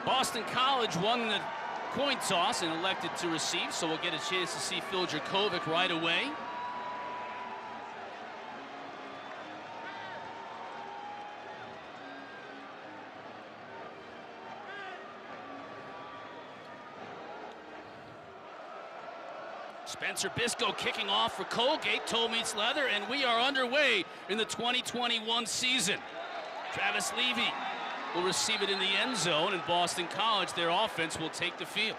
Boston College won the coin toss and elected to receive, so we'll get a chance to see Phil Jurkovec right away. Spencer Biscoe kicking off for Colgate, toe meets leather, and we are underway in the 2021 season. Travis Levy will receive it in the end zone, and Boston College, their offense, will take the field.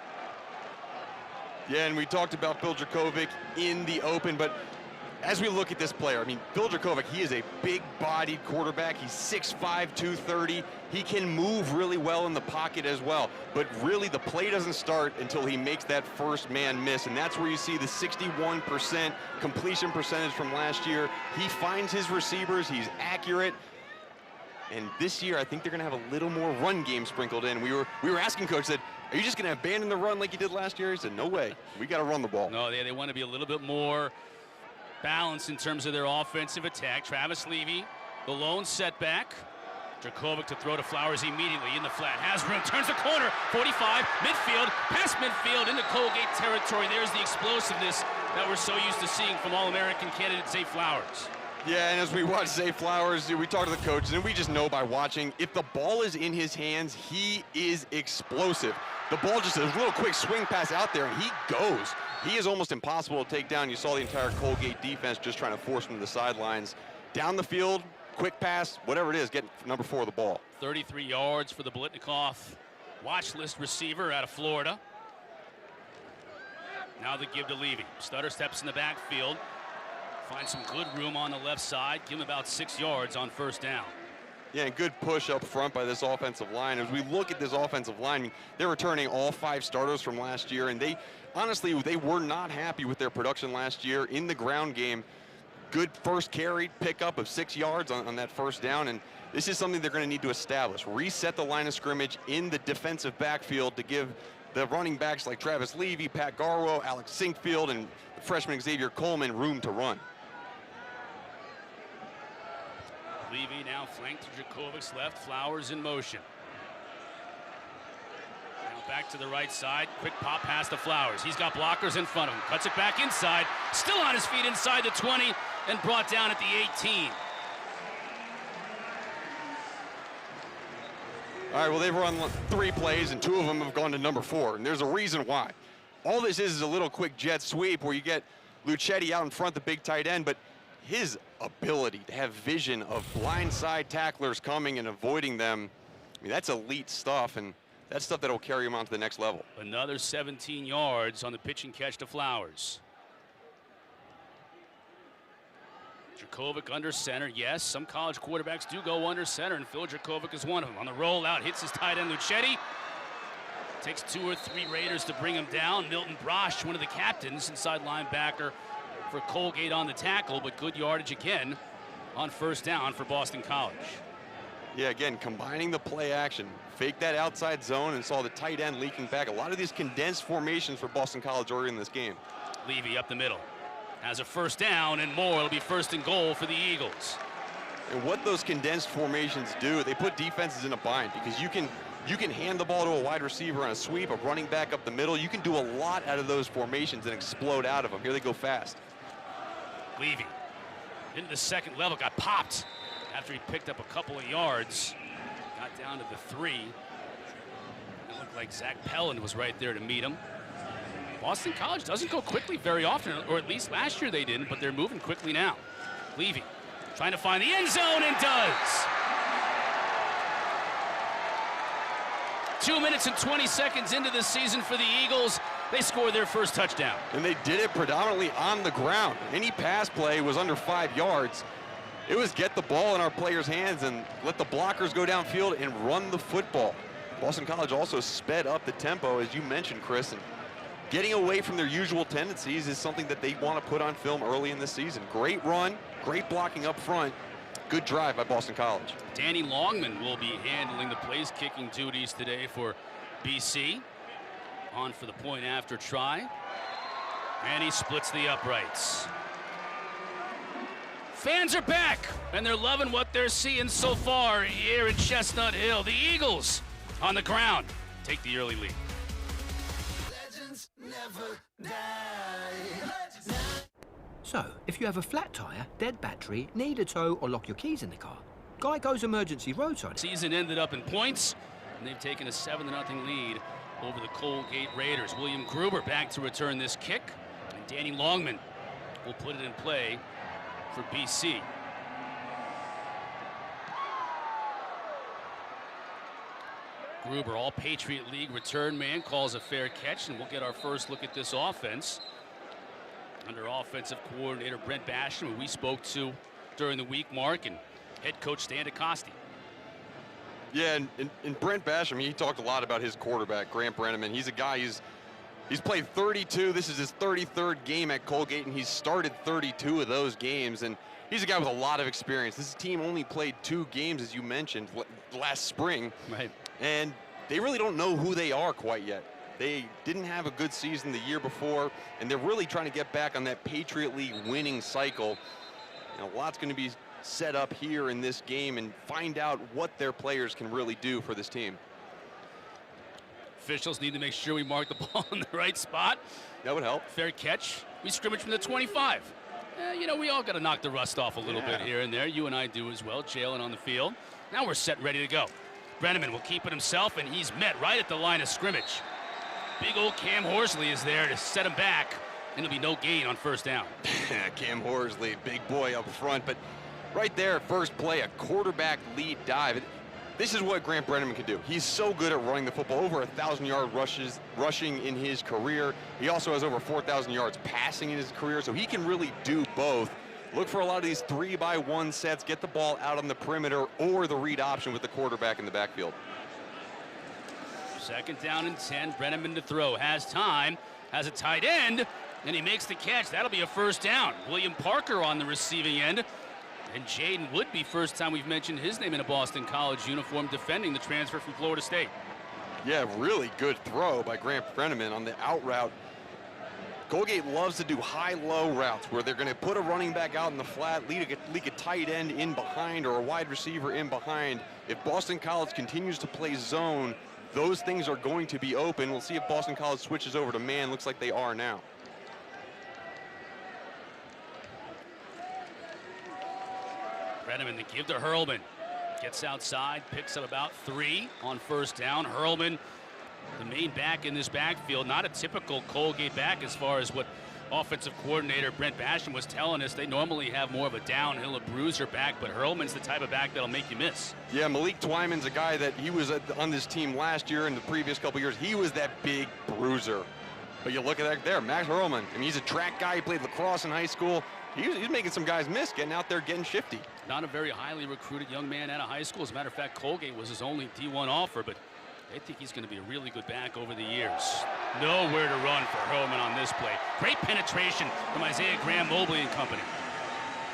Yeah, and we talked about Phil Jurkovec in the open, but as we look at this player, I mean, Phil Jurkovec, he is a big-bodied quarterback. He's 6'5", 230. He can move really well in the pocket as well. But really, the play doesn't start until he makes that first man miss, and that's where you see the 61% completion percentage from last year. He finds his receivers. He's accurate. And this year, I think they're going to have a little more run game sprinkled in. We were asking Coach, said, are you just going to abandon the run like you did last year? He said, no way. We got to run the ball. No, they want to be a little bit more balanced in terms of their offensive attack. Travis Levy, the lone setback. Jurkovec to throw to Flowers immediately in the flat. Has room, turns the corner, 45, midfield, past midfield into Colgate territory. There's the explosiveness that we're so used to seeing from All-American candidate Zay Flowers. Yeah, and as we watch Zay Flowers, we talk to the coaches, and we just know by watching, if the ball is in his hands, he is explosive. The ball just a little quick swing pass out there, and he goes. He is almost impossible to take down. You saw the entire Colgate defense just trying to force him to the sidelines. Down the field, quick pass, whatever it is, get number 4 the ball. 33 yards for the Blitnikoff watch list receiver out of Florida. Now the give to Levy. Stutter steps in the backfield. Find some good room on the left side. Give him about 6 yards on first down. Yeah, and good push up front by this offensive line. As we look at this offensive line, they're returning all 5 starters from last year, and honestly, they were not happy with their production last year in the ground game. Good first carry pickup of 6 yards on that first down, and this is something they're going to need to establish. Reset the line of scrimmage in the defensive backfield to give the running backs like Travis Levy, Pat Garwo, Alex Sinkfield, and freshman Xavier Coleman room to run. Levy now flanked to Jurkovec's left, Flowers in motion. Now back to the right side, quick pop pass to Flowers. He's got blockers in front of him, cuts it back inside, still on his feet inside the 20, and brought down at the 18. All right, well, they've run 3 plays, and 2 of them have gone to number 4, and there's a reason why. All this is a little quick jet sweep where you get Luchetti out in front, the big tight end, but his ability to have vision of blindside tacklers coming and avoiding them, I mean, that's elite stuff, and that's stuff that will carry him on to the next level. Another 17 yards on the pitch and catch to Flowers. Jurkovec under center. Yes, some college quarterbacks do go under center, and Phil Jurkovec is one of them. On the rollout, hits his tight end Luchetti. Takes 2 or 3 Raiders to bring him down. Milton Brosh, one of the captains, inside linebacker for Colgate on the tackle, but good yardage again on first down for Boston College. Yeah, again, combining the play action, fake that outside zone, and saw the tight end leaking back. A lot of these condensed formations for Boston College early in this game. Levy up the middle. Has a first down and more. It'll be first and goal for the Eagles. And what those condensed formations do, they put defenses in a bind, because you can hand the ball to a wide receiver on a sweep, a running back up the middle. You can do a lot out of those formations and explode out of them. Here they go fast. Levy into the second level, got popped after he picked up a couple of yards. Got down to the 3. It looked like Zach Pelland was right there to meet him. Boston College doesn't go quickly very often, or at least last year they didn't, but they're moving quickly now. Levy trying to find the end zone, and does. 2 minutes and 20 seconds into the season for the Eagles. They scored their first touchdown. And they did it predominantly on the ground. Any pass play was under 5 yards. It was get the ball in our players' hands and let the blockers go downfield and run the football. Boston College also sped up the tempo, as you mentioned, Chris. And getting away from their usual tendencies is something that they want to put on film early in the season. Great run, great blocking up front. Good drive by Boston College. Danny Longman will be handling the place-kicking duties today for BC. On for the point after try. And he splits the uprights. Fans are back, and they're loving what they're seeing so far here at Chestnut Hill. The Eagles on the ground. take the early lead. Legends never die. So, if you have a flat tyre, dead battery, need a tow or lock your keys in the car, Geico's emergency roadside. Season ended up in points, and they've taken a 7-0 lead over the Colgate Raiders. William Gruber back to return this kick, and Danny Longman will put it in play for BC. Gruber, all Patriot League return man, calls a fair catch, and we'll get our first look at this offense under offensive coordinator Brent Basham, who we spoke to during the week, Mark, and head coach Stan DeCosti. Yeah, and Brent Basham, he talked a lot about his quarterback, Grant Brenneman. He's a guy he's played 32. This is his 33rd game at Colgate, and he's started 32 of those games. And he's a guy with a lot of experience. This team only played 2 games, as you mentioned, last spring. Right. And they really don't know who they are quite yet. They didn't have a good season the year before, and they're really trying to get back on that Patriot League winning cycle. And a lot's going to be set up here in this game and find out what their players can really do for this team. Officials need to make sure we mark the ball in the right spot. That would help. Fair catch. We scrimmage from the 25. You know, we all got to knock the rust off a little bit here and there. You and I do as well. Jalen on the field. Now we're set and ready to go. Brenneman will keep it himself, and he's met right at the line of scrimmage. Big old Cam Horsley is there to set him back, and it'll be no gain on first down. Cam Horsley, big boy up front, but right there, first play, a quarterback lead dive. This is what Grant Brenneman can do. He's so good at running the football, over 1,000-yard rushing in his career. He also has over 4,000 yards passing in his career, so he can really do both. Look for a lot of these 3-by-1 sets, get the ball out on the perimeter or the read option with the quarterback in the backfield. Second down and 10. Brenneman to throw. Has time. Has a tight end. And he makes the catch. That'll be a first down. William Parker on the receiving end. And Jaden Woodby, first time we've mentioned his name in a Boston College uniform, defending the transfer from Florida State. Yeah, really good throw by Grant Brenneman on the out route. Colgate loves to do high-low routes where they're going to put a running back out in the flat, lead a tight end in behind or a wide receiver in behind. If Boston College continues to play zone, those things are going to be open. We'll see if Boston College switches over to man. Looks like they are now. Brenneman, the give to Hurlman. Gets outside, picks up about 3 on first down. Hurlman, the main back in this backfield, not a typical Colgate back as far as what offensive coordinator Brent Basham was telling us. They normally have more of a downhill, a bruiser back, but Hurlman's the type of back that'll make you miss. Yeah, Malik Twyman's a guy that he was on this team last year and the previous couple years. He was that big bruiser. But you look at that there, Max Hurlman. I mean, he's a track guy. He played lacrosse in high school. He's making some guys miss, getting out there, getting shifty. Not a very highly recruited young man out of high school. As a matter of fact, Colgate was his only D1 offer, but I think he's going to be a really good back over the years. Nowhere to run for Hurlman on this play. Great penetration from Isaiah Graham Mobley and company.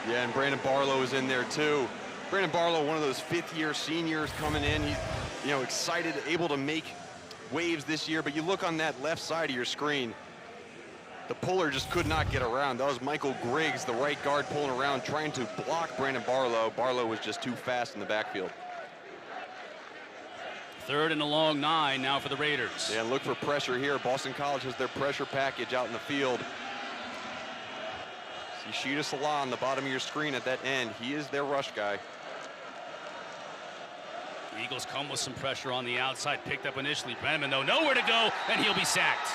Yeah, and Brandon Barlow is in there too. Brandon Barlow, one of those fifth-year seniors coming in. He's, excited, able to make waves this year. But you look on that left side of your screen, the puller just could not get around. That was Michael Griggs, the right guard, pulling around, trying to block Brandon Barlow. Barlow was just too fast in the backfield. Third and a long 9 now for the Raiders. Yeah, look for pressure here. Boston College has their pressure package out in the field. See Sheeta Salah on the bottom of your screen at that end. He is their rush guy. The Eagles come with some pressure on the outside. Picked up initially. Brenneman, though, nowhere to go, and he'll be sacked.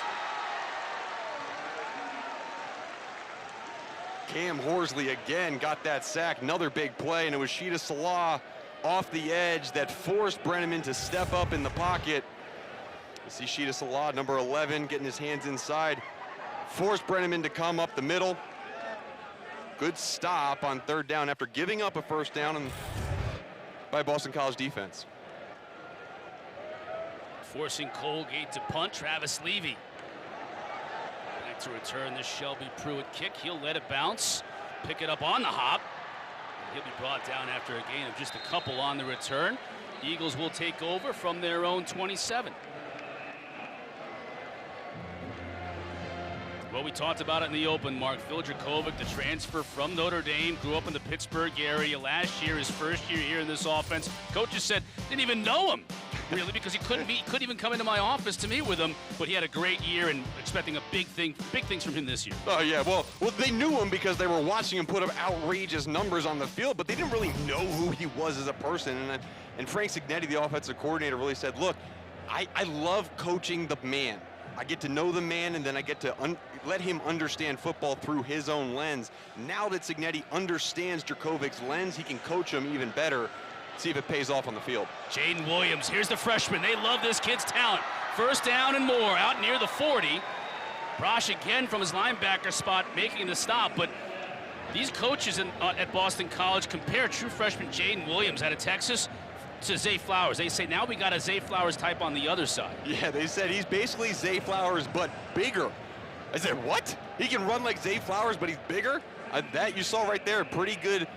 Cam Horsley again got that sack. Another big play, and it was Sheeta Salah off the edge that forced Brenneman to step up in the pocket. You see Sheeta Salah, number 11, getting his hands inside. Forced Brenneman to come up the middle. Good stop on third down after giving up a first down by Boston College defense. Forcing Colgate to punt, Travis Levy. Back to return this Shelby Pruitt kick. He'll let it bounce, pick it up on the hop. He'll be brought down after a gain of just a couple on the return. Eagles will take over from their own 27. Well, we talked about it in the open, Mark. Phil Jurkovec, the transfer from Notre Dame, grew up in the Pittsburgh area. Last year, his first year here in this offense. Coaches said, didn't even know him. really, because he couldn't even come into my office to meet with him. But he had a great year, and expecting big things from him this year. Oh yeah, well they knew him because they were watching him put up outrageous numbers on the field, but they didn't really know who he was as a person. And Frank Cignetti, the offensive coordinator, really said, look, I love coaching the man. I get to know the man, and then I get to let him understand football through his own lens. Now that Cignetti understands Jurkovec's lens, he can coach him even better. See if it pays off on the field. Jaden Williams, here's the freshman. They love this kid's talent. First down and more, out near the 40. Brosh again from his linebacker spot, making the stop. But these coaches at Boston College compare true freshman Jaden Williams out of Texas to Zay Flowers. They say, now we got a Zay Flowers type on the other side. Yeah, they said he's basically Zay Flowers, but bigger. I said, what? He can run like Zay Flowers, but he's bigger? That you saw right there, pretty good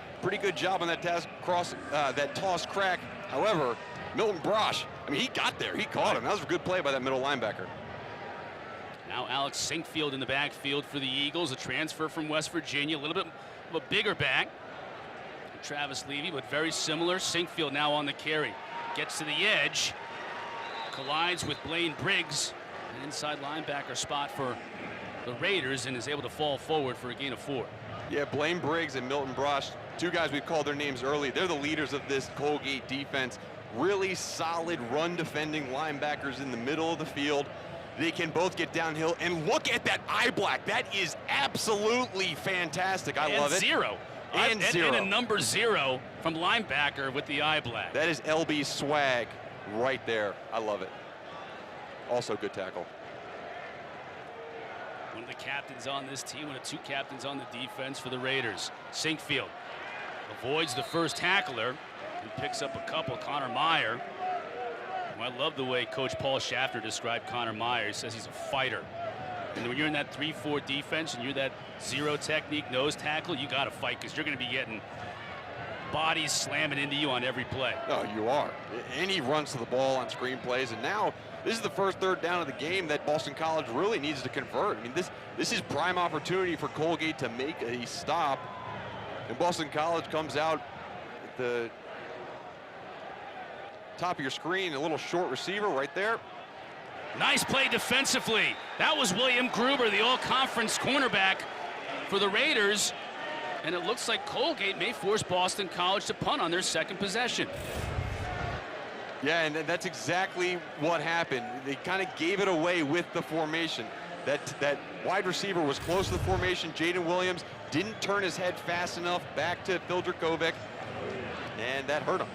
job on that that toss crack. However, Milton Brosh, I mean, he got there. He caught him. That was a good play by that middle linebacker. Now Alex Sinkfield in the backfield for the Eagles, a transfer from West Virginia, a little bit of a bigger back. Travis Levy, but very similar. Sinkfield now on the carry. Gets to the edge, collides with Blaine Briggs, an inside linebacker spot for the Raiders, and is able to fall forward for a gain of 4. Yeah, Blaine Briggs and Milton Brosh, two guys we've called their names early. They're the leaders of this Colgate defense. Really solid run defending linebackers in the middle of the field. They can both get downhill, and look at that eye black. That is absolutely fantastic. I love it. And a number 0 from linebacker with the eye black. That is LB swag right there. I love it. Also good tackle. One of the captains on this team, one of 2 captains on the defense for the Raiders. Sinkfield avoids the first tackler and picks up a couple. Connor Meyer. Well, I love the way Coach Paul Shafter described Connor Meyer. He says he's a fighter. And when you're in that 3-4 defense and you're that 0 technique nose tackle, you got to fight, because you're going to be getting bodies slamming into you on every play. Oh, you are. And he runs to the ball on screen plays. And now this is the first third down of the game that Boston College really needs to convert. I mean, this is prime opportunity for Colgate to make a stop. And Boston College comes out at the top of your screen, a little short receiver right there. Nice play defensively. That was William Gruber, the all-conference cornerback for the Raiders. And it looks like Colgate may force Boston College to punt on their second possession. Yeah, and that's exactly what happened. They kind of gave it away with the formation. That wide receiver was close to the formation. Jaden Williams didn't turn his head fast enough back to Phil Jurkovec, and that hurt him.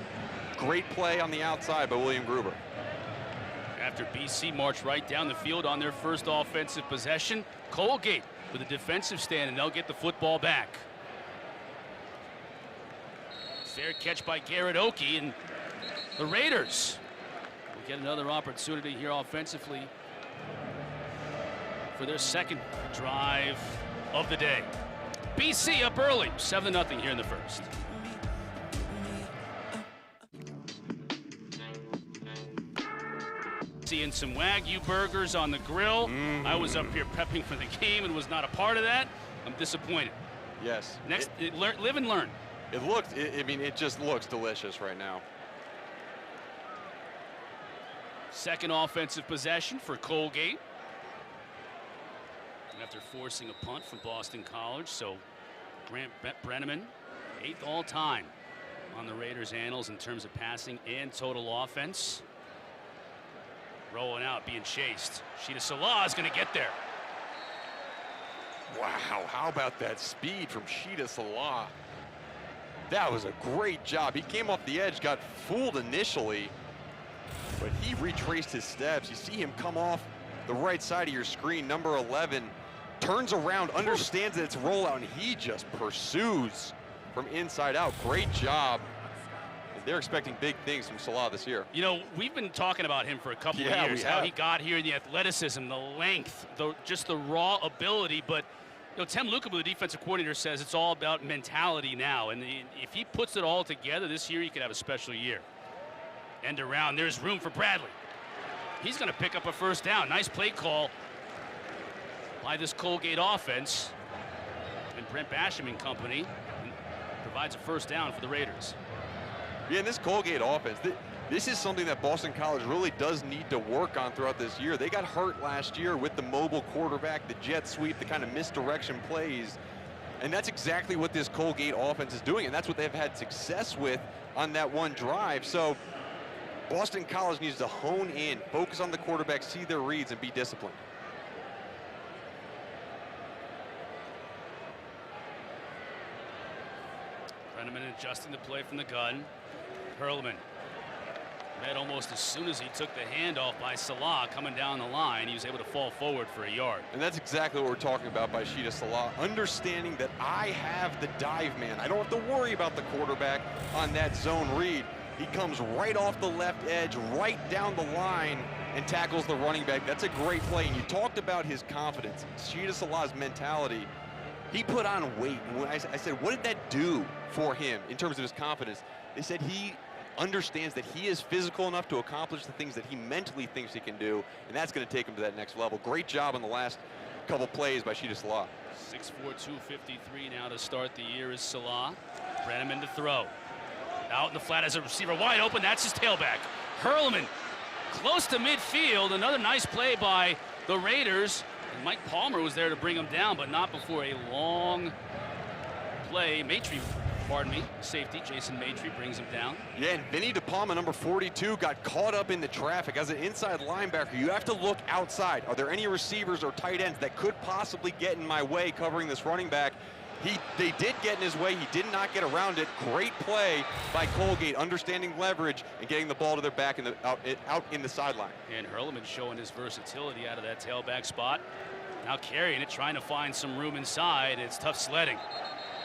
Great play on the outside by William Gruber. After BC marched right down the field on their first offensive possession, Colgate with a defensive stand, and they'll get the football back. Fair catch by Garrett Oakey, and the Raiders will get another opportunity here offensively for their second drive of the day. BC up early, 7-0 here in the first. Seeing some Wagyu burgers on the grill. I was up here prepping for the game and was not a part of that. I'm disappointed. Yes. Next, live and learn. It just looks delicious right now. Second offensive possession for Colgate. After forcing a punt from Boston College, so Grant Brenneman, 8th all-time on the Raiders' annals in terms of passing and total offense. Rolling out, being chased. Sheeta Salah is going to get there. Wow, how about that speed from Sheeta Salah? That was a great job. He came off the edge, got fooled initially, but he retraced his steps. You see him come off the right side of your screen, number 11, turns around, understands that it's rollout, and he just pursues from inside out. Great job. They're expecting big things from Salah this year. You know, we've been talking about him for a couple of years, how he got here, the athleticism, the length, just the raw ability. But, you know, Tim Lukabu, the defensive coordinator, says it's all about mentality now. And if he puts it all together this year, he could have a special year. End around, there's room for Bradley. He's going to pick up a first down. Nice play call by this Colgate offense. And Brent Basham and company provides a first down for the Raiders. Yeah, in this Colgate offense, This is something that Boston College really does need to work on throughout this year. They got hurt last year with the mobile quarterback, the jet sweep, the kind of misdirection plays. And that's exactly what this Colgate offense is doing, and that's what they've had success with on that one drive. So Boston College needs to hone in, focus on the quarterback, see their reads, and be disciplined. Brenneman adjusting the play from the gun. Perlman met almost as soon as he took the handoff by Salah coming down the line. He was able to fall forward for a yard. And that's exactly what we're talking about by Sheeta Salah, understanding that I have the dive man. I don't have to worry about the quarterback on that zone read. He comes right off the left edge, right down the line, and tackles the running back. That's a great play. And you talked about his confidence, Sheeta Salah's mentality. He put on weight. When I said, what did that do for him in terms of his confidence? They said he understands that he is physical enough to accomplish the things that he mentally thinks he can do, and that's going to take him to that next level. Great job on the last couple plays by Sheeta Salah. 6'4", 253 now to start the year is Salah. Brenneman to throw. Out in the flat as a receiver wide open. That's his tailback. Hurlman close to midfield. Another nice play by the Raiders. And Mike Palmer was there to bring him down, but not before a long play. Safety, Jason Maitre brings him down. Yeah, and Vinny DePalma, number 42, got caught up in the traffic. As an inside linebacker, you have to look outside. Are there any receivers or tight ends that could possibly get in my way covering this running back? They did get in his way. He did not get around it. Great play by Colgate, understanding leverage and getting the ball to their back out in the sideline. And Hurlman showing his versatility out of that tailback spot. Now carrying it, trying to find some room inside. It's tough sledding.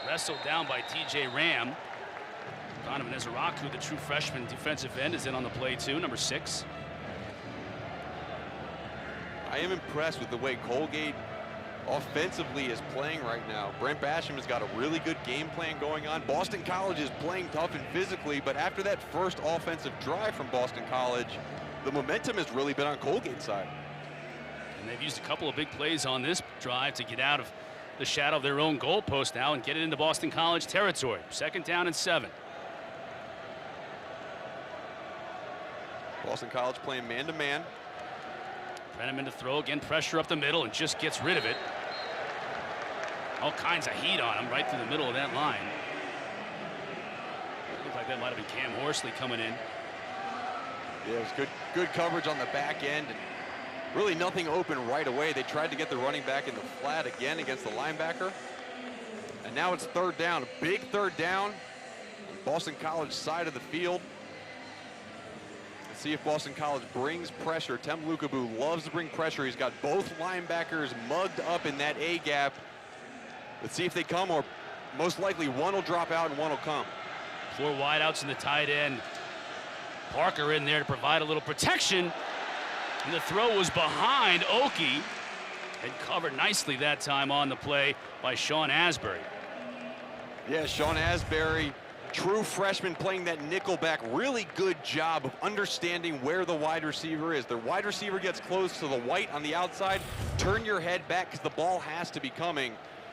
Wrestled down by T.J. Ram. Donovan Ezeraku, the true freshman defensive end, is in on the play too, number 6. I am impressed with the way Colgate offensively is playing right now. Brent Basham has got a really good game plan going on. Boston College is playing tough and physically, but after that first offensive drive from Boston College, the momentum has really been on Colgate's side. And they've used a couple of big plays on this drive to get out of the shadow of their own goalpost now and get it into Boston College territory. 2nd down and 7. Boston College playing man-to-man. Brenneman to throw again, pressure up the middle, and just gets rid of it. All kinds of heat on him right through the middle of that line. Looked like that might have been Cam Horsley coming in. Yeah, it was good coverage on the back end, and really nothing open right away. They tried to get the running back in the flat again against the linebacker. And now it's 3rd down, a big 3rd down. Boston College side of the field. Let's see if Boston College brings pressure. Tem Lukabu loves to bring pressure. He's got both linebackers mugged up in that A gap. Let's see if they come, or most likely one will drop out and one will come. 4 wideouts in the tight end. Parker in there to provide a little protection. And the throw was behind Oki and covered nicely that time on the play by Sean Asbury. Yeah, Sean Asbury, true freshman playing that nickelback. Really good job of understanding where the wide receiver is. The wide receiver gets close to the white on the outside. Turn your head back because the ball has to be coming.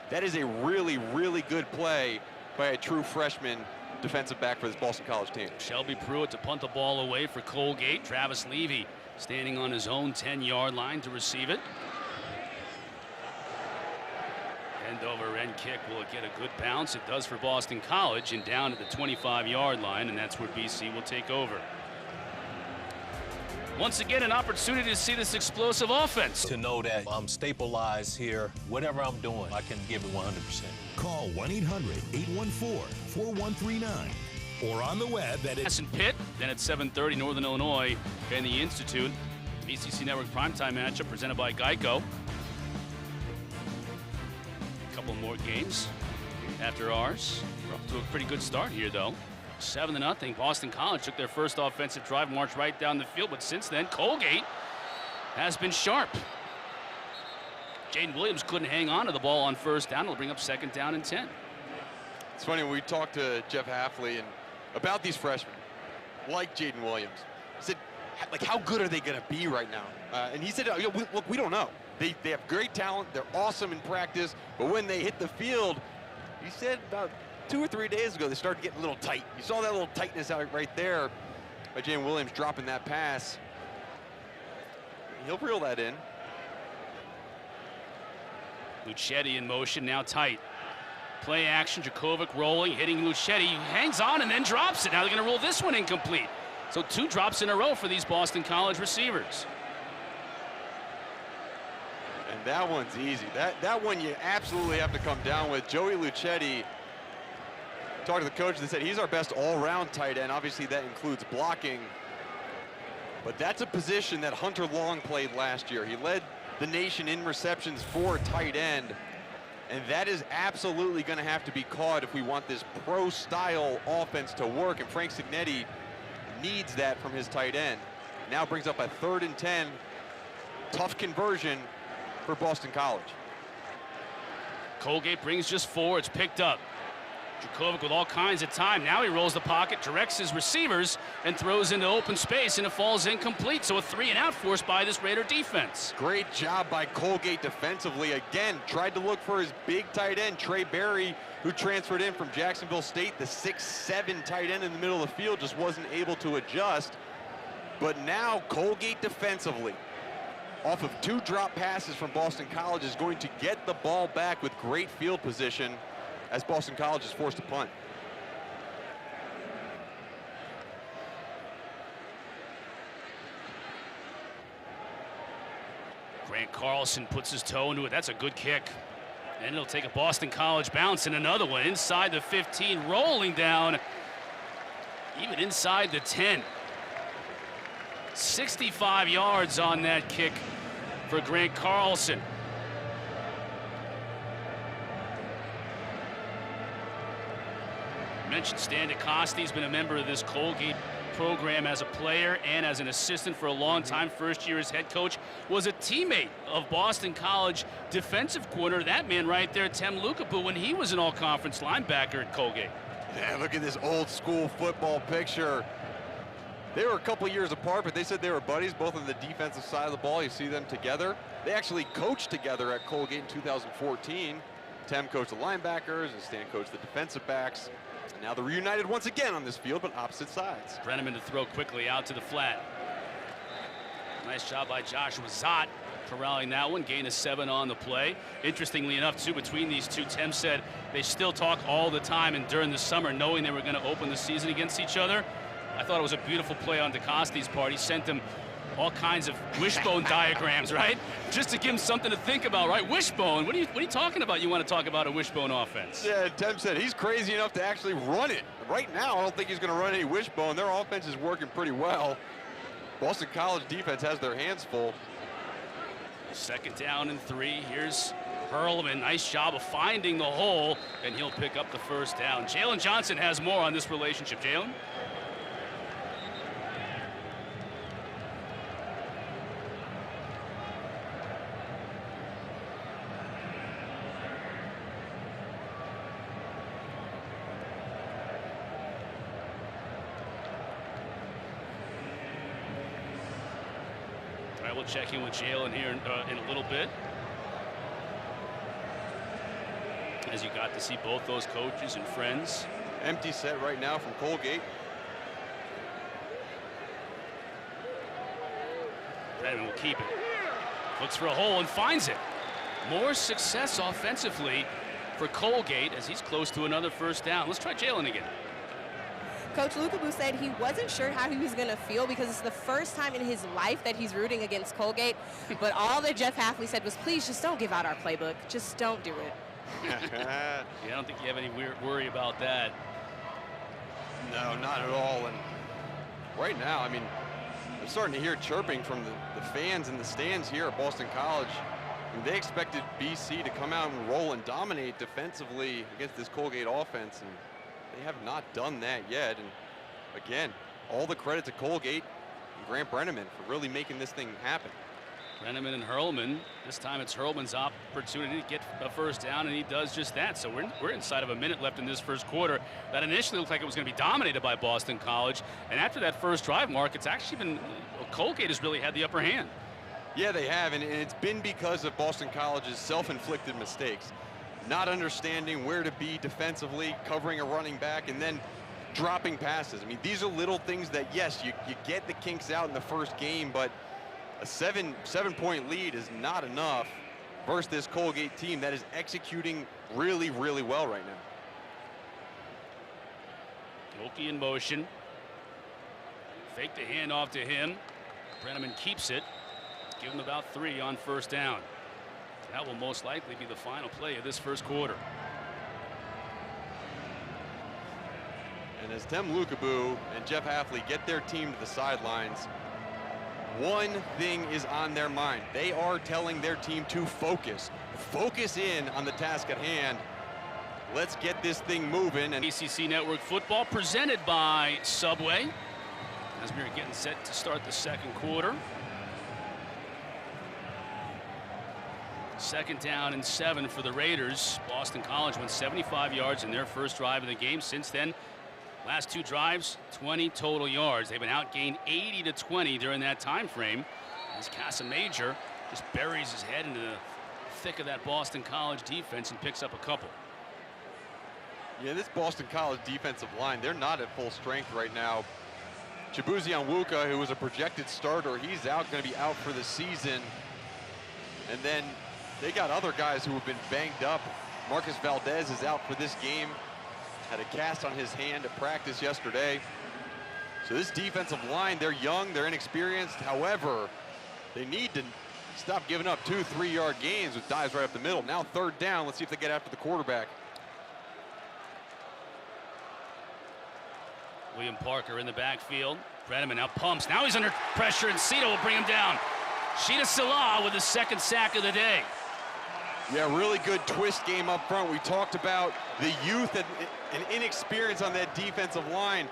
That is a really, really good play by a true freshman defensive back for this Boston College team. Shelby Pruitt to punt the ball away for Colgate. Travis Levy standing on his own 10-yard line to receive it. End over end kick will get a good bounce. It does for Boston College, and down to the 25-yard line, and that's where BC will take over. Once again, an opportunity to see this explosive offense. To know that I'm stabilized here, whatever I'm doing, I can give it 100%. Call 1-800-814-4139 or on the web at In Pitt, then at 7:30, Northern Illinois and the Institute. BCC Network primetime matchup presented by Geico. A couple more games after ours. We're up to a pretty good start here, though. 7-0. Boston College took their first offensive drive, marched right down the field, but since then, Colgate has been sharp. Jaden Williams couldn't hang on to the ball on 1st down. It'll bring up 2nd down and 10. It's funny, when we talked to Jeff Hafley and about these freshmen, like Jaden Williams, he said, like, how good are they going to be right now? And he said, look, we don't know. They have great talent. They're awesome in practice. But when they hit the field, he said about 2 or 3 days ago, they started getting a little tight. You saw that little tightness out right there. by Jalen Williams dropping that pass. He'll reel that in. Luchetti in motion, now tight. Play action, Jurkovec rolling, hitting Luchetti. He hangs on and then drops it. Now they're going to roll this one incomplete. So 2 drops in a row for these Boston College receivers. And that one's easy. That one you absolutely have to come down with. Joey Luchetti, talked to the coach, they said he's our best all-round tight end. Obviously that includes blocking. But that's a position that Hunter Long played last year. He led the nation in receptions for tight end. And that is absolutely going to have to be caught if we want this pro-style offense to work. And Frank Signetti needs that from his tight end. Now brings up a 3rd and 10. Tough conversion for Boston College. Colgate brings just 4. It's picked up. Jurkovec with all kinds of time. Now he rolls the pocket, directs his receivers, and throws into open space, and it falls incomplete. So a 3-and-out forced by this Raider defense. Great job by Colgate defensively. Again, tried to look for his big tight end, Trey Barry, who transferred in from Jacksonville State. The 6'7" tight end in the middle of the field just wasn't able to adjust. But now Colgate defensively, off of 2 drop passes from Boston College, is going to get the ball back with great field position as Boston College is forced to punt. Grant Carlson puts his toe into it. That's a good kick. And it'll take a Boston College bounce, and another one inside the 15, rolling down, even inside the 10. 65 yards on that kick for Grant Carlson. I mentioned Stan DeCoste. He's been a member of this Colgate program as a player and as an assistant for a long time. First year as head coach, was a teammate of Boston College defensive corner. That man right there, Tem Lukapu, when he was an all-conference linebacker at Colgate. Yeah, look at this old school football picture. They were a couple years apart, but they said they were buddies, both on the defensive side of the ball. You see them together. They actually coached together at Colgate in 2014. Tem coached the linebackers and Stan coached the defensive backs. And now they're reunited once again on this field, but opposite sides. Brenneman to throw quickly out to the flat. Nice job by Joshua Zott corralling that one. Gain of 7 on the play. Interestingly enough, too, between these two, Tem said they still talk all the time, and during the summer, knowing they were going to open the season against each other. I thought it was a beautiful play on DeCoste's part. He sent them all kinds of wishbone diagrams, right? Just to give him something to think about, right? Wishbone. What are you talking about? You want to talk about a wishbone offense? Yeah, Tem said he's crazy enough to actually run it. Right now, I don't think he's going to run any wishbone. Their offense is working pretty well. Boston College defense has their hands full. 2nd down and 3. Here's Hurlman. Nice job of finding the hole, and he'll pick up the 1st down. Jalen Johnson has more on this relationship. Jalen? We'll check in with Jalen here in a little bit. As you got to see both those coaches and friends. Empty set right now from Colgate. Brenneman will keep it. Looks for a hole and finds it. More success offensively for Colgate as he's close to another 1st down. Let's try Jalen again. Coach Lukapu said he wasn't sure how he was going to feel because it's the first time in his life that he's rooting against Colgate. But all that Jeff Hafley said was, please just don't give out our playbook. Just don't do it. Yeah, I don't think you have any worry about that. No, not at all. And right now, I mean, I'm starting to hear chirping from the fans in the stands here at Boston College. I mean, they expected BC to come out and roll and dominate defensively against this Colgate offense, and they have not done that yet. And again, all the credit to Colgate and Grant Brenneman for really making this thing happen. Brenneman and Hurlman. This time it's Hurlman's opportunity to get a 1st down, and he does just that. So we're inside of a minute left in this 1st quarter. That initially looked like it was going to be dominated by Boston College. And after that 1st drive, Mark, it's actually been, Colgate has really had the upper hand. Yeah, they have, and it's been because of Boston College's self-inflicted mistakes. Not understanding where to be defensively, covering a running back, and then dropping passes. I mean, these are little things that, yes, you get the kinks out in the first game, but a seven-point lead is not enough versus this Colgate team that is executing really, really well right now. Wilkie in motion. Fake the handoff to him. Brenneman keeps it. Give him about 3 on first down. That will most likely be the final play of this first quarter. And as Tem Lukabu and Jeff Hafley get their team to the sidelines, one thing is on their mind. They are telling their team to focus. Focus in on the task at hand. Let's get this thing moving. And ACC Network football presented by Subway as we're getting set to start the second quarter. 2nd down and 7 for the Raiders. Boston College went 75 yards in their first drive of the game. Since then, last 2 drives, 20 total yards. They've been outgained 80-20 during that time frame as Casamajor just buries his head into the thick of that Boston College defense and picks up a couple. yeah, this Boston College defensive line, they're not at full strength right now. Chibuzi Onwuka, who was a projected starter, he's going to be out for the season. And then they got other guys who have been banged up. Marcus Valdez is out for this game. Had a cast on his hand at practice yesterday. So this defensive line, they're young, they're inexperienced. However, they need to stop giving up 2-3 yard gains with dives right up the middle. Now 3rd down, let's see if they get after the quarterback. William Parker in the backfield. Brenneman now pumps. Now he's under pressure, and Cito will bring him down. Sheeta Salah with his 2nd sack of the day. Yeah, really good twist game up front. We talked about the youth and inexperience on that defensive line.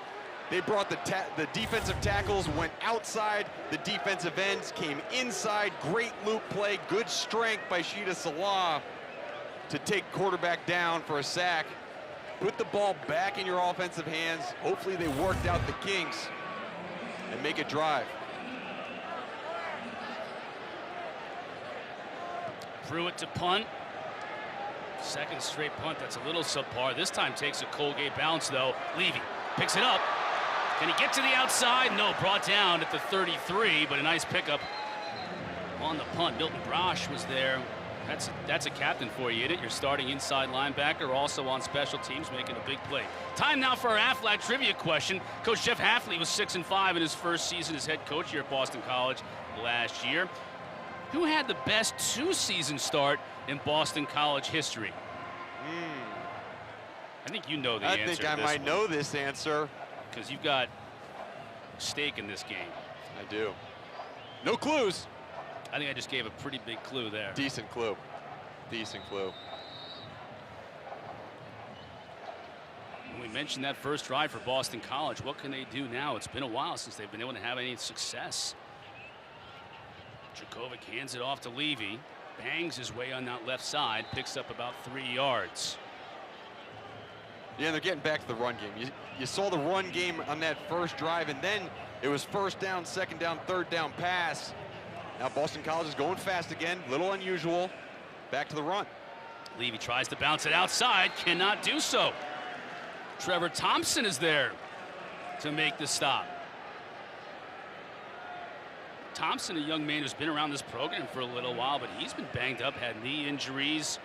They brought the defensive tackles, went outside. The defensive ends came inside. Great loop play, good strength by Sheeta Salah to take quarterback down for a sack. Put the ball back in your offensive hands. Hopefully they worked out the kinks and make a drive. Pruitt to punt. 2nd straight punt, that's a little subpar. This time takes a Colgate bounce though. Levy picks it up. Can he get to the outside? No, brought down at the 33, but a nice pickup on the punt. Milton Brosh was there. That's a captain for you, isn't it? Your starting inside linebacker, also on special teams, making a big play. Time now for our Aflac trivia question. Coach Jeff Hafley was 6-5 in his first season as head coach here at Boston College last year. Who had the best 2-season start in Boston College history? I think you know the answer. I think I might know this answer. Because you've got stake in this game. I do. No clues. I think I just gave a pretty big clue there. Decent clue. Decent clue. When we mentioned that first drive for Boston College, what can they do now? It's been a while since they've been able to have any success. Jurkovec hands it off to Levy, bangs his way on that left side, picks up about 3 yards. Yeah, they're getting back to the run game. You saw the run game on that first drive, and then it was 1st down, 2nd down, 3rd down pass. Now Boston College is going fast again, little unusual. Back to the run. Levy tries to bounce it outside, cannot do so. Trevor Thompson is there to make the stop. Thompson, a young man who's been around this program for a little while, but he's been banged up, had knee injuries.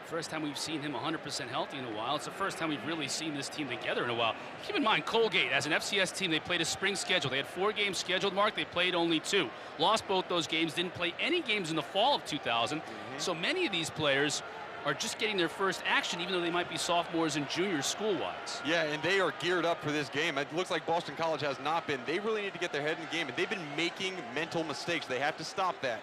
First time we've seen him 100% healthy in a while. It's the first time we've really seen this team together in a while. Keep in mind, Colgate, as an FCS team, they played a spring schedule. They had 4 games scheduled, Mark. They played only 2. Lost both those games, didn't play any games in the fall of 2000. So many of these players are just getting their first action, even though they might be sophomores and juniors school-wise. Yeah, and they are geared up for this game. It looks like Boston College has not been. They really need to get their head in the game, and they've been making mental mistakes. They have to stop that.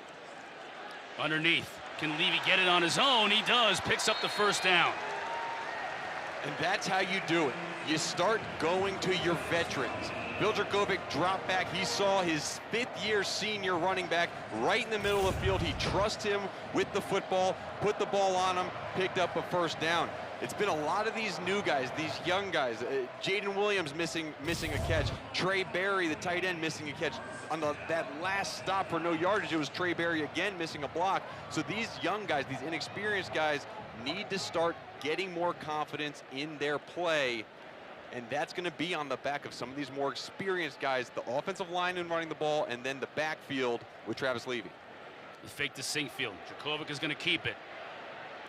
Underneath. Can Levy get it on his own? He does. Picks up the first down. And that's how you do it. You start going to your veterans. Phil Jurkovec dropped back. He saw his 5th-year senior running back right in the middle of the field. He trusts him with the football, put the ball on him, picked up a first down. It's been a lot of these new guys, these young guys. Jaden Williams missing a catch. Trey Barry, the tight end, missing a catch. On that last stop for no yardage, it was Trey Barry again missing a block. So these young guys, these inexperienced guys, need to start getting more confidence in their play And that's going to be on the back of some of these more experienced guys, the offensive lineman running the ball, and then the backfield with Travis Levy. The fake to Sinkfield. Jurkovec is going to keep it.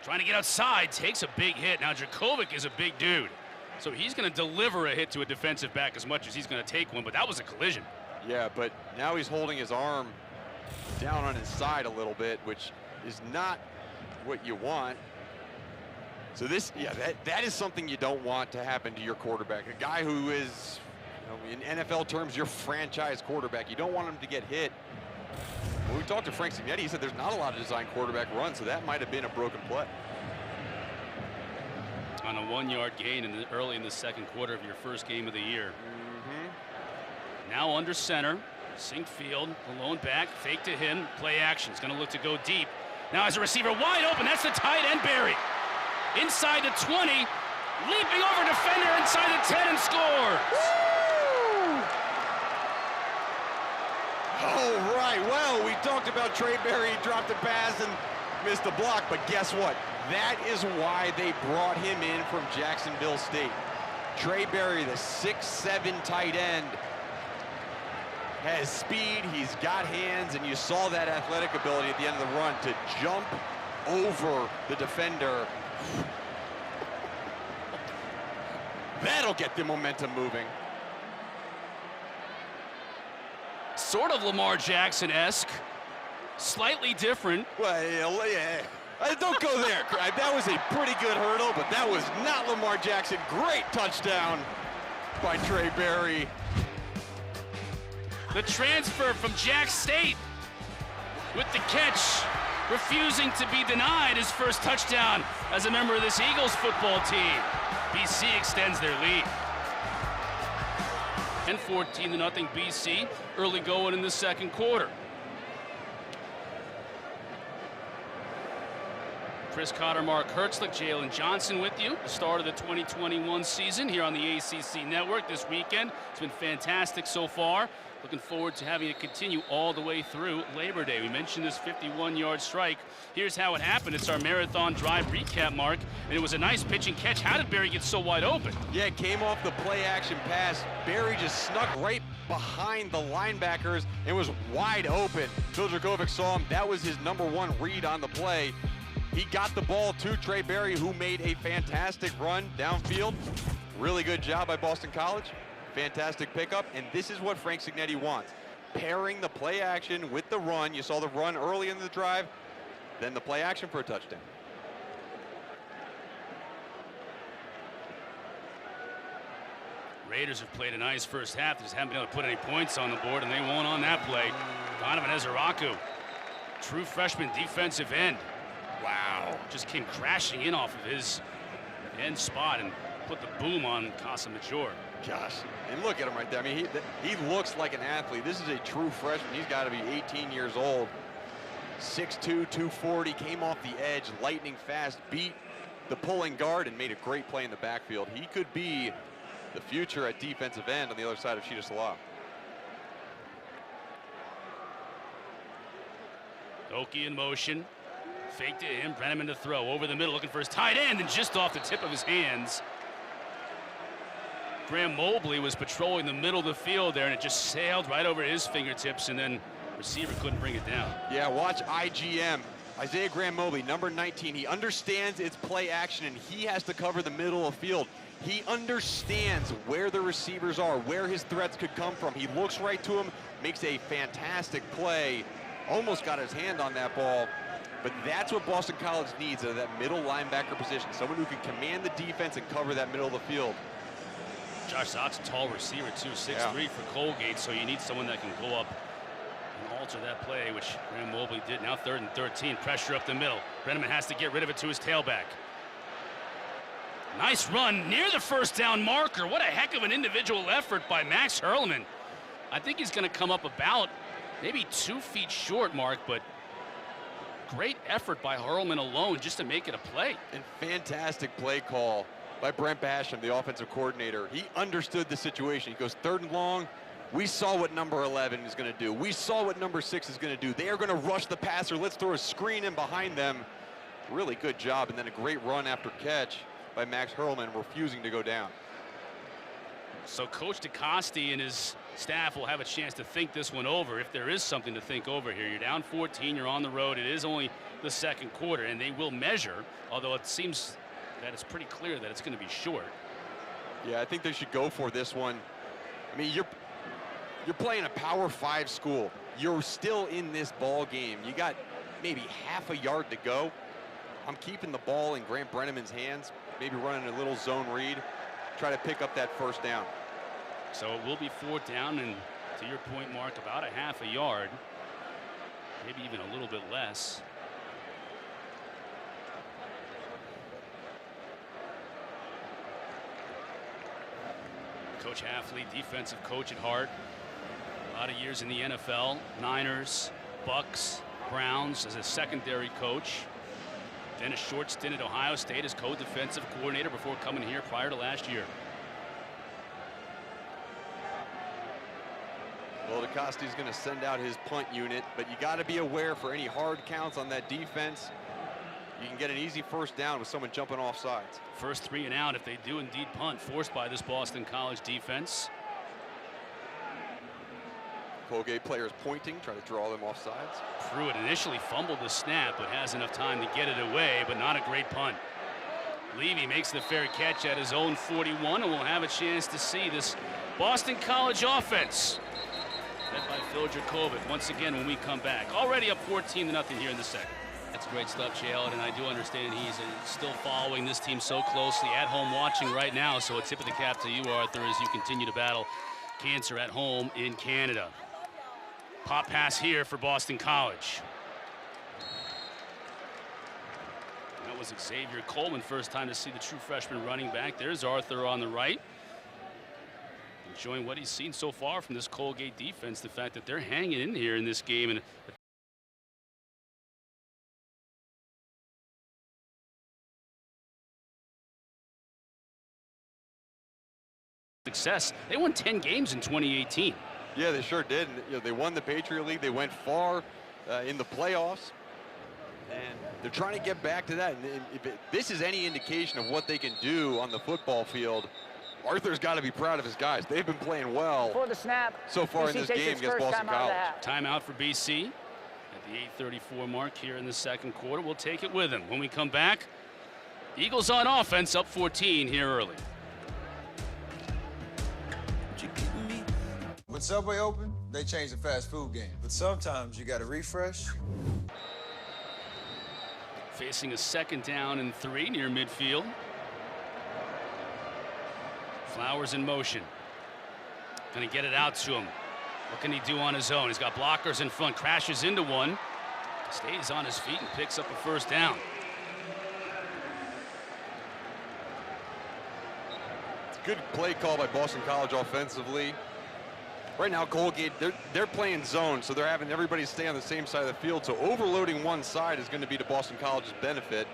Trying to get outside, takes a big hit. Now Jurkovec is a big dude, so he's going to deliver a hit to a defensive back as much as he's going to take one, but that was a collision. Yeah, but now he's holding his arm down on his side a little bit, which is not what you want. So this, yeah, that is something you don't want to happen to your quarterback. A guy who is, you know, in NFL terms, your franchise quarterback. You don't want him to get hit. When we talked to Frank Signetti, he said there's not a lot of design quarterback runs, so that might have been a broken play. On a 1-yard gain early in the second quarter of your first game of the year. Now under center, Sinkfield, alone back, fake to him, play action. He's going to look to go deep. Now as a receiver wide open, that's the tight end Barry. Inside the 20, leaping over defender inside the 10 and scores. All right, well, we talked about Trey Barry, dropped a pass and missed the block, but guess what? That is why they brought him in from Jacksonville State. Trey Barry, the 6'7" tight end, has speed, he's got hands, and you saw that athletic ability at the end of the run to jump over the defender. That'll get the momentum moving. Sort of Lamar Jackson-esque, slightly different. Well, yeah. Don't go there, Craig. That was a pretty good hurdle, but that was not Lamar Jackson. Great touchdown by Trey Barry. The transfer from Jack State with the catch, refusing to be denied his first touchdown as a member of this Eagles football team. BC extends their lead. And 14-0 BC, early going in the second quarter. Chris Cotter, Mark Hertzlick, Jalen Johnson with you. The start of the 2021 season here on the ACC Network this weekend. It's been fantastic so far. Looking forward to having it continue all the way through Labor Day. We mentioned this 51-yard strike. Here's how it happened. It's our marathon drive recap, Mark. And it was a nice pitch and catch. How did Barry get so wide open? Yeah, it came off the play action pass. Barry just snuck right behind the linebackers and was wide open. Phil Jurkovec saw him. That was his #1 read on the play. He got the ball to Trey Barry, who made a fantastic run downfield. Really good job by Boston College. Fantastic pickup, and this is what Frank Signetti wants. Pairing the play action with the run. You saw the run early in the drive, then the play action for a touchdown. Raiders have played a nice first half. They just haven't been able to put any points on the board, and they won't on that play. Donovan Ezeraku, true freshman defensive end. Wow, just came crashing in off of his end spot and put the boom on Casa Major. Gosh, and look at him right there. I mean, he looks like an athlete. This is a true freshman. He's got to be 18 years old. 6'2", 240, came off the edge, lightning fast, beat the pulling guard and made a great play in the backfield. He could be the future at defensive end on the other side of Sheeta Salah. Oki in motion. Fake to him, Brenneman to throw. Over the middle, looking for his tight end, and just off the tip of his hands. Graham Mobley was patrolling the middle of the field there, and it just sailed right over his fingertips, and then receiver couldn't bring it down. Yeah, watch IGM. Isaiah Graham Mobley, number 19. He understands it's play action, and he has to cover the middle of the field. He understands where the receivers are, where his threats could come from. He looks right to him, makes a fantastic play. Almost got his hand on that ball. But that's what Boston College needs out of that middle linebacker position. Someone who can command the defense and cover that middle of the field. Josh Zott's a tall receiver too, 6'3" for Colgate, so you need someone that can go up and alter that play, which Graham Mobley did. Now 3rd and 13, pressure up the middle. Brenneman has to get rid of it to his tailback. Nice run near the first down marker. What a heck of an individual effort by Max Hurlman. I think he's going to come up about maybe 2 feet short, Mark, but great effort by Hurlman alone just to make it a play. And fantastic play call by Brent Basham, the offensive coordinator. He understood the situation. He goes 3rd and long. We saw what number 11 is going to do. We saw what number 6 is going to do. They are going to rush the passer. Let's throw a screen in behind them. Really good job, and then a great run after catch by Max Hurlman, refusing to go down. So Coach DeCoste and his staff will have a chance to think this one over if there is something to think over here. You're down 14, you're on the road. It is only the second quarter, and they will measure, although it seems that it's pretty clear that it's going to be short. Yeah, I think they should go for this one. I mean, you're playing a Power 5 school. You're still in this ball game. You got maybe half a yard to go. I'm keeping the ball in Grant Brenneman's hands, maybe running a little zone read, try to pick up that first down. So it will be 4th down, and to your point, Mark, about a half a yard, maybe even a little bit less. Coach Hafley, defensive coach at heart. A lot of years in the NFL, Niners, Bucks, Browns as a secondary coach. Then a short stint at Ohio State as co-defensive coordinator before coming here prior to last year. Well, DeCoste's going to send out his punt unit, but you got to be aware for any hard counts on that defense. You can get an easy first down with someone jumping off sides. First 3 and out if they do indeed punt, forced by this Boston College defense. Colgate players pointing, try to draw them off sides. Pruitt initially fumbled the snap, but has enough time to get it away, but not a great punt. Levy makes the fair catch at his own 41, and we'll have a chance to see this Boston College offense led by Phil Jurkovec once again when we come back. Already up 14-0 here in the second. That's great stuff, Jay Elliott, and I do understand he's still following this team so closely, at home watching right now, so a tip of the cap to you, Arthur, as you continue to battle cancer at home in Canada. Pop pass here for Boston College. That was Xavier Coleman, first time to see the true freshman running back. There's Arthur on the right. Enjoying what he's seen so far from this Colgate defense, the fact that they're hanging in here in this game. And success. They won 10 games in 2018. Yeah, they sure did. And, you know, they won the Patriot League. They went far in the playoffs, and they're trying to get back to that. And if this is any indication of what they can do on the football field, Arthur's got to be proud of his guys. They've been playing well for the snap so far in this game against Boston College. Timeout for BC at the 8:34 mark here in the second quarter. We'll take it with him when we come back. Eagles on offense, up 14 here early. When Subway opened, they changed the fast food game. But sometimes you got to refresh. Facing a 2nd down and 3 near midfield. Flowers in motion. Gonna get it out to him. What can he do on his own? He's got blockers in front, crashes into one, stays on his feet and picks up a first down. Good play call by Boston College offensively. Right now, Colgate, they're playing zone, so they're having everybody stay on the same side of the field. So overloading one side is going to be to Boston College's benefit.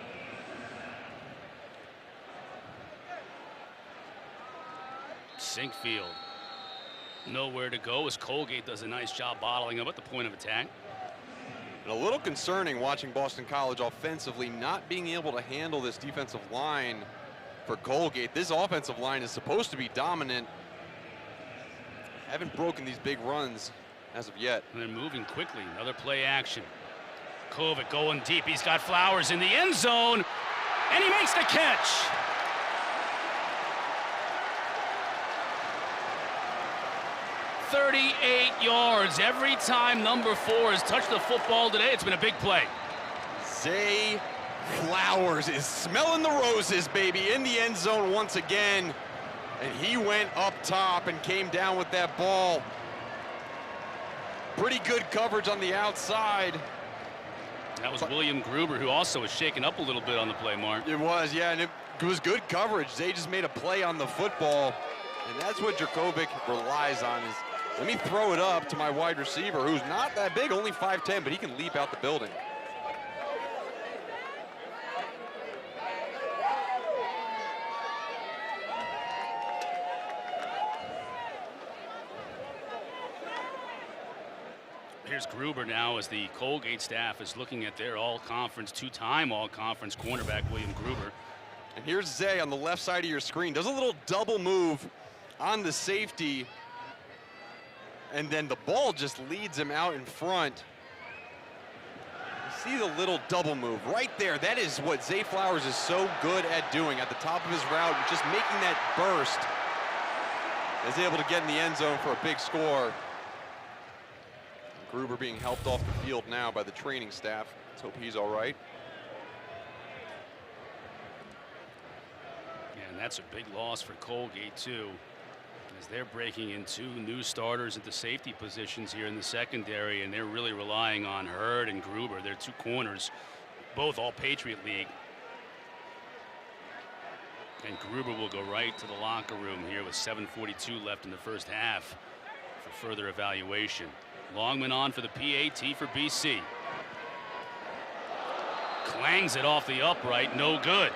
Sinkfield, nowhere to go as Colgate does a nice job bottling up at the point of attack. And a little concerning watching Boston College offensively not being able to handle this defensive line for Colgate. This offensive line is supposed to be dominant. Haven't broken these big runs as of yet. And they're moving quickly. Another play action. Kovic going deep. He's got Flowers in the end zone, and he makes the catch. "38 yards. Every time number 4 has touched the football today, it's been a big play. Zay Flowers is smelling the roses, baby, in the end zone once again. And he went up top and came down with that ball. Pretty good coverage on the outside. That was William Gruber, who also was shaken up a little bit on the play, Mark. It was, yeah, and it was good coverage. Zay just made a play on the football, and that's what Jurkovec relies on is, let me throw it up to my wide receiver, who's not that big, only 5'10", but he can leap out the building. Here's Gruber now as the Colgate staff is looking at their all-conference, 2-time all-conference cornerback William Gruber. And here's Zay on the left side of your screen. Does a little double move on the safety, and then the ball just leads him out in front. See the little double move right there. That is what Zay Flowers is so good at doing at the top of his route, just making that burst. Is able to get in the end zone for a big score. Gruber being helped off the field now by the training staff. Let's hope he's all right. Yeah, and that's a big loss for Colgate, too, as they're breaking in 2 new starters at the safety positions here in the secondary, and they're really relying on Hurd and Gruber. They're 2 corners, both all Patriot League. And Gruber will go right to the locker room here with 7:42 left in the first half for further evaluation. Longman on for the PAT for BC. Clangs it off the upright, no good.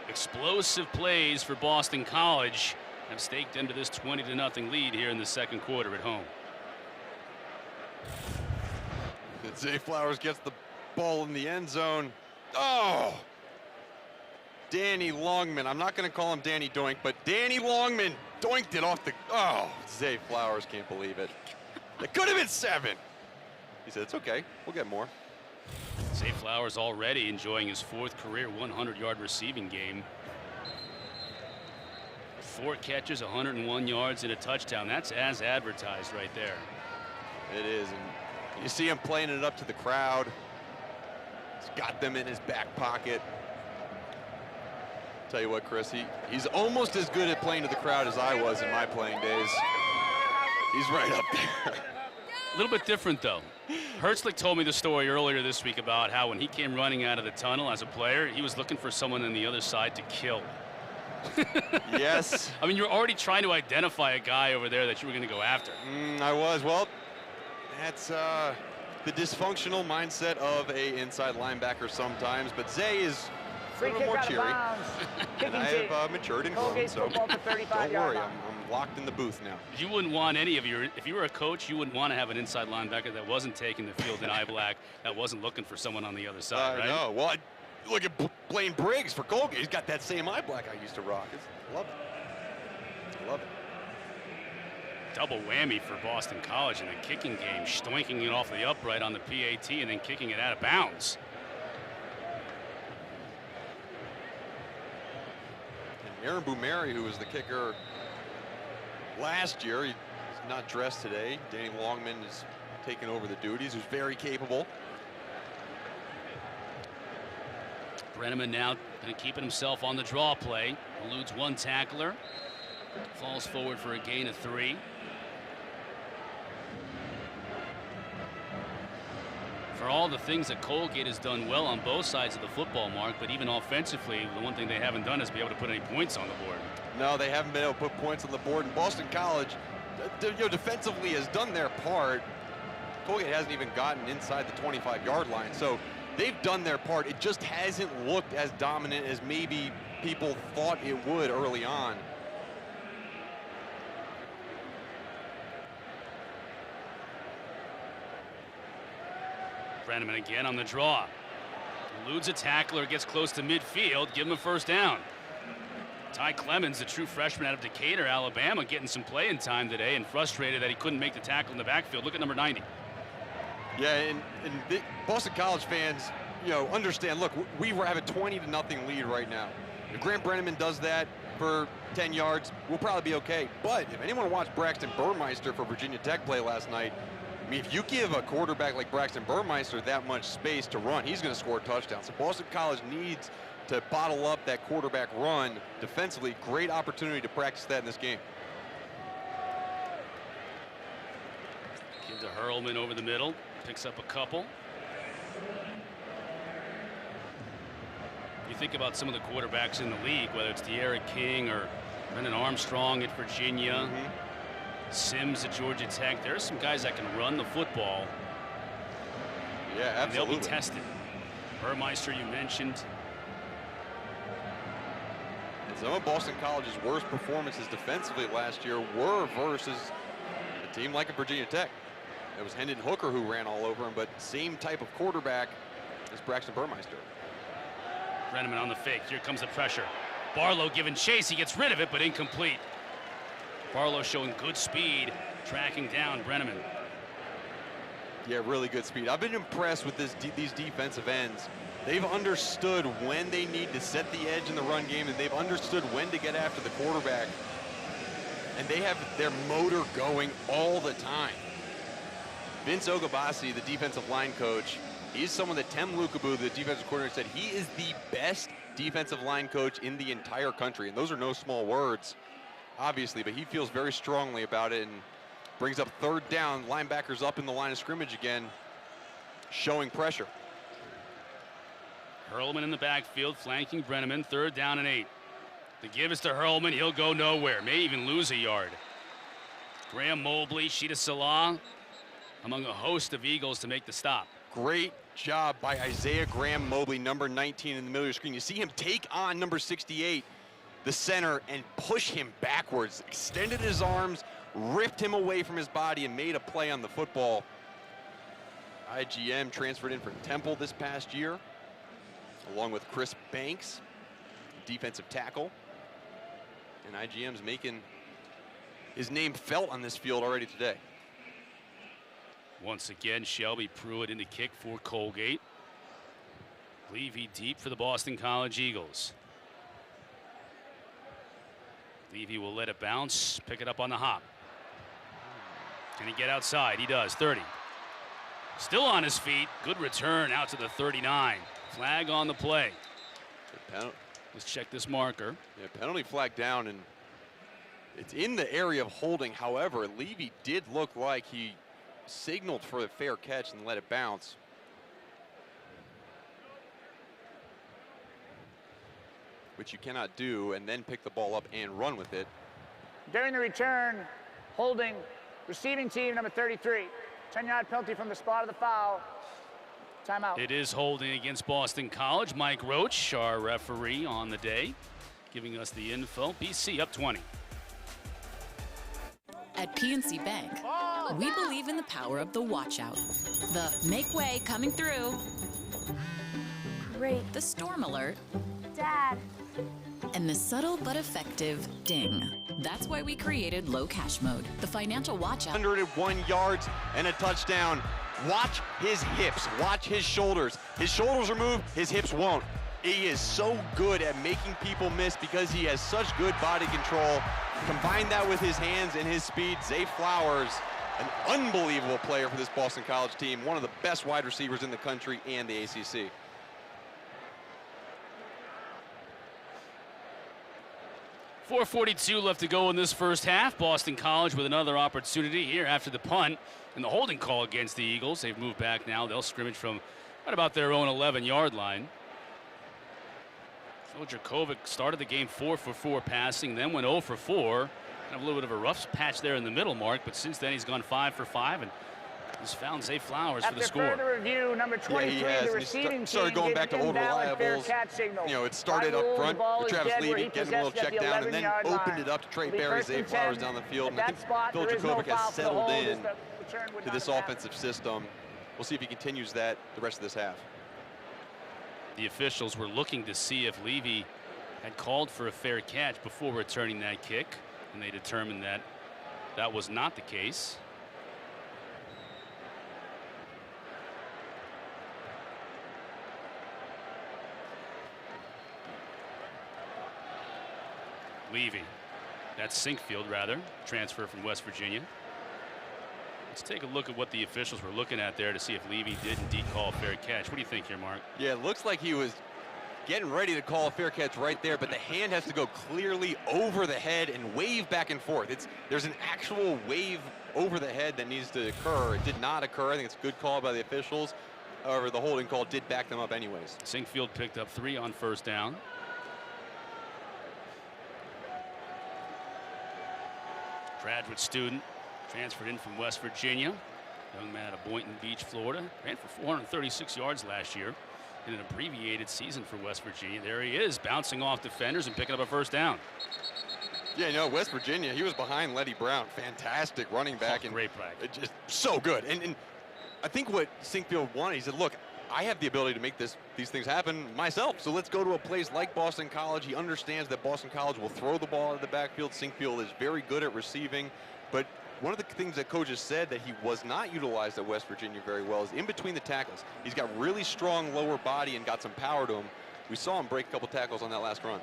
Explosive plays for Boston College have staked into this 20-0 lead here in the second quarter at home. Zay Flowers gets the ball in the end zone. Oh! Danny Longman. I'm not going to call him Danny Doink, but Danny Longman doinked it off the... Oh, Zay Flowers can't believe it. It could have been 7. He said, it's okay. We'll get more. Zay Flowers already enjoying his 4th career 100-yard receiving game. 4 catches, 101 yards, and a touchdown. That's as advertised right there. It is, and you see him playing it up to the crowd. He's got them in his back pocket. Tell you what, Chris, he's almost as good at playing to the crowd as I was in my playing days. He's right up there. A little bit different, though. Hertzlich told me the story earlier this week about how when he came running out of the tunnel as a player, he was looking for someone on the other side to kill. Yes. I mean, you're already trying to identify a guy over there that you were going to go after. I was. Well, that's the dysfunctional mindset of a inside linebacker sometimes, but Zay is a little more cheery. And I have matured and grown, so don't worry, I'm locked in the booth now. You wouldn't want any of your, if you were a coach, you wouldn't want to have an inside linebacker that wasn't taking the field in eye black, that wasn't looking for someone on the other side, right? No, well, look at Blaine Briggs for Colgate. He's got that same eye black I used to rock. Love it. Love it. Double whammy for Boston College in the kicking game, stoinking it off the upright on the PAT and then kicking it out of bounds. And Aaron Boumeri, who was the kicker last year, he's not dressed today. Danny Longman is taking over the duties, who's very capable. Brenneman now kind of keeping himself on the draw play. Eludes one tackler. Falls forward for a gain of 3. For all the things that Colgate has done well on both sides of the football, Mark, but even offensively, the one thing they haven't done is be able to put any points on the board. No, they haven't been able to put points on the board. And Boston College, defensively has done their part. Colgate hasn't even gotten inside the 25-yard line. So they've done their part. It just hasn't looked as dominant as maybe people thought it would early on. Brenneman again on the draw. Eludes a tackler, gets close to midfield, give him a first down. Ty Clemens, the true freshman out of Decatur, Alabama, getting some playing time today and frustrated that he couldn't make the tackle in the backfield. Look at number 90. Yeah, and the Boston College fans, understand, look, we have a 20-0 lead right now. If Grant Brenneman does that for 10 yards, we'll probably be okay. But if anyone watched Braxton Burmeister for Virginia Tech play last night, I mean, if you give a quarterback like Braxton Burmeister that much space to run, he's going to score a touchdown. So Boston College needs to bottle up that quarterback run defensively. Great opportunity to practice that in this game. Give to Hurlman over the middle, picks up a couple. You think about some of the quarterbacks in the league, whether it's De'Ara King or Brennan Armstrong at Virginia, Sims at Georgia Tech. There are some guys that can run the football. Yeah, absolutely. And they'll be tested. Burmeister, you mentioned. And some of Boston College's worst performances defensively last year were versus a team like a Virginia Tech. It was Hendon Hooker who ran all over him, but same type of quarterback as Braxton Burmeister. Brenneman on the fake. Here comes the pressure. Barlow giving chase. He gets rid of it, but incomplete. Barlow showing good speed, tracking down Brenneman. Yeah, really good speed. I've been impressed with these defensive ends. They've understood when they need to set the edge in the run game, and they've understood when to get after the quarterback. And they have their motor going all the time. Vince Ogabasi, the defensive line coach, he's someone that Tem Lukabu, the defensive coordinator, said he is the best defensive line coach in the entire country. And those are no small words, obviously, but he feels very strongly about it and brings up third down. Linebackers up in the line of scrimmage again, showing pressure. Hurlman in the backfield, flanking Brenneman, 3rd down and 8. The give is to Hurlman, he'll go nowhere, may even lose a yard. Graham Mobley, Sheeta Salah, among a host of Eagles to make the stop. Great job by Isaiah Graham Mobley, number 19 in the middle of your screen. You see him take on number 68, the center, and push him backwards, extended his arms, ripped him away from his body, and made a play on the football. IGM transferred in from Temple this past year, along with Chris Banks, defensive tackle. And IGM's making his name felt on this field already today. Once again, Shelby Pruitt in the kick for Colgate. Levy deep for the Boston College Eagles. Levy will let it bounce, pick it up on the hop. Can he get outside? He does, 30. Still on his feet, good return out to the 39. Flag on the play. Let's check this marker. Yeah, penalty flag down, and it's in the area of holding. However, Levy did look like he signaled for a fair catch and let it bounce. Which you cannot do, and then pick the ball up and run with it. During the return, holding receiving team number 33. 10-yard penalty from the spot of the foul. Timeout. It is holding against Boston College. Mike Roach, our referee on the day, giving us the info. BC up 20. At PNC Bank, we believe in the power of the watch out. The make way coming through. Great. The storm alert. Dad. And the subtle but effective ding. That's why we created low cash mode, the financial watch out. 101 yards and a touchdown. Watch his hips, watch his shoulders. His shoulders are moved, his hips won't. He is so good at making people miss because he has such good body control. Combine that with his hands and his speed. Zay Flowers, an unbelievable player for this Boston College team, one of the best wide receivers in the country and the ACC. .442 left to go in this first half. Boston College with another opportunity here after the punt and the holding call against the Eagles. They've moved back now. They'll scrimmage from right about their own 11-yard line. Phil Jurkovec started the game 4 for 4 passing, then went 0 for 4. Kind of a little bit of a rough patch there in the middle, Mark, but since then he's gone 5 for 5 and has found Zay Flowers for the score. After further review, number 23, the receiving started going back to old reliables. You know, it started up front with Travis Levy getting a little check down and then opened it up to Trey Barry, Zay Flowers down the field. And I think Phil Jurkovec has settled in to this offensive system. We'll see if he continues that the rest of this half. The officials were looking to see if Levy had called for a fair catch before returning that kick, and they determined that that was not the case. Levy, that's Sinkfield rather, transfer from West Virginia. Let's take a look at what the officials were looking at there to see if Levy did indeed call a fair catch. What do you think here, Mark? Yeah, it looks like he was getting ready to call a fair catch right there, but the hand has to go clearly over the head and wave back and forth. There's an actual wave over the head that needs to occur. It did not occur. I think it's a good call by the officials. However, the holding call did back them up anyways. Sinkfield picked up 3 on first down. Graduate student, transferred in from West Virginia. Young man out of Boynton Beach, Florida. Ran for 436 yards last year in an abbreviated season for West Virginia. There he is, bouncing off defenders and picking up a first down. Yeah, you know, West Virginia, he was behind Letty Brown. Fantastic running back. And great practice. Just so good. And I think what Sinkfield wanted, he said, look, I have the ability to make these things happen myself. So let's go to a place like Boston College. He understands that Boston College will throw the ball out of the backfield. Sinkfield is very good at receiving. But one of the things that coaches said that he was not utilized at West Virginia very well is in between the tackles. He's got really strong lower body and got some power to him. We saw him break a couple tackles on that last run.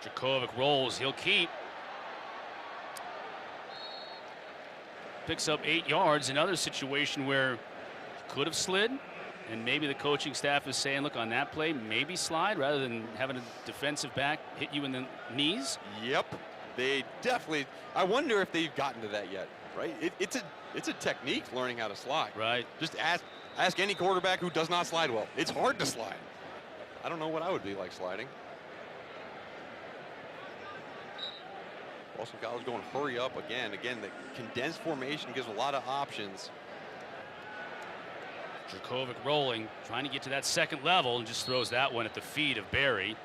Jurkovec rolls, he'll keep. Picks up 8 yards. Another situation where could have slid, and maybe the coaching staff is saying, look, on that play, maybe slide rather than having a defensive back hit you in the knees. Yep, they definitely. I wonder if they've gotten to that yet. Right? It's a technique, learning how to slide. Right. Just ask any quarterback who does not slide well. It's hard to slide. I don't know what I would be like sliding. Boston College going hurry up again. Again, the condensed formation gives a lot of options. Jurkovec rolling, trying to get to that second level, and just throws that one at the feet of Barry,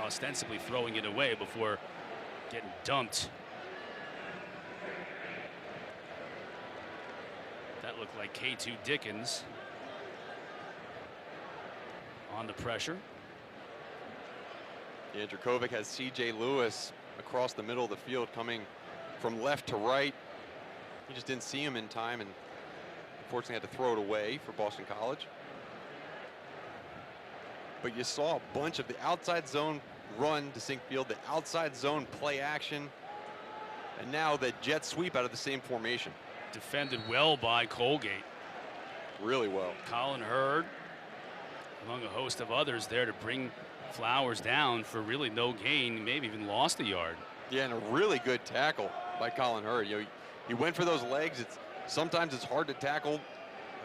ostensibly throwing it away before getting dumped. That looked like K2 Dickens on the pressure. Yeah, Jurkovec has C.J. Lewis across the middle of the field, coming from left to right. He just didn't see him in time, and unfortunately had to throw it away for Boston College. But you saw a bunch of the outside zone run to Sinkfield, the outside zone play action, and now the jet sweep out of the same formation. Defended well by Colgate. Really well. Colin Hurd, among a host of others there to bring Flowers down for really no gain, maybe even lost a yard. Yeah, and a really good tackle by Colin Hurd. You know, he went for those legs. Sometimes it's hard to tackle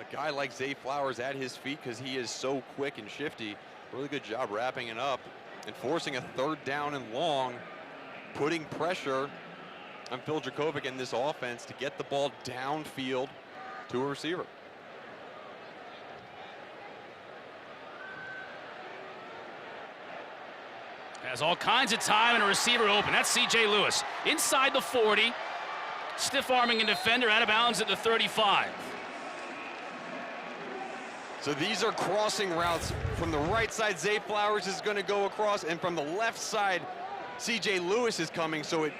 a guy like Zay Flowers at his feet because he is so quick and shifty. Really good job wrapping it up and forcing a 3rd down and long, putting pressure on Phil Jurkovec in this offense to get the ball downfield to a receiver. Has all kinds of time and a receiver open. That's C.J. Lewis inside the 40. Stiff arming a defender out of bounds at the 35. So these are crossing routes. From the right side, Zay Flowers is going to go across, and from the left side, C.J. Lewis is coming. So it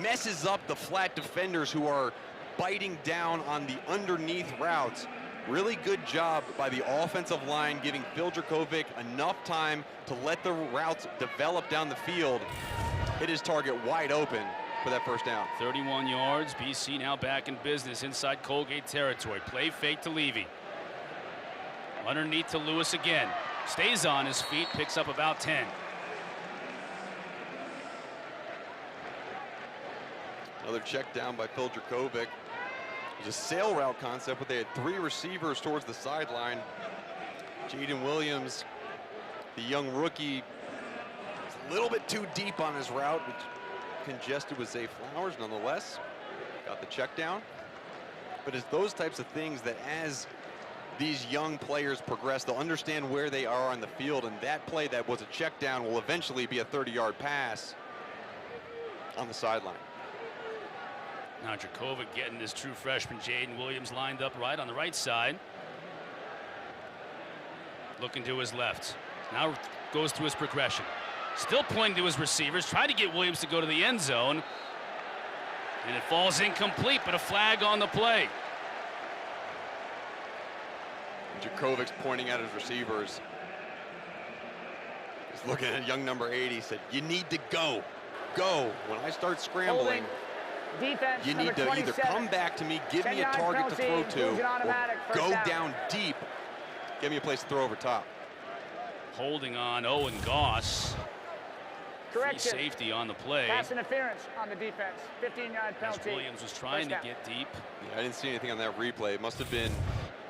messes up the flat defenders who are biting down on the underneath routes. Really good job by the offensive line, giving Phil Jurkovec enough time to let the routes develop down the field. Hit his target wide open for that 1st down. 31 yards. BC now back in business inside Colgate territory. Play fake to Levy. Underneath to Lewis again. Stays on his feet, picks up about 10. Another check down by Phil Jurkovec. It was a sail route concept, but they had 3 receivers towards the sideline. Jaden Williams, the young rookie, was a little bit too deep on his route, which congested with Zay Flowers nonetheless. Got the check down. But it's those types of things that as these young players progress, they'll understand where they are on the field, and that play that was a check down will eventually be a 30-yard pass on the sideline. Now Jurkovec getting this true freshman Jaden Williams lined up right on the right side. Looking to his left. Now goes through his progression. Still pointing to his receivers, trying to get Williams to go to the end zone. And it falls incomplete, but a flag on the play. Jurkovec's pointing at his receivers. He's looking at young number 8. He said, you need to go. Go. When I start scrambling, defense, you need to either come back to me, give me a target to throw to, or go down deep, give me a place to throw over top. Holding on Owen Goss. Correction. Free safety on the play. Pass interference on the defense. 15-yard penalty. As Williams was trying to get deep. Yeah, I didn't see anything on that replay. It must have been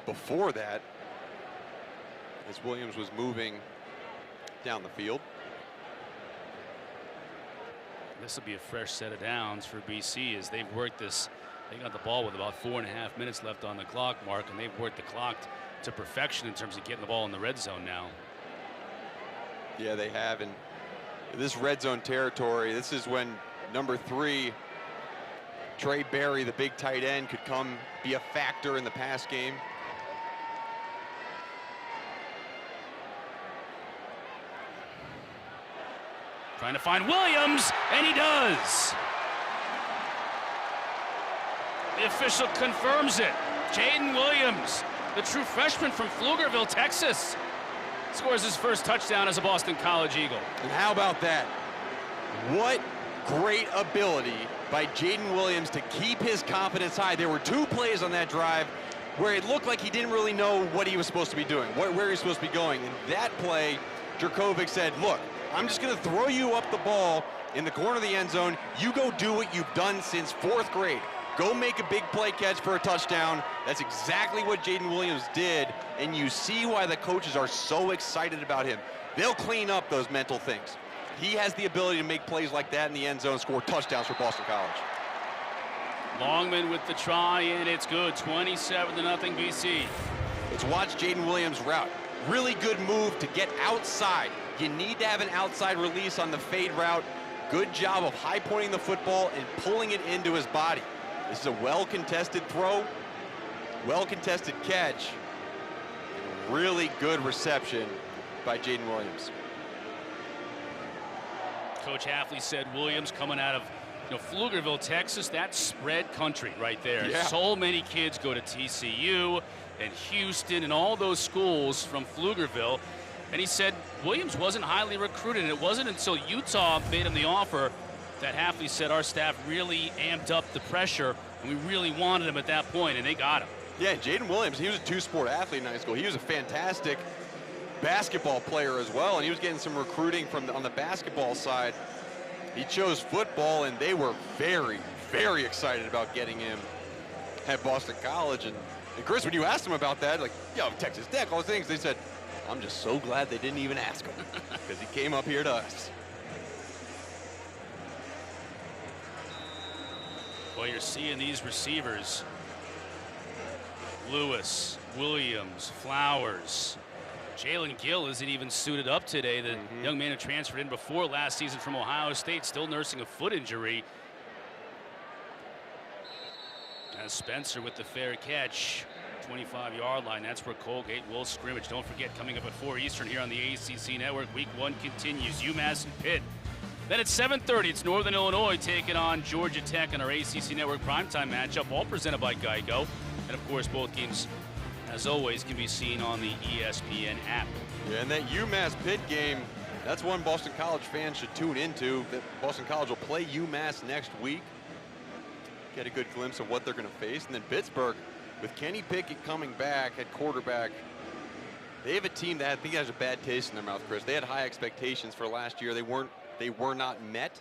before that, as Williams was moving down the field. This will be a fresh set of downs for BC as they've worked this. They got the ball with about 4.5 minutes left on the clock, Mark, and they've worked the clock to perfection in terms of getting the ball in the red zone now. Yeah, they have. And this red zone territory, this is when number 3, Trey Barry, the big tight end, could come be a factor in the pass game. Trying to find Williams, and he does. The official confirms it. Jaden Williams, the true freshman from Pflugerville, Texas, scores his first touchdown as a Boston College Eagle. And how about that? What great ability by Jaden Williams to keep his confidence high. There were 2 plays on that drive where it looked like he didn't really know what he was supposed to be doing, where he was supposed to be going. And that play, Jurkovec said, look, I'm just going to throw you up the ball in the corner of the end zone. You go do what you've done since 4th grade. Go make a big play catch for a touchdown. That's exactly what Jaden Williams did, and you see why the coaches are so excited about him. They'll clean up those mental things. He has the ability to make plays like that in the end zone, score touchdowns for Boston College. Longman with the try, and it's good. 27-0 BC. Let's watch Jaden Williams' route. Really good move to get outside. You need to have an outside release on the fade route. Good job of high pointing the football and pulling it into his body. This is a well-contested throw, well-contested catch, and really good reception by Jaden Williams. Coach Hafley said Williams coming out of Pflugerville, Texas, that's spread country right there. Yeah. So many kids go to TCU and Houston and all those schools from Pflugerville. And he said Williams wasn't highly recruited, and it wasn't until Utah made him the offer that Hafley said our staff really amped up the pressure, and we really wanted him at that point, and they got him. Yeah, Jaden Williams, he was a 2-sport athlete in high school. He was a fantastic basketball player as well, and he was getting some recruiting on the basketball side. He chose football, and they were very, very excited about getting him at Boston College. And Chris, when you asked him about that, like, Texas Tech, all those things, they said, I'm just so glad they didn't even ask him because he came up here to us. Well, you're seeing these receivers, Lewis, Williams, Flowers. Jalen Gill isn't even suited up today. The young man who transferred in before last season from Ohio State, still nursing a foot injury. As Spencer with the fair catch, 25-yard line. That's where Colgate will scrimmage. Don't forget, coming up at 4 Eastern here on the ACC Network, Week 1 continues. UMass and Pitt. Then at 7:30, it's Northern Illinois taking on Georgia Tech in our ACC Network primetime matchup, all presented by Geico. And, of course, both games, as always, can be seen on the ESPN app. Yeah, and that UMass-Pitt game, that's one Boston College fans should tune into. That Boston College will play UMass next week. Get a good glimpse of what they're going to face. And then Pittsburgh, with Kenny Pickett coming back at quarterback, they have a team that I think has a bad taste in their mouth, Chris. They had high expectations for last year. They were not met.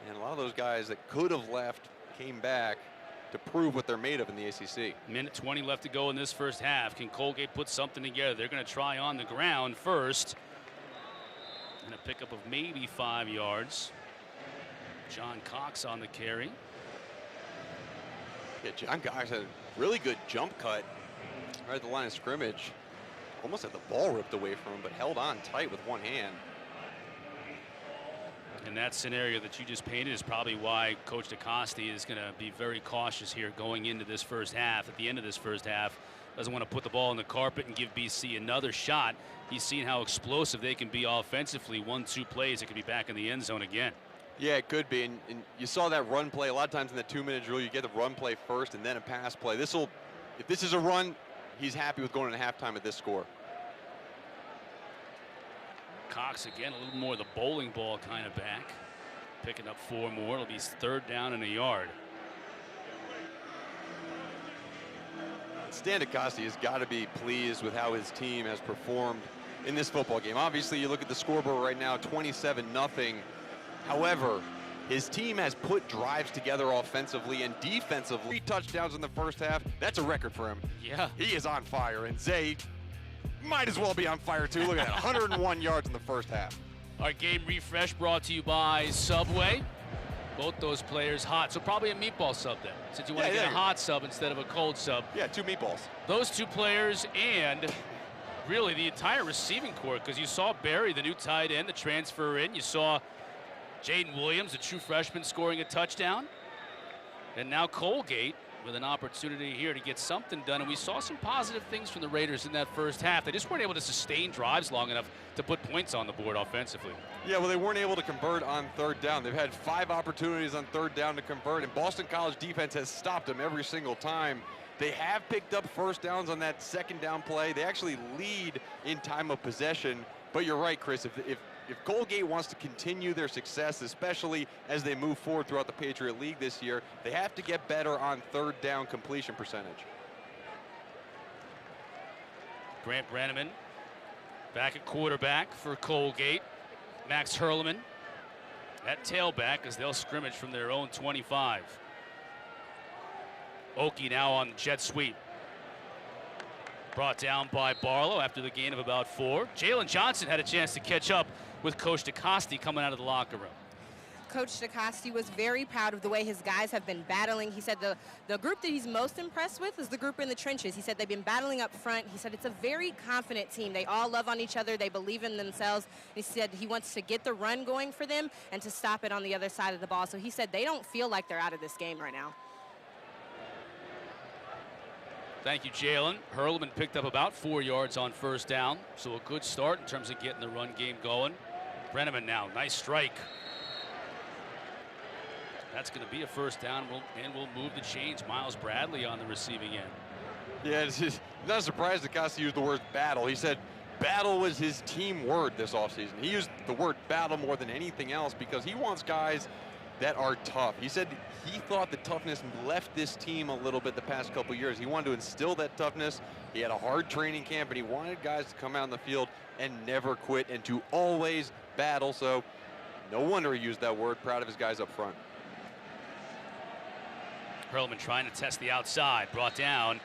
And a lot of those guys that could have left came back to prove what they're made of in the ACC. Minute 20 left to go in this first half. Can Colgate put something together? They're going to try on the ground first. And a pickup of maybe 5 yards. John Cox on the carry. Yeah, John Cox had a really good jump cut right at the line of scrimmage. Almost had the ball ripped away from him, but held on tight with one hand. And that scenario that you just painted is probably why Coach DeCoste is going to be very cautious here going into this first half. At the end of this first half, doesn't want to put the ball in the carpet and give BC another shot. He's seen how explosive they can be offensively. 1-2 plays, it could be back in the end zone again. Yeah, it could be. And you saw that run play. A lot of times in the 2-minute drill, you get the run play first and then a pass play. If this is a run, he's happy with going into halftime at this score. Cox again, a little more of the bowling ball kind of back. Picking up 4 more. It'll be 3rd down and a yard. Stan DeCoste has got to be pleased with how his team has performed in this football game. Obviously, you look at the scoreboard right now, 27-0. However, his team has put drives together offensively and defensively. 3 touchdowns in the first half. That's a record for him. Yeah. He is on fire. And Zay might as well be on fire, too. Look at that, 101 yards in the first half. Our game refresh brought to you by Subway. Both those players hot. So probably a meatball sub then, since you want to get a hot sub instead of a cold sub. Yeah, 2 meatballs. Those 2 players and really the entire receiving corps, because you saw Barry, the new tight end, the transfer in. You saw Jaden Williams, a true freshman, scoring a touchdown. And now Colgate with an opportunity here to get something done. And we saw some positive things from the Raiders in that first half. They just weren't able to sustain drives long enough to put points on the board offensively. Yeah, well, they weren't able to convert on third down. They've had 5 opportunities on third down to convert, and Boston College defense has stopped them every single time. They have picked up first downs on that second down play. They actually lead in time of possession. But you're right, Chris, if Colgate wants to continue their success, especially as they move forward throughout the Patriot League this year, they have to get better on third down completion percentage. Grant Brenneman back at quarterback for Colgate. Max Hurleman at tailback as they'll scrimmage from their own 25. Oki now on the jet sweep. Brought down by Barlow after the gain of about 4. Jalen Johnson had a chance to catch up with Coach DeCoste coming out of the locker room. Coach DeCoste was very proud of the way his guys have been battling. He said the group that he's most impressed with is the group in the trenches. He said they've been battling up front. He said it's a very confident team. They all love on each other. They believe in themselves. He said he wants to get the run going for them and to stop it on the other side of the ball. So he said they don't feel like they're out of this game right now. Thank you, Jalen. Hurleman picked up about 4 yards on first down, so a good start in terms of getting the run game going. Brenneman now, nice strike. That's going to be a first down, and we'll move the chains. Miles Bradley on the receiving end. Yeah, it's just not surprised that DeCoste used the word battle. He said battle was his team word this offseason. He used the word battle more than anything else because he wants guys that are tough. He said he thought the toughness left this team a little bit the past couple years. He wanted to instill that toughness. He had a hard training camp, and he wanted guys to come out on the field and never quit and to always battle. So no wonder he used that word. Proud of his guys up front. Hurleman trying to test the outside, brought down.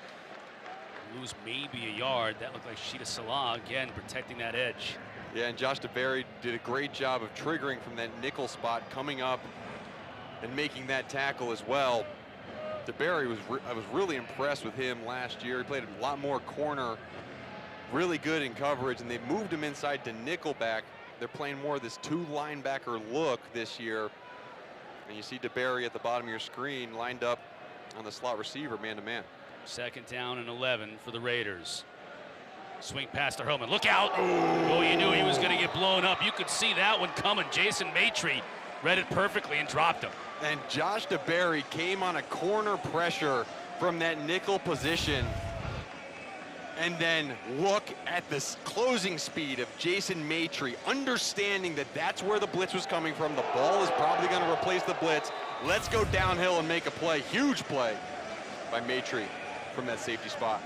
Lose maybe a yard. That looked like Sheeta Salah again protecting that edge. Yeah, and Josh DeBerry did a great job of triggering from that nickel spot, coming up and making that tackle as well. DeBerry I was really impressed with him last year. He played a lot more corner, really good in coverage, and they moved him inside to nickelback. They're playing more of this 2 linebacker look this year. And you see DeBerry at the bottom of your screen lined up on the slot receiver, man-to-man. Second down and 11 for the Raiders. Swing pass to Hurleman. Look out! Oh, you knew he was going to get blown up. You could see that one coming. Jason Maitre read it perfectly and dropped him. And Josh DeBerry came on a corner pressure from that nickel position. And then look at this closing speed of Jason Maitre, understanding that that's where the blitz was coming from. The ball is probably going to replace the blitz. Let's go downhill and make a play. Huge play by Maitre from that safety spot.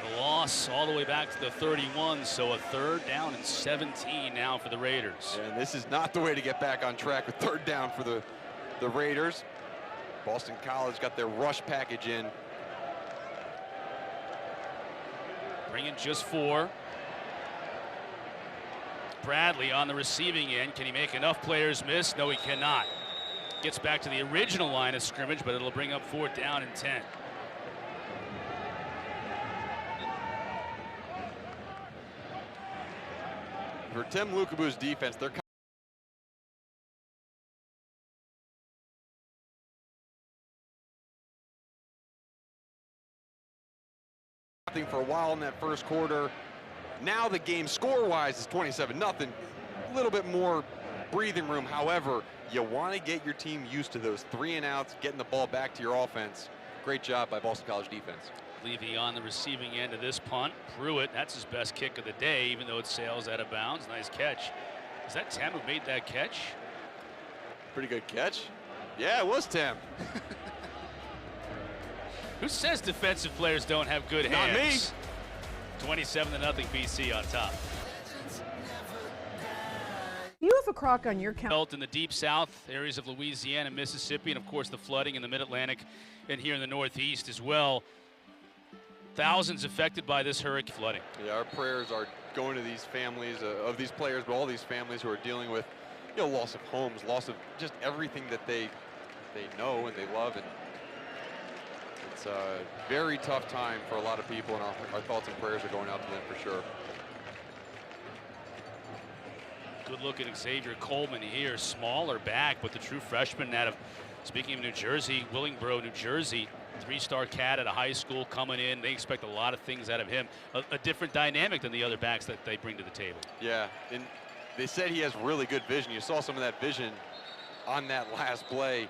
The loss all the way back to the 31, so a third down and 17 now for the Raiders. And this is not the way to get back on track with third down for the Raiders. Boston College got their rush package in. Bringing just 4. Bradley on the receiving end. Can he make enough players miss? No, he cannot. Gets back to the original line of scrimmage, but it'll bring up 4th down and 10. For Tim Lukabu's defense, they're for a while in that first quarter. Now the game score-wise is 27-0. A little bit more breathing room. However, you want to get your team used to those 3 and outs, getting the ball back to your offense. Great job by Boston College defense. Levy on the receiving end of this punt. Pruitt, that's his best kick of the day, even though it sails out of bounds. Nice catch. Is that Tim who made that catch? Pretty good catch. Yeah, it was Tim. Who says defensive players don't have good hands? Not me. 27-0 BC on top. You have a crock on your Felt in the deep south areas of Louisiana, Mississippi, and of course the flooding in the mid-Atlantic and here in the Northeast as well. Thousands affected by this hurricane flooding. Yeah, our prayers are going to these families of these players, but all these families who are dealing with, loss of homes, loss of just everything that they know and they love. And it's a very tough time for a lot of people, and our thoughts and prayers are going out to them for sure. Good look at Xavier Coleman here, smaller back, but the true freshman out of, speaking of New Jersey, Willingboro, New Jersey, 3-star cat at a high school coming in. They expect a lot of things out of him. A different dynamic than the other backs that they bring to the table. Yeah, and they said he has really good vision. You saw some of that vision on that last play.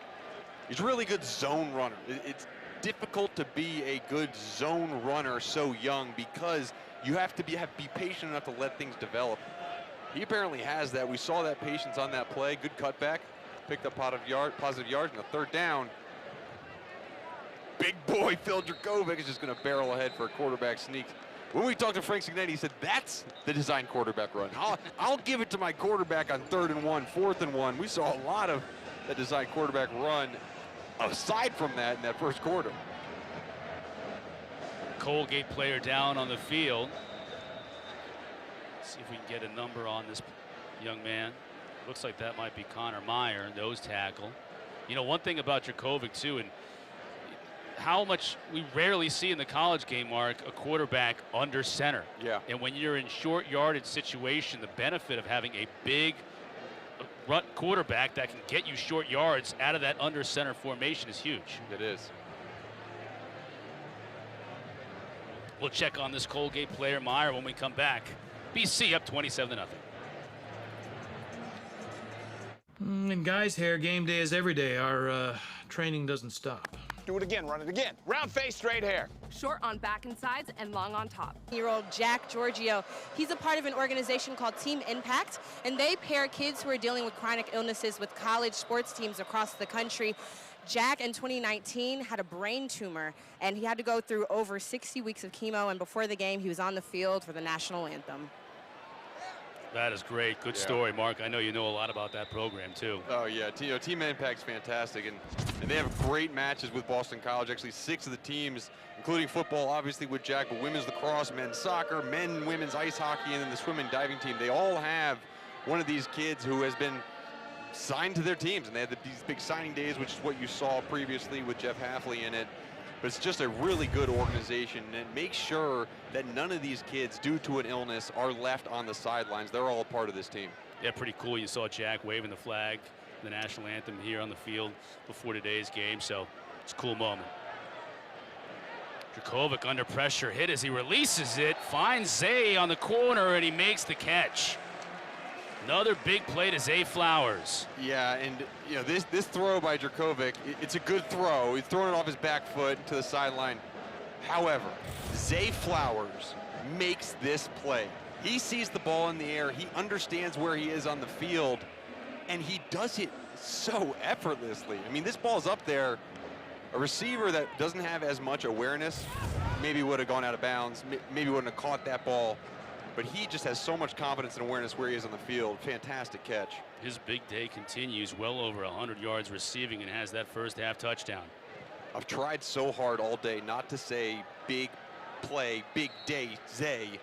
He's a really good zone runner. It's difficult to be a good zone runner so young because you have to be patient enough to let things develop. He apparently has that. We saw that patience on that play. Good cutback. Picked up positive yards and a third down. Big boy Phil Jurkovec is just going to barrel ahead for a quarterback sneak. When we talked to Frank Signetti, he said that's the design quarterback run. I'll give it to my quarterback on 3rd and 1, 4th and 1. We saw a lot of the design quarterback run aside from that in that first quarter. Colgate player down on the field. See if we can get a number on this young man. Looks like that might be Connor Meyer, nose tackle. You know, one thing about Jurkovec too, and how much we rarely see in the college game, Mark, a quarterback under center. Yeah. And when you're in short yardage situation, the benefit of having a big quarterback that can get you short yards out of that under center formation is huge. It is. We'll check on this Colgate player, Meyer, when we come back. BC up 27-0. And guys, here, game day is every day. Our training doesn't stop. Do it again, run it again. Round face, straight hair. Short on back and sides and long on top. Year-old Jack Giorgio, he's a part of an organization called Team Impact, and they pair kids who are dealing with chronic illnesses with college sports teams across the country. Jack in 2019 had a brain tumor, and he had to go through over 60 weeks of chemo, and before the game, he was on the field for the national anthem. That is great. Good story, Mark. I know you know a lot about that program, too. Oh, yeah. Team Impact's fantastic, and they have great matches with Boston College. Actually, 6 of the teams, including football, obviously with Jack, but women's lacrosse, men's soccer, men, women's ice hockey, and then the swim and diving team. They all have one of these kids who has been signed to their teams, and they had these big signing days, which is what you saw previously with Jeff Hafley in it. But it's just a really good organization, and it makes sure that none of these kids, due to an illness, are left on the sidelines. They're all a part of this team. Yeah, pretty cool. You saw Jack waving the flag, the national anthem here on the field before today's game, so it's a cool moment. Jurkovec under pressure, hit as he releases it, finds Zay on the corner, and he makes the catch. Another big play to Zay Flowers. Yeah, and you know this throw by Jurkovec, it's a good throw. He's throwing it off his back foot to the sideline. However, Zay Flowers makes this play. He sees the ball in the air. He understands where he is on the field, and he does it so effortlessly. I mean, this ball's up there. A receiver that doesn't have as much awareness maybe would have gone out of bounds, maybe wouldn't have caught that ball. But he just has so much confidence and awareness where he is on the field. Fantastic catch. His big day continues, well over 100 yards receiving, and has that first half touchdown. I've tried so hard all day not to say big play, big day, Zay,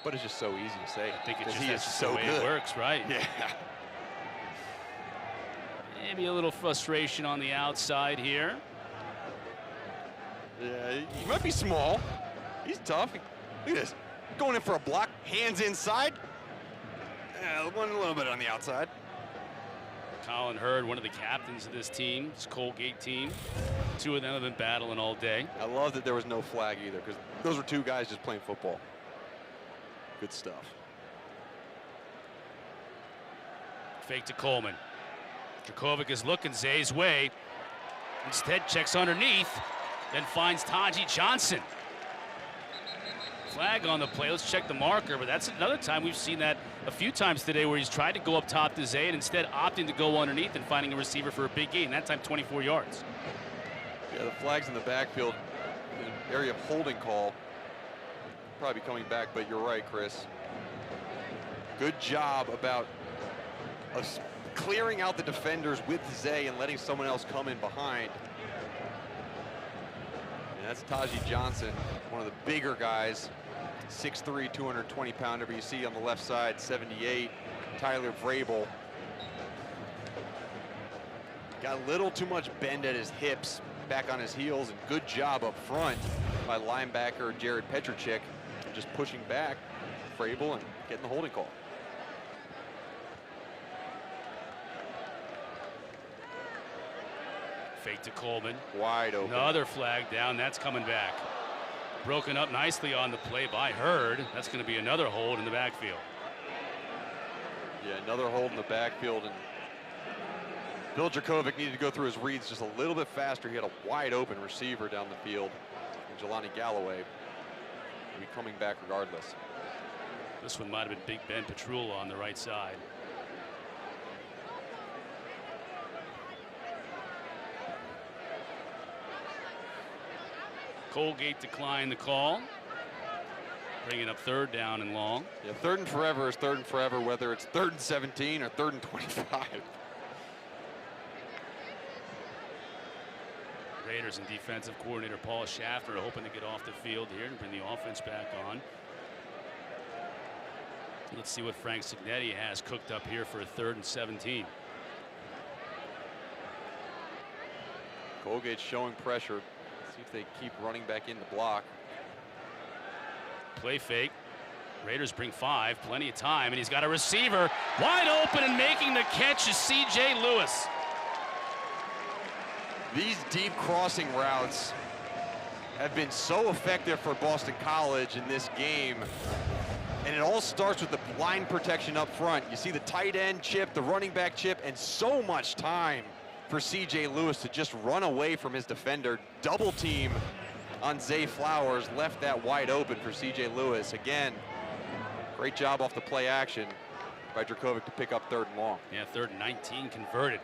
but it's just so easy to say. I think it's he is just so the way good. It works, right? Yeah. Maybe a little frustration on the outside here. Yeah, he might be small. He's tough. Look at this. Going in for a block, hands inside. One a little bit on the outside. Colin Hurd, one of the captains of this team, this Colgate team. 2 of them have been battling all day. I love that there was no flag either, because those were 2 guys just playing football. Good stuff. Fake to Coleman. Jurkovec is looking Zay's way. Instead checks underneath, then finds Taji Johnson. Flag on the play. Let's check the marker, but that's another time we've seen that a few times today where he's tried to go up top to Zay and instead opting to go underneath and finding a receiver for a big gain. That time 24 yards. Yeah, the flag's in the backfield, the area of holding call. Probably coming back, but you're right, Chris. Good job about us clearing out the defenders with Zay and letting someone else come in behind. And that's Taji Johnson, one of the bigger guys. 6'3", 220-pounder, but you see on the left side, 78, Tyler Vrabel. Got a little too much bend at his hips, back on his heels, and good job up front by linebacker Jared Petricek, just pushing back Vrabel and getting the holding call. Fake to Coleman. Wide open. Another flag down. That's coming back. Broken up nicely on the play by Hurd. That's going to be another hold in the backfield. Yeah, another hold in the backfield. And Phil Jurkovec needed to go through his reads just a little bit faster. He had a wide open receiver down the field. And Jelani Galloway will be coming back regardless. This one might have been Big Ben Petrula on the right side. Colgate declined the call. Bringing up 3rd down and long. Yeah, 3rd and forever is 3rd and forever, whether it's 3rd and 17 or 3rd and 25. Raiders and defensive coordinator Paul Schaffner are hoping to get off the field here and bring the offense back on. Let's see what Frank Cignetti has cooked up here for a 3rd and 17. Colgate's showing pressure. See if they keep running back in the block. Play fake. Raiders bring 5, plenty of time, and he's got a receiver wide open, and making the catch is C.J. Lewis. These deep crossing routes have been so effective for Boston College in this game. And it all starts with the line protection up front. You see the tight end chip, the running back chip, and so much time for C.J. Lewis to just run away from his defender. Double team on Zay Flowers, left that wide open for C.J. Lewis. Again, great job off the play action by Jurkovec to pick up 3rd and long. Yeah, 3rd and 19 converted.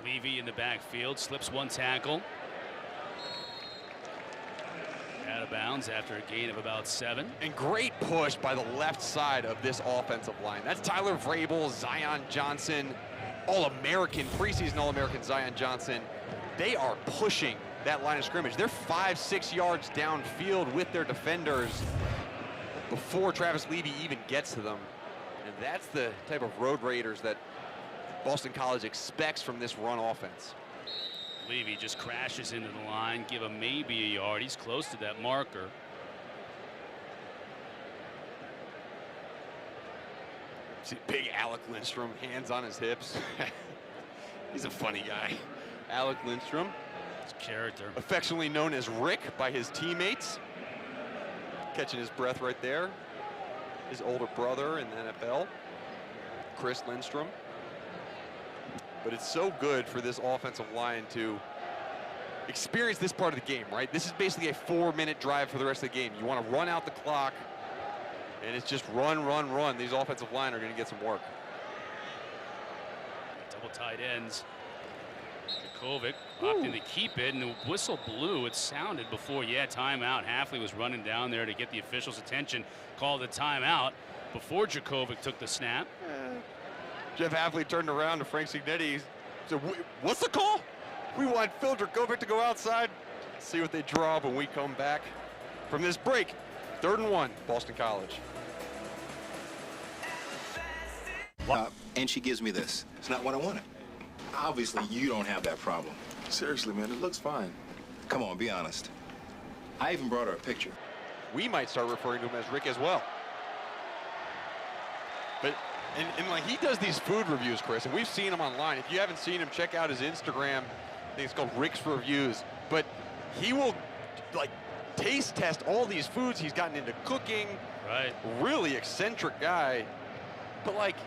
Levy in the backfield, slips 1 tackle. Out of bounds after a gain of about 7. And great push by the left side of this offensive line. That's Tyler Vrabel, Zion Johnson, All-American, preseason All-American Zion Johnson. They are pushing that line of scrimmage. They're 5-6 yards downfield with their defenders before Travis Levy even gets to them. And that's the type of road raiders that Boston College expects from this run offense. Levy just crashes into the line, give him maybe a yard. He's close to that marker. See big Alec Lindstrom, hands on his hips. He's a funny guy. Alec Lindstrom. His character. Affectionately known as Rick by his teammates. Catching his breath right there. His older brother in the NFL, Chris Lindstrom. But it's so good for this offensive line to experience this part of the game, right? This is basically a 4-minute drive for the rest of the game. You want to run out the clock, and it's just run, run, run. These offensive line are going to get some work. Double tight ends. Jurkovec opting to keep it, and the whistle blew. It sounded before, yeah, timeout. Hafley was running down there to get the official's attention, called the timeout before Jurkovec took the snap. Jeff Hafley turned around to Frank Cignetti. Said, what's the call? We want Phil Jurkovec to go outside. See what they draw when we come back from this break. 3rd and 1, Boston College. And she gives me this. It's not what I wanted. Obviously, you don't have that problem. Seriously, man, it looks fine. Come on, be honest. I even brought her a picture. We might start referring to him as Rick as well. But and like he does these food reviews, Chris, and we've seen him online. If you haven't seen him, check out his Instagram. I think it's called Rick's Reviews. But he will like taste test all these foods. He's gotten into cooking. Right. Really eccentric guy. But like,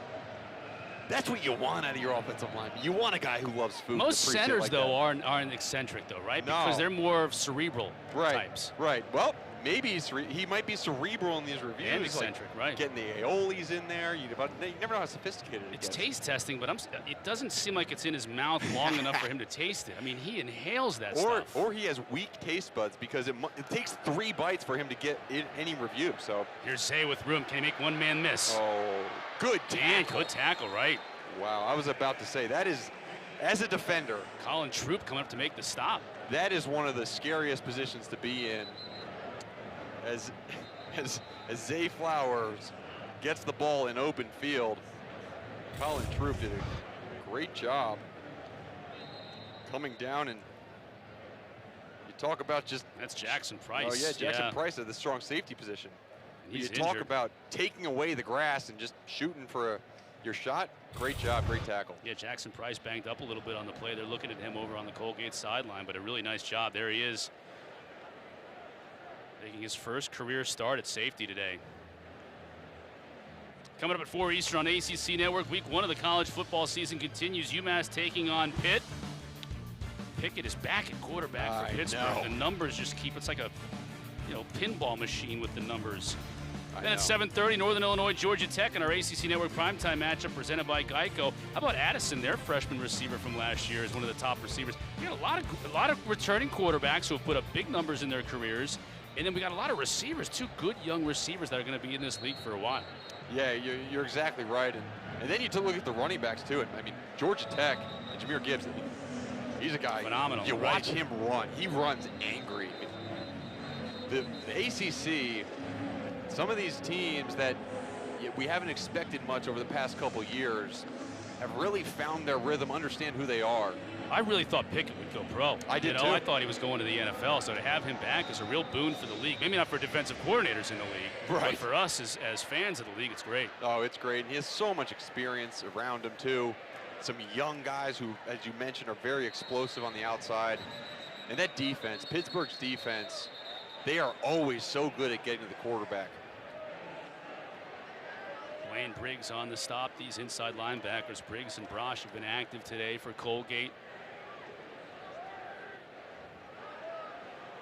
that's what you want out of your offensive line. You want a guy who loves food. Most centers, though, aren't eccentric, though, right? No. Because they're more of cerebral types. Right. Well, maybe he might be cerebral in these reviews. And eccentric, like right. Getting the aiolis in there. You never know how sophisticated it gets. It's taste testing, but it doesn't seem like it's in his mouth long enough for him to taste it. I mean, he inhales that stuff. Or he has weak taste buds because it takes 3 bites for him to get in any review. So here's Zay with room. Can he make one man miss? Oh, good tackle. Good tackle, right. Wow, I was about to say, that is, as a defender. Colin Troop coming up to make the stop. That is one of the scariest positions to be in. As Zay Flowers gets the ball in open field, Colin Troop did a great job coming down, and you talk about just... That's Jackson Price. Oh, yeah, Jackson Price at the strong safety position. He's you talk injured. about taking away the grass and just shooting for your shot, great job, great tackle. Yeah, Jackson Price banged up a little bit on the play. They're looking at him over on the Colgate sideline, but a really nice job. There he is, making his first career start at safety today. Coming up at 4 Eastern on ACC Network, week 1 of the college football season continues. UMass taking on Pitt. Pickett is back at quarterback for Pittsburgh. The numbers just keep, it's like a pinball machine with the numbers. Then at 7:30, Northern Illinois, Georgia Tech, and our ACC Network primetime matchup presented by Geico. How about Addison, their freshman receiver from last year, is one of the top receivers. We got a lot of returning quarterbacks who have put up big numbers in their careers, and then we got a lot of receivers, 2 good young receivers that are going to be in this league for a while. Yeah, you're exactly right, and then you look at the running backs too. I mean, Georgia Tech, and Jahmir Gibbs. He's a guy. Phenomenal. You watch him run. He runs angry. The ACC. Some of these teams that we haven't expected much over the past couple years have really found their rhythm, understand who they are. I really thought Pickett would go pro. I did too. I thought he was going to the NFL, so to have him back is a real boon for the league. Maybe not for defensive coordinators in the league, but for us as fans of the league, it's great. Oh, it's great. And he has so much experience around him too. Some young guys who, as you mentioned, are very explosive on the outside. And that defense, Pittsburgh's defense, they are always so good at getting to the quarterback. Wayne Briggs on the stop. These inside linebackers, Briggs and Brosh, have been active today for Colgate.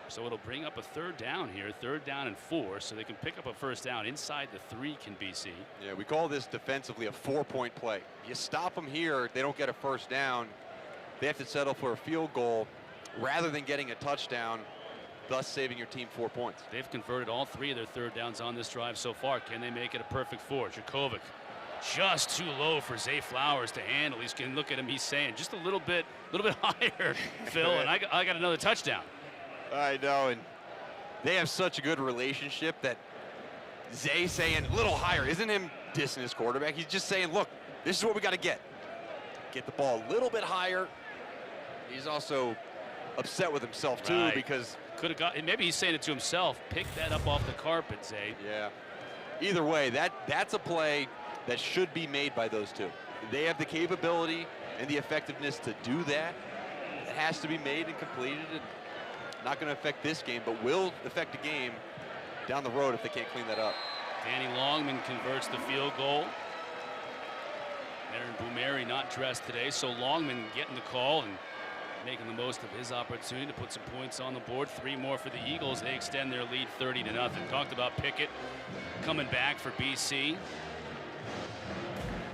So it'll bring up a 3rd down here, 3rd down and 4, so they can pick up a 1st down inside the 3 can BC. Yeah, we call this defensively a 4-point play. You stop them here, they don't get a 1st down. They have to settle for a field goal rather than getting a touchdown, thus saving your team 4 points. They've converted all 3 of their 3rd downs on this drive so far. Can they make it a perfect 4? Jurkovec just too low for Zay Flowers to handle. He's going to look at him. He's saying just a little bit higher, Phil, and I got another touchdown. I know, and they have such a good relationship that Zay saying a little higher isn't him dissing his quarterback. He's just saying, look, this is what we got to get. Get the ball a little bit higher. He's also upset with himself too because could have got. Maybe he's saying it to himself. Pick that up off the carpet, Zay. Yeah. Either way, that's a play that should be made by those 2. They have the capability and the effectiveness to do that. It has to be made and completed. And not going to affect this game, but will affect the game down the road if they can't clean that up. Danny Longman converts the field goal. Aaron Boumeri not dressed today, so Longman getting the call and making the most of his opportunity to put some points on the board. 3 more for the Eagles. They extend their lead 30-0. Talked about Pickett coming back for BC.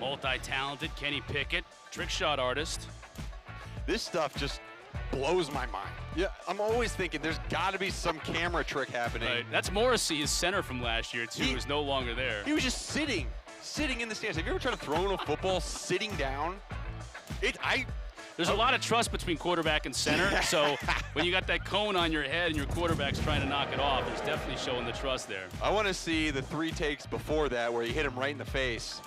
Multi-talented Kenny Pickett, trick shot artist. This stuff just blows my mind. Yeah, I'm always thinking there's got to be some camera trick happening. Right. That's Morrissey, his center from last year, too, who's no longer there. He was just sitting in the stands. Have you ever tried to throw in a football sitting down? There's a lot of trust between quarterback and center, so when you got that cone on your head and your quarterback's trying to knock it off, it's definitely showing the trust there. I want to see the 3 takes before that where he hit him right in the face.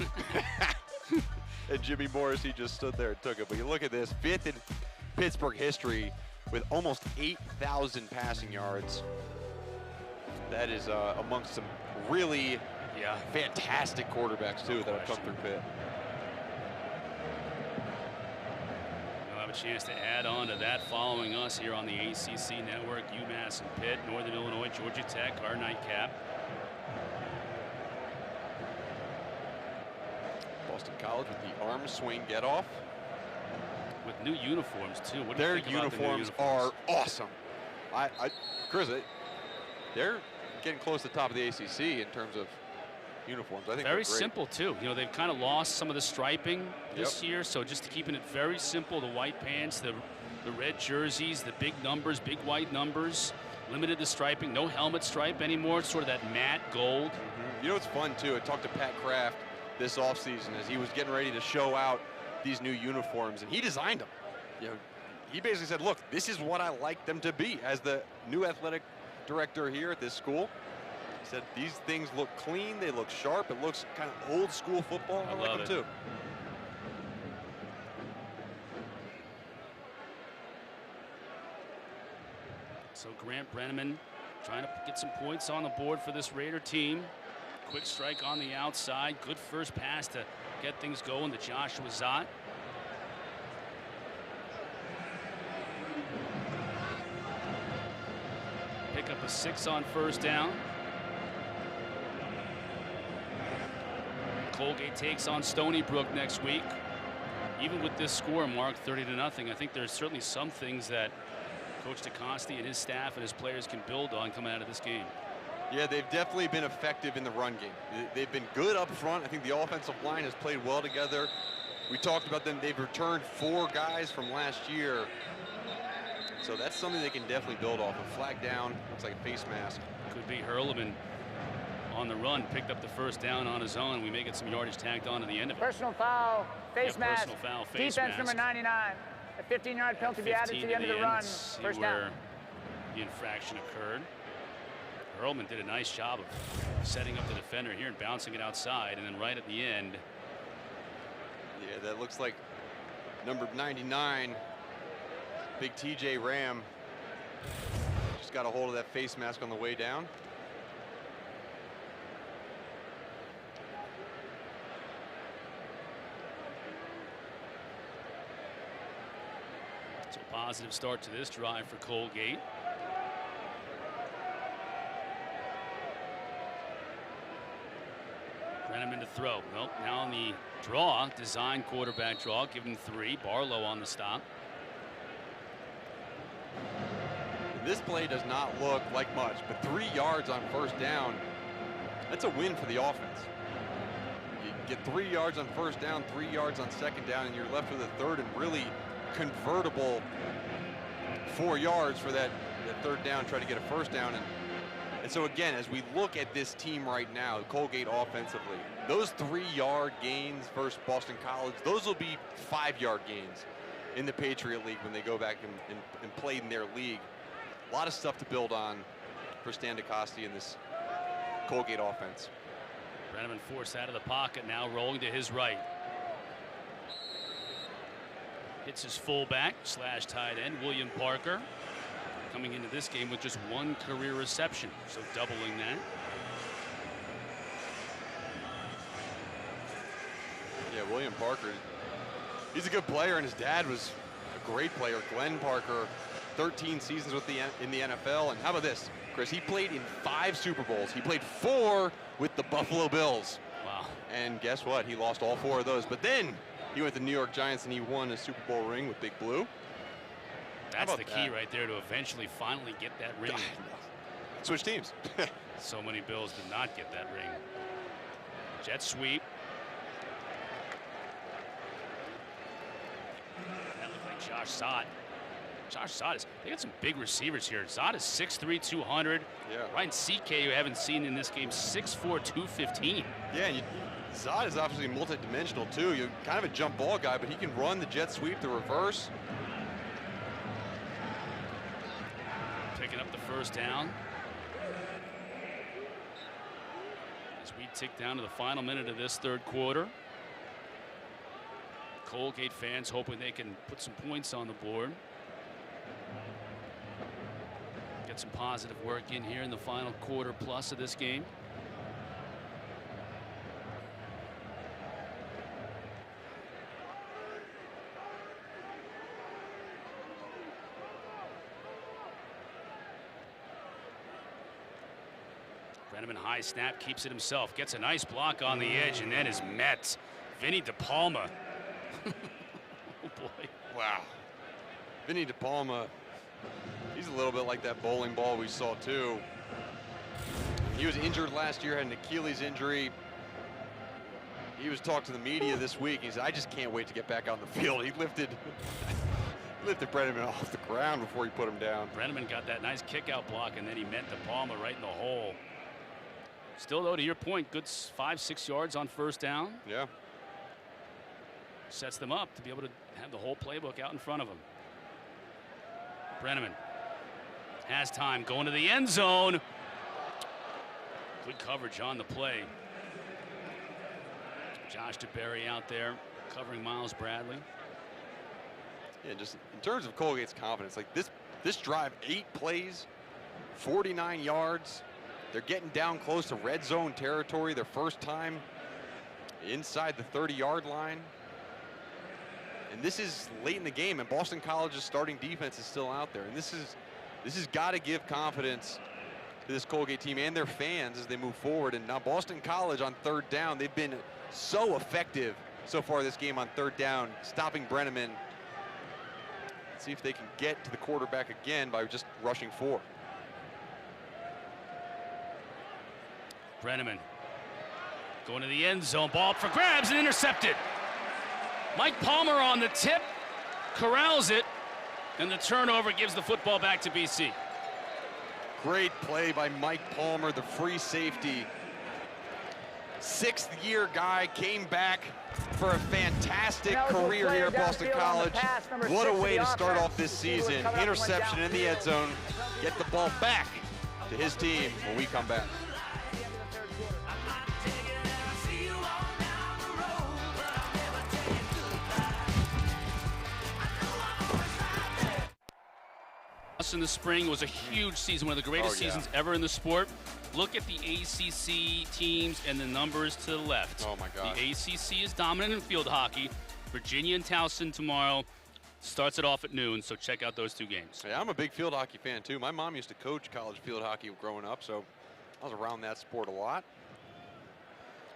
And Jimmy Morrissey just stood there and took it. But you look at this, 5th in Pittsburgh history with almost 8,000 passing yards. That is amongst some really fantastic quarterbacks, too, that have come through Pitt. We'll have a chance to add on to that following us here on the ACC Network. UMass and Pitt, Northern Illinois, Georgia Tech, our nightcap. Boston College with the arm swing get off. With new uniforms, too. What do Their you think about the new uniforms are awesome. Chris, they're getting close to the top of the ACC in terms of uniforms. I think very simple, too. You know, they've kind of lost some of the striping this year, so just keeping it very simple. The white pants, the red jerseys, the big numbers, big white numbers. Limited the striping, no helmet stripe anymore. It's sort of that matte gold. You know what's fun, too? I talked to Pat Kraft this offseason as he was getting ready to show out these new uniforms, and he designed them. You know, he basically said, look, this is what I like them to be. As the new athletic director here at this school, he said these things look clean, they look sharp, it looks kind of old school football. I like them too. So Grant Brenneman trying to get some points on the board for this Raider team. Quick strike on the outside. Good first pass to get things going to Joshua Zott. Pick up a 6 on first down. Colgate takes on Stony Brook next week. Even with this score, Mark, 30-0, I think there's certainly some things that Coach DeCoste and his staff and his players can build on coming out of this game. Yeah, they've definitely been effective in the run game. They've been good up front. I think the offensive line has played well together. We talked about them. They've returned 4 guys from last year. So that's something they can definitely build off. A flag down, looks like a face mask. Could be Hurleman on the run, picked up the first down on his own. We may get some yardage tacked on to the end of it. Personal foul, face mask. Personal foul, face Defense mask. number 99. A 15-yard penalty be added to the end of the run. First down. The infraction occurred. Hurleman did a nice job of setting up the defender here and bouncing it outside, and then right at the end. Yeah, that looks like number 99, big TJ Ram. Just got a hold of that face mask on the way down. So positive start to this drive for Colgate. Brenneman to throw. Nope. Now on the draw, design quarterback draw. Give him 3. Barlow on the stop. This play does not look like much, but 3 yards on first down, that's a win for the offense. You get 3 yards on first down, 3 yards on second down, and you're left with a third and really convertible 4 yards for that third down, try to get a first down. And so again, as we look at this team right now, Colgate offensively, those 3-yard gains versus Boston College, those will be 5-yard gains in the Patriot League when they go back and play in their league. A lot of stuff to build on for Stan DeCoste in this Colgate offense. Brenneman forced out of the pocket, now rolling to his right. Hits his fullback / tight end, William Parker, coming into this game with just 1 career reception, so doubling that. Yeah, William Parker, he's a good player, and his dad was a great player. Glenn Parker, 13 seasons in the NFL, and how about this, Chris? He played in 5 Super Bowls. He played 4 with the Buffalo Bills. Wow. And guess what? He lost all 4 of those. But then he went to the New York Giants and he won a Super Bowl ring with Big Blue. That's the key right there to eventually finally get that ring. Switch teams. So many Bills did not get that ring. Jet sweep. That looked like Josh Zott. Josh Zott they got some big receivers here. Zott is 6'3", 200. Yeah. Ryan CK, you haven't seen in this game, 6'4", 215. Yeah, and Zott is obviously multi-dimensional too. You're kind of a jump ball guy, but he can run the jet sweep, the reverse. Picking up the first down. As we tick down to the final minute of this third quarter. Colgate fans hoping they can put some points on the board. Get some positive work in here in the final quarter plus of this game. Brenneman high snap, keeps it himself, gets a nice block on the edge, and then is met. Vinny DePalma. Oh boy. Wow. Vinny DePalma, he's a little bit like that bowling ball we saw too. He was injured last year, had an Achilles injury. He was talking to the media this week. He said, I just can't wait to get back on the field. He lifted Brenneman off the ground before he put him down. Brenneman got that nice kick out block, and then he met DePalma right in the hole. Still, though, to your point, good 5-6 yards on first down. Yeah. Sets them up to be able to have the whole playbook out in front of them. Brenneman has time, going to the end zone. Good coverage on the play. Josh DeBerry out there covering Miles Bradley. Yeah, just in terms of Colgate's confidence, like this drive, 8 plays, 49 yards. They're getting down close to red zone territory, their first time inside the 30-yard line. And this is late in the game, and Boston College's starting defense is still out there. And this has got to give confidence to this Colgate team and their fans as they move forward. And now Boston College on third down, they've been so effective so far this game on third down, stopping Brenneman. Let's see if they can get to the quarterback again by just rushing 4. Brenneman going to the end zone, ball up for grabs and intercepted. Mike Palmer on the tip, corrals it, and the turnover gives the football back to BC. Great play by Mike Palmer, the free safety. 6th-year guy, came back for a fantastic career here at Boston College. What a way to start off this season. Interception in the end zone. Get the ball back to his team when we come back. In the spring was a huge season, one of the greatest seasons ever in the sport. Look at the ACC teams and the numbers to the left. Oh my God. The ACC is dominant in field hockey. Virginia and Towson tomorrow. Starts it off at noon, so check out those 2 games. Yeah, I'm a big field hockey fan too. My mom used to coach college field hockey growing up, so I was around that sport a lot.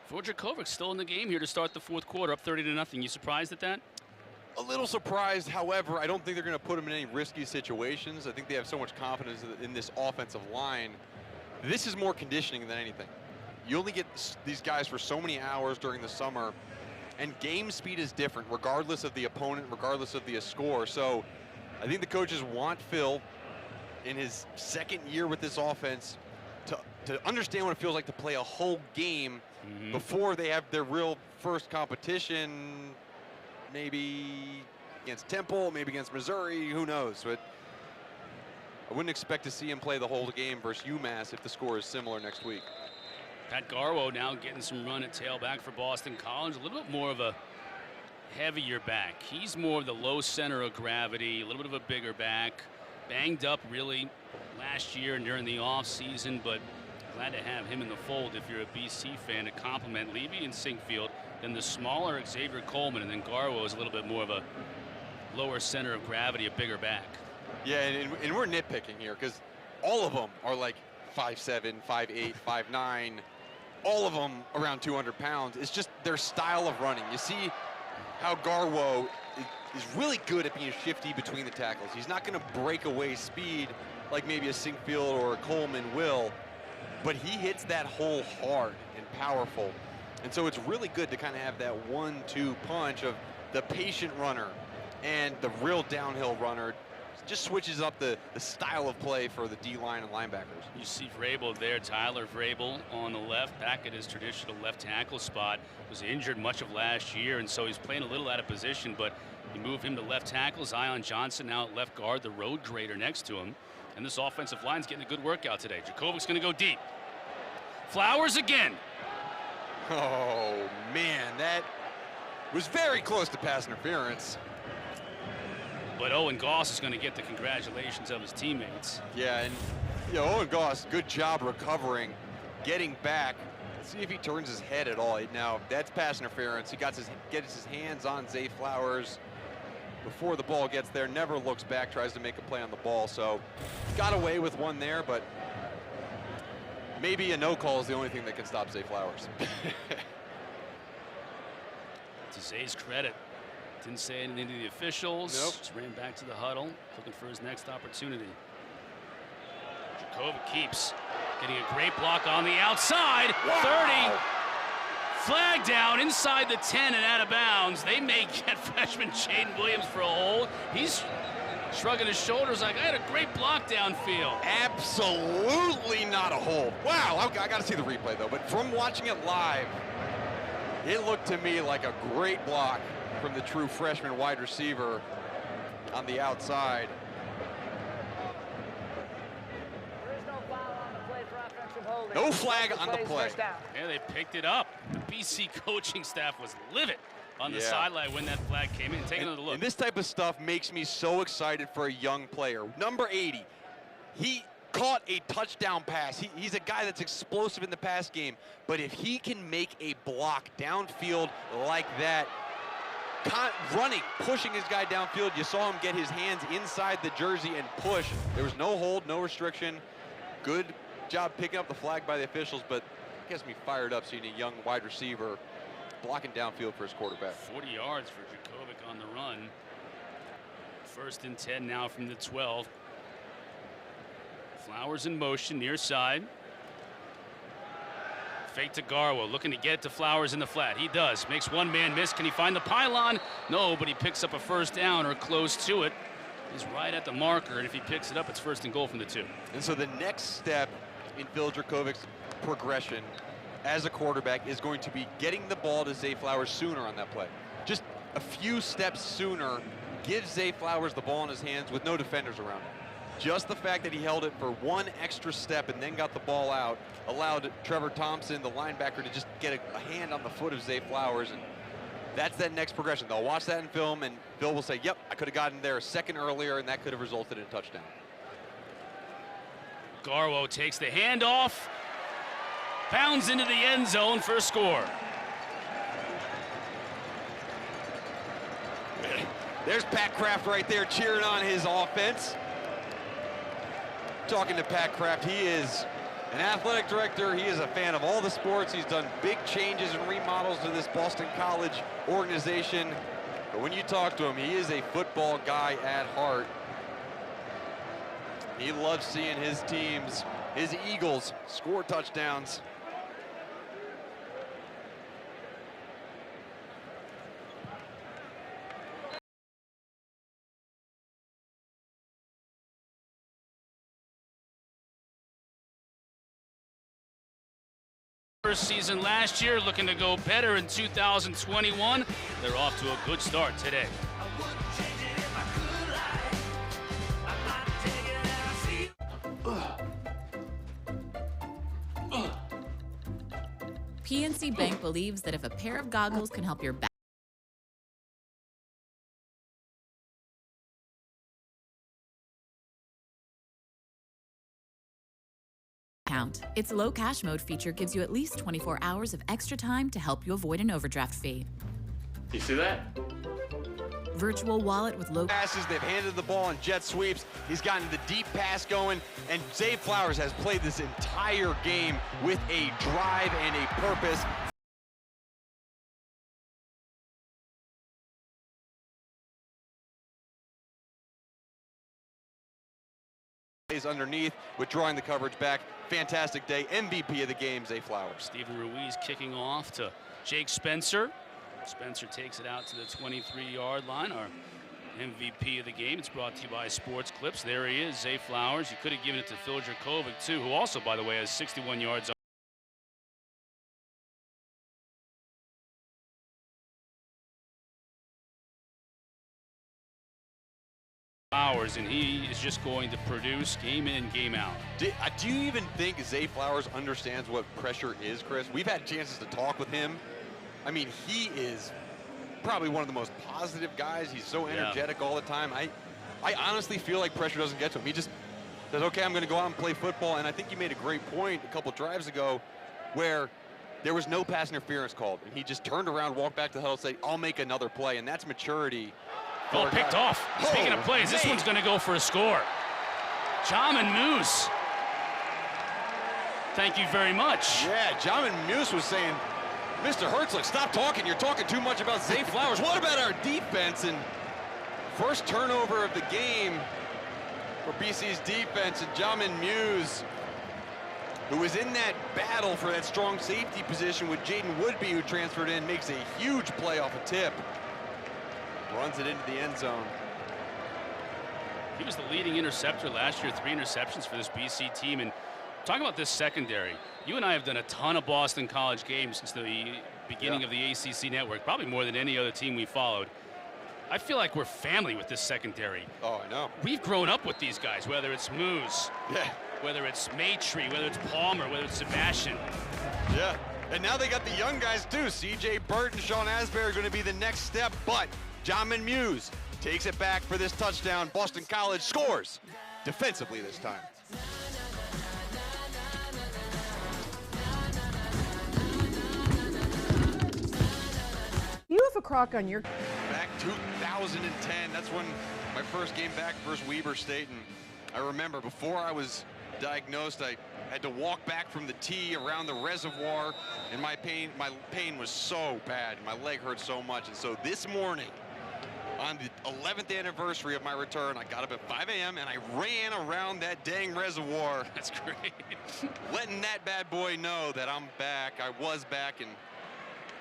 Phil Jurkovec still in the game here to start the 4th quarter, up 30-0. You surprised at that? A little surprised, however, I don't think they're going to put him in any risky situations. I think they have so much confidence in this offensive line. This is more conditioning than anything. You only get these guys for so many hours during the summer, and game speed is different regardless of the opponent, regardless of the score. So I think the coaches want Phil in his 2nd year with this offense to understand what it feels like to play a whole game before they have their real first competition. Maybe against Temple, maybe against Missouri, who knows? But I wouldn't expect to see him play the whole game versus UMass if the score is similar next week. Pat Garwo now getting some run at tailback for Boston College. A little bit more of a heavier back. He's more of the low center of gravity, a little bit of a bigger back. Banged up really last year and during the offseason, but glad to have him in the fold if you're a BC fan to complement Levy and Sinkfield. Then the smaller Xavier Coleman, and then Garwo is a little bit more of a lower center of gravity, a bigger back. Yeah, and we're nitpicking here because all of them are like 5'7", 5'8", 5'9", all of them around 200 pounds. It's just their style of running. You see how Garwo is really good at being shifty between the tackles. He's not going to break away speed like maybe a Sinkfield or a Coleman will, but he hits that hole hard and powerful. And so it's really good to kind of have that 1-2 punch of the patient runner and the real downhill runner. Just switches up the style of play for the D-line and linebackers. You see Vrabel there, Tyler Vrabel on the left, back at his traditional left tackle spot. Was injured much of last year, and so he's playing a little out of position, but you move him to left tackle. Zion Johnson now at left guard, the road grader next to him. And this offensive line's getting a good workout today. Jurkovec's going to go deep. Flowers again. Oh, man, that was very close to pass interference. But Owen Goss is going to get the congratulations of his teammates. Yeah, and Owen Goss, good job recovering, getting back. Let's see if he turns his head at all. Now, that's pass interference. He gets his hands on Zay Flowers before the ball gets there, never looks back, tries to make a play on the ball. So got away with one there, but maybe a no call is the only thing that can stop Zay Flowers. To Zay's credit, didn't say anything to the officials. Nope. Just ran back to the huddle, looking for his next opportunity. Jurkovec keeps getting a great block on the outside. Wow. 30. Flag down inside the 10 and out of bounds. They may get freshman Jaden Williams for a hold. He's shrugging his shoulders like, I had a great block downfield. Absolutely not a hold. Wow, I got to see the replay, though. But from watching it live, it looked to me like a great block from the true freshman wide receiver on the outside. There is no foul on the play for offensive holding. No flag on the play. Yeah, they picked it up. The BC coaching staff was livid on the sideline when that flag came in. Take another look. And this type of stuff makes me so excited for a young player. Number 80, he caught a touchdown pass. He's a guy that's explosive in the pass game, but if he can make a block downfield like that, running, pushing his guy downfield, you saw him get his hands inside the jersey and push. There was no hold, no restriction. Good job picking up the flag by the officials, but it gets me fired up seeing a young wide receiver blocking downfield for his quarterback. 40 yards for Jurkovec on the run. 1st and 10 now from the 12. Flowers in motion, near side. Fake to Garwo, looking to get it to Flowers in the flat. He does. Makes one man miss. Can he find the pylon? No, but he picks up a 1st down or close to it. He's right at the marker, and if he picks it up, it's 1st and goal from the 2. And so the next step in Phil Jurkovec's progression as a quarterback is going to be getting the ball to Zay Flowers sooner on that play. Just a few steps sooner gives Zay Flowers the ball in his hands with no defenders around him. Just the fact that he held it for one extra step and then got the ball out allowed Trevor Thompson, the linebacker, to just get a hand on the foot of Zay Flowers, and that's that next progression. They'll watch that in film, and Bill will say, yep, I could have gotten there a second earlier, and that could have resulted in a touchdown. Garwo takes the handoff, pounds into the end zone for a score. There's Pat Kraft right there cheering on his offense. Talking to Pat Kraft, he is an athletic director. He is a fan of all the sports. He's done big changes and remodels to this Boston College organization. But when you talk to him, he is a football guy at heart. He loves seeing his teams, his Eagles, score touchdowns. First season last year, looking to go better in 2021. They're off to a good start today. PNC Bank believes that if a pair of goggles can help your back account, its low cash mode feature gives you at least 24 hours of extra time to help you avoid an overdraft fee. You see that? Virtual wallet with low passes. They've handed the ball on jet sweeps. He's gotten the deep pass going, and Zay Flowers has played this entire game with a drive and a purpose. Underneath, withdrawing the coverage back. Fantastic day. MVP of the game, Zay Flowers. Stephen Ruiz kicking off to Jake Spencer. Spencer takes it out to the 23-yard line. Our MVP of the game. It's brought to you by Sports Clips. There he is, Zay Flowers. You could have given it to Phil Jurkovec, too, who also, by the way, has 61 yards. Flowers, and he is just going to produce game in, game out. Do you even think Zay Flowers understands what pressure is, Chris? We've had chances to talk with him. I mean, he is probably one of the most positive guys. He's so energetic all the time. I honestly feel like pressure doesn't get to him. He just says, okay, I'm going to go out and play football. And I think you made a great point a couple drives ago where there was no pass interference called. And he just turned around, walked back to the huddle, and said, I'll make another play. And that's maturity. Oh, picked off. Speaking of plays, this one's going to go for a score. Jahmin Muse. Thank you very much. Yeah, Jahmin Muse was saying, Mr. Herzlich, stop talking. You're talking too much about Zay Flowers. What about our defense? And first turnover of the game for BC's defense, and Jahmin Muse, who was in that battle for that strong safety position with Jaden Woodby, who transferred in, makes a huge play off a tip. Runs it into the end zone. He was the leading interceptor last year, 3 interceptions for this BC team. And talking about this secondary, you and I have done a ton of Boston College games since the beginning of the ACC network, probably more than any other team we followed. I feel like we're family with this secondary. Oh, I know. We've grown up with these guys, whether it's Muse, whether it's Maitrey, whether it's Palmer, whether it's Sebastian. Yeah, and now they got the young guys too. C.J. Burt and Sean Asbury are going to be the next step, but Jahmin Muse takes it back for this touchdown. Boston College scores defensively this time. crock on your... Back 2010, that's when my first game back versus Weber State, and I remember before I was diagnosed, I had to walk back from the tee around the reservoir, and my pain was so bad. My leg hurt so much, and so this morning, on the 11th anniversary of my return, I got up at 5 a.m. and I ran around that dang reservoir. That's great. Letting that bad boy know that I'm back. I was back, and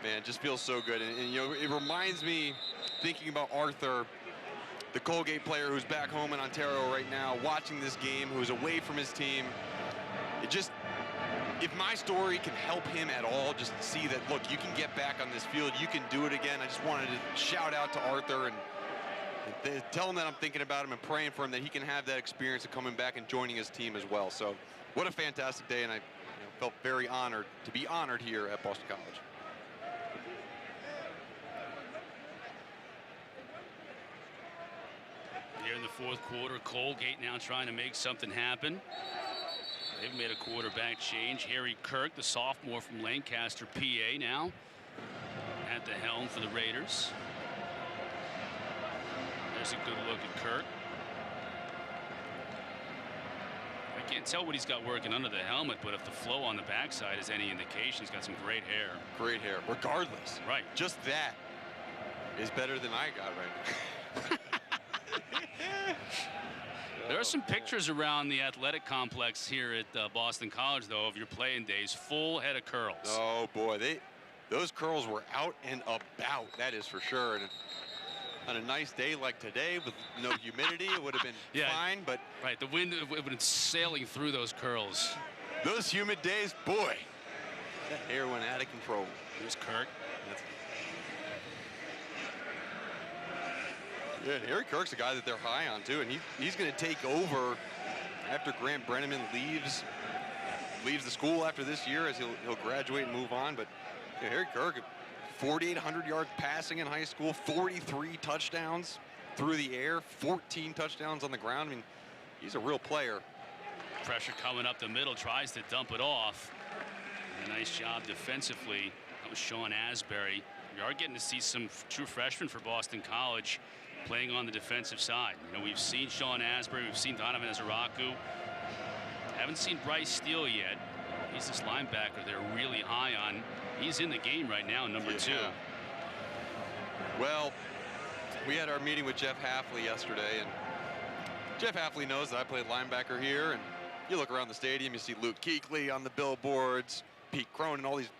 man, it just feels so good. And you know, it reminds me, thinking about Arthur, the Colgate player who's back home in Ontario right now, watching this game, who's away from his team. It just, if my story can help him at all, just see that, look, you can get back on this field, you can do it again. I just wanted to shout out to Arthur and tell him that I'm thinking about him and praying for him, that he can have that experience of coming back and joining his team as well. So what a fantastic day, and I felt very honored to be honored here at Boston College. Here in the fourth quarter, Colgate now trying to make something happen. They've made a quarterback change. Harry Kirk, the sophomore from Lancaster, PA, now at the helm for the Raiders. There's a good look at Kirk. I can't tell what he's got working under the helmet, but if the flow on the backside is any indication, he's got some great hair. Great hair, regardless. Right. Just that is better than I got right now. There are some pictures around the athletic complex here at Boston College, though, of your playing days. Full head of curls. Oh, boy. Those curls were out and about, that is for sure. And on a nice day like today with no humidity, it would have been fine. But right, the wind would have been sailing through those curls. Those humid days, boy, that hair went out of control. Here's Kirk. Yeah, Harry Kirk's a guy that they're high on, too, and he's going to take over after Grant Brenneman leaves the school after this year, as he'll graduate and move on. But yeah, Harry Kirk, 4,800 yards passing in high school, 43 touchdowns through the air, 14 touchdowns on the ground. I mean, he's a real player. Pressure coming up the middle, tries to dump it off. And a nice job defensively. That was Sean Asbury. We are getting to see some true freshmen for Boston College playing on the defensive side. You know, we've seen Sean Asbury, we've seen Donovan Ezaraku. Haven't seen Bryce Steele yet. He's this linebacker they're really high on. He's in the game right now, number 2. Well, we had our meeting with Jeff Hafley yesterday, and Jeff Hafley knows that I played linebacker here, and you look around the stadium, you see Luke Kuechly on the billboards, Pete Cronin, all these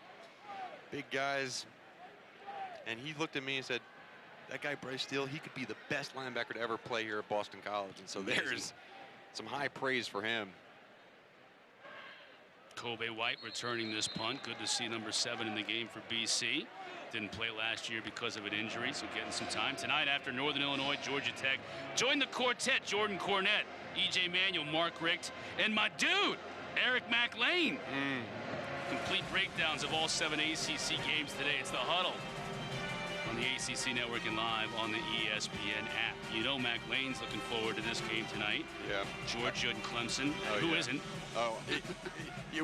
big guys. And he looked at me and said, that guy Bryce Steele, he could be the best linebacker to ever play here at Boston College. And so there's some high praise for him. Kobe White returning this punt. Good to see number 7 in the game for BC. Didn't play last year because of an injury, so getting some time. Tonight after Northern Illinois, Georgia Tech. Join the quartet, Jordan Cornett, E.J. Manuel, Mark Richt, and my dude, Eric McLean. Complete breakdowns of all 7 ACC games today. It's the Huddle on the ACC Network and live on the ESPN app. You know McLean's looking forward to this game tonight. Yeah. Georgia and Clemson. Who isn't?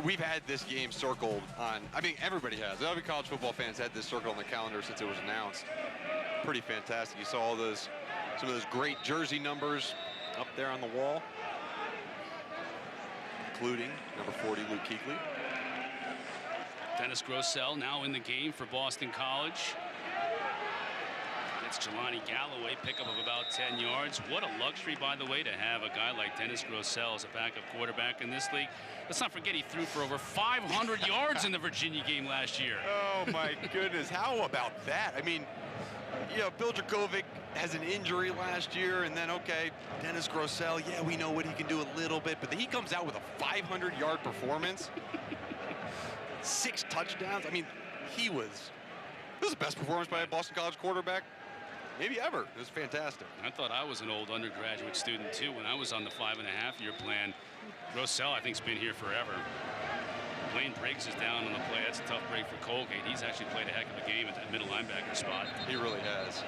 We've had this game circled on, I mean, everybody has. Every college football fans had this circled on the calendar since it was announced. Pretty fantastic. You saw all those, some of those great jersey numbers up there on the wall, including number 40, Luke Kuechly. Dennis Grosel now in the game for Boston College. It's Jelani Galloway, pickup of about 10 yards. What a luxury, by the way, to have a guy like Dennis Grosel as a backup quarterback in this league. Let's not forget he threw for over 500 yards in the Virginia game last year. Oh, my goodness. How about that? I mean, you know, Phil Jurkovec has an injury last year, and then, okay, Dennis Grosel, yeah, we know what he can do a little bit, but then he comes out with a 500-yard performance. 6 touchdowns. I mean, this was the best performance by a Boston College quarterback maybe ever. It was fantastic. I thought I was an old undergraduate student, too, when I was on the 5.5-year plan. Grosel, I think, has been here forever. Blaine Briggs is down on the play. That's a tough break for Colgate. He's actually played a heck of a game at that middle linebacker spot. He really has.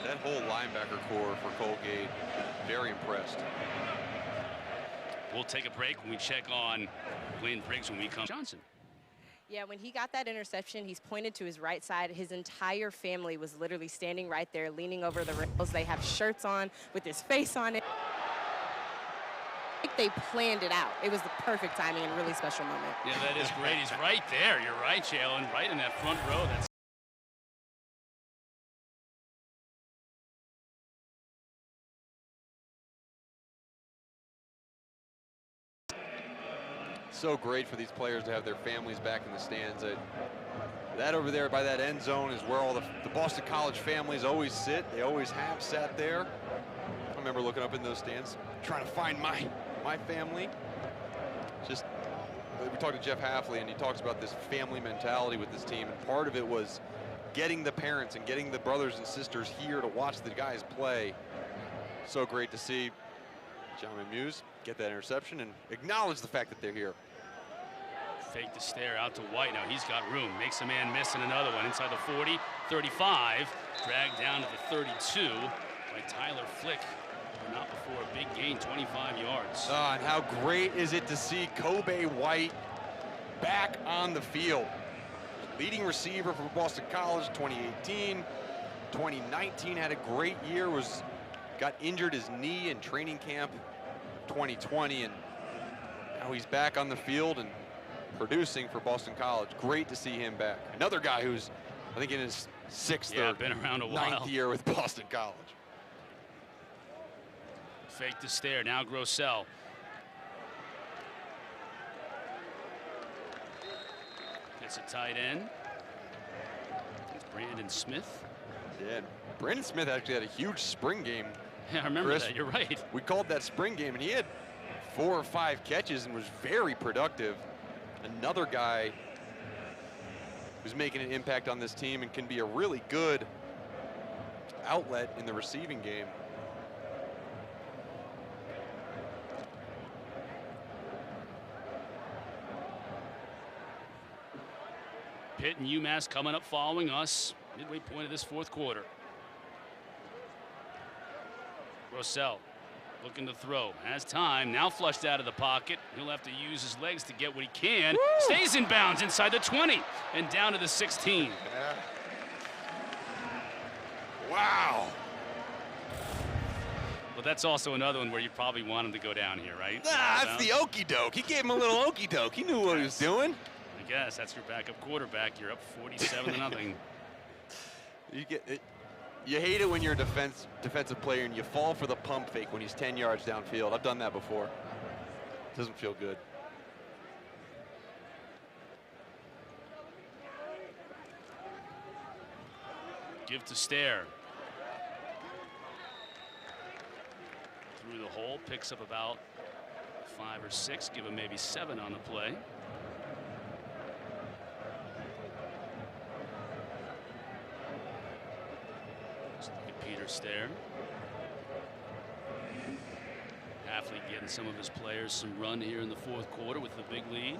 That whole linebacker core for Colgate, very impressed. We'll take a break when we check on Blaine Briggs when we come. Johnson. Yeah, when he got that interception, he's pointed to his right side. His entire family was literally standing right there, leaning over the rails. They have shirts on with his face on it. I think they planned it out. It was the perfect timing and really special moment. Yeah, that is great. He's right there. You're right, Jalen, right in that front row. That's so great for these players to have their families back in the stands. That over there by that end zone is where all the Boston College families always sit. They always have sat there. I remember looking up in those stands, trying to find my family. Just, we talked to Jeff Hafley, and he talks about this family mentality with this team, and part of it was getting the parents and getting the brothers and sisters here to watch the guys play. So great to see Jahmin Muse get that interception and acknowledge the fact that they're here. fake the stare out to White. Now he's got room. Makes a man miss and another one. Inside the 40, 35. Dragged down to the 32 by Tyler Flick. But not before a big gain, 25 yards. And how great is it to see Kobe White back on the field. Leading receiver for Boston College 2018. 2019 had a great year, got injured his knee in training camp 2020, and now he's back on the field and producing for Boston College. Great to see him back. Another guy who's, I think, in his sixth or been around a while. ninth year with Boston College. Fake the stare, now Grossell. Gets a tight end. It's Brandon Smith. Yeah, Brandon Smith actually had a huge spring game. Yeah, I remember Chris, that, you're right. We called that spring game, and he had 4 or 5 catches and was very productive. Another guy who's making an impact on this team and can be a really good outlet in the receiving game. Pitt and UMass coming up following us. Midway point of this fourth quarter. Grossell looking to throw. Has time. Now flushed out of the pocket. He'll have to use his legs to get what he can. Woo! Stays in bounds inside the 20 and down to the 16. Yeah. Wow. Well, that's also another one where you probably want him to go down here, right? That's the okey doke. He gave him a little okey doke. He knew what he was doing. I guess that's your backup quarterback. You're up 47-0. You get it. You hate it when you're a defensive player and you fall for the pump fake when he's 10 yards downfield. I've done that before. Doesn't feel good. Give to Stare. Through the hole, picks up about 5 or 6. Give him maybe 7 on the play. Peter Stare. Hafley getting some of his players some run here in the fourth quarter with the big lead.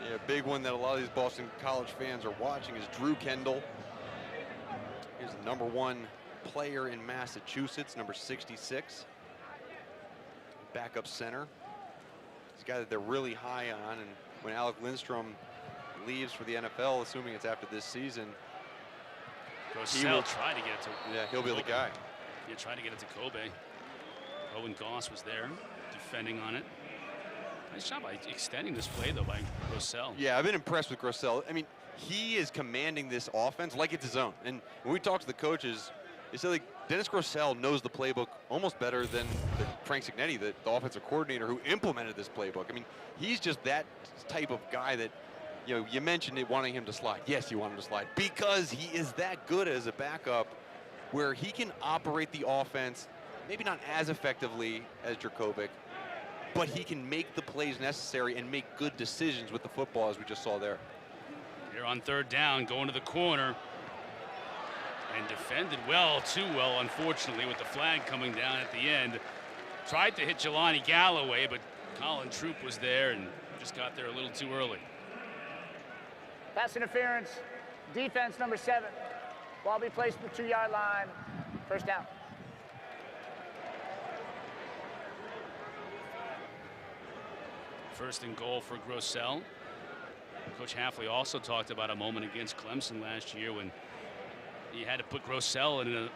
Yeah, a big one that a lot of these Boston College fans are watching is Drew Kendall. He's the #1 player in Massachusetts, number 66. Backup center. He's a guy that they're really high on, and when Alec Lindstrom leaves for the NFL, assuming it's after this season, he will try to get it to. Yeah, he'll be Kobe. the guy. Yeah, try to get it to Kobe. Owen Goss was there, defending on it. Nice job by extending this play, though, by Grossell. Yeah, I've been impressed with Grossell. I mean, he is commanding this offense like it's his own. And when we talk to the coaches, they say like Dennis Grossell knows the playbook almost better than Frank Cignetti, the offensive coordinator who implemented this playbook. I mean, he's just that type of guy that, you know, you mentioned it, wanting him to slide. Yes, you want him to slide because he is that good as a backup where he can operate the offense, maybe not as effectively as Jurkovec, but he can make the plays necessary and make good decisions with the football, as we just saw there. Here on third down, going to the corner. And defended well, too well, unfortunately, with the flag coming down at the end. Tried to hit Jelani Galloway, but Colin Troop was there and just got there a little too early. Pass interference, defense number 7. Ball be placed at the 2-yard line. First down. First and goal for Grossell. Coach Hafley also talked about a moment against Clemson last year when he had to put Grossell in a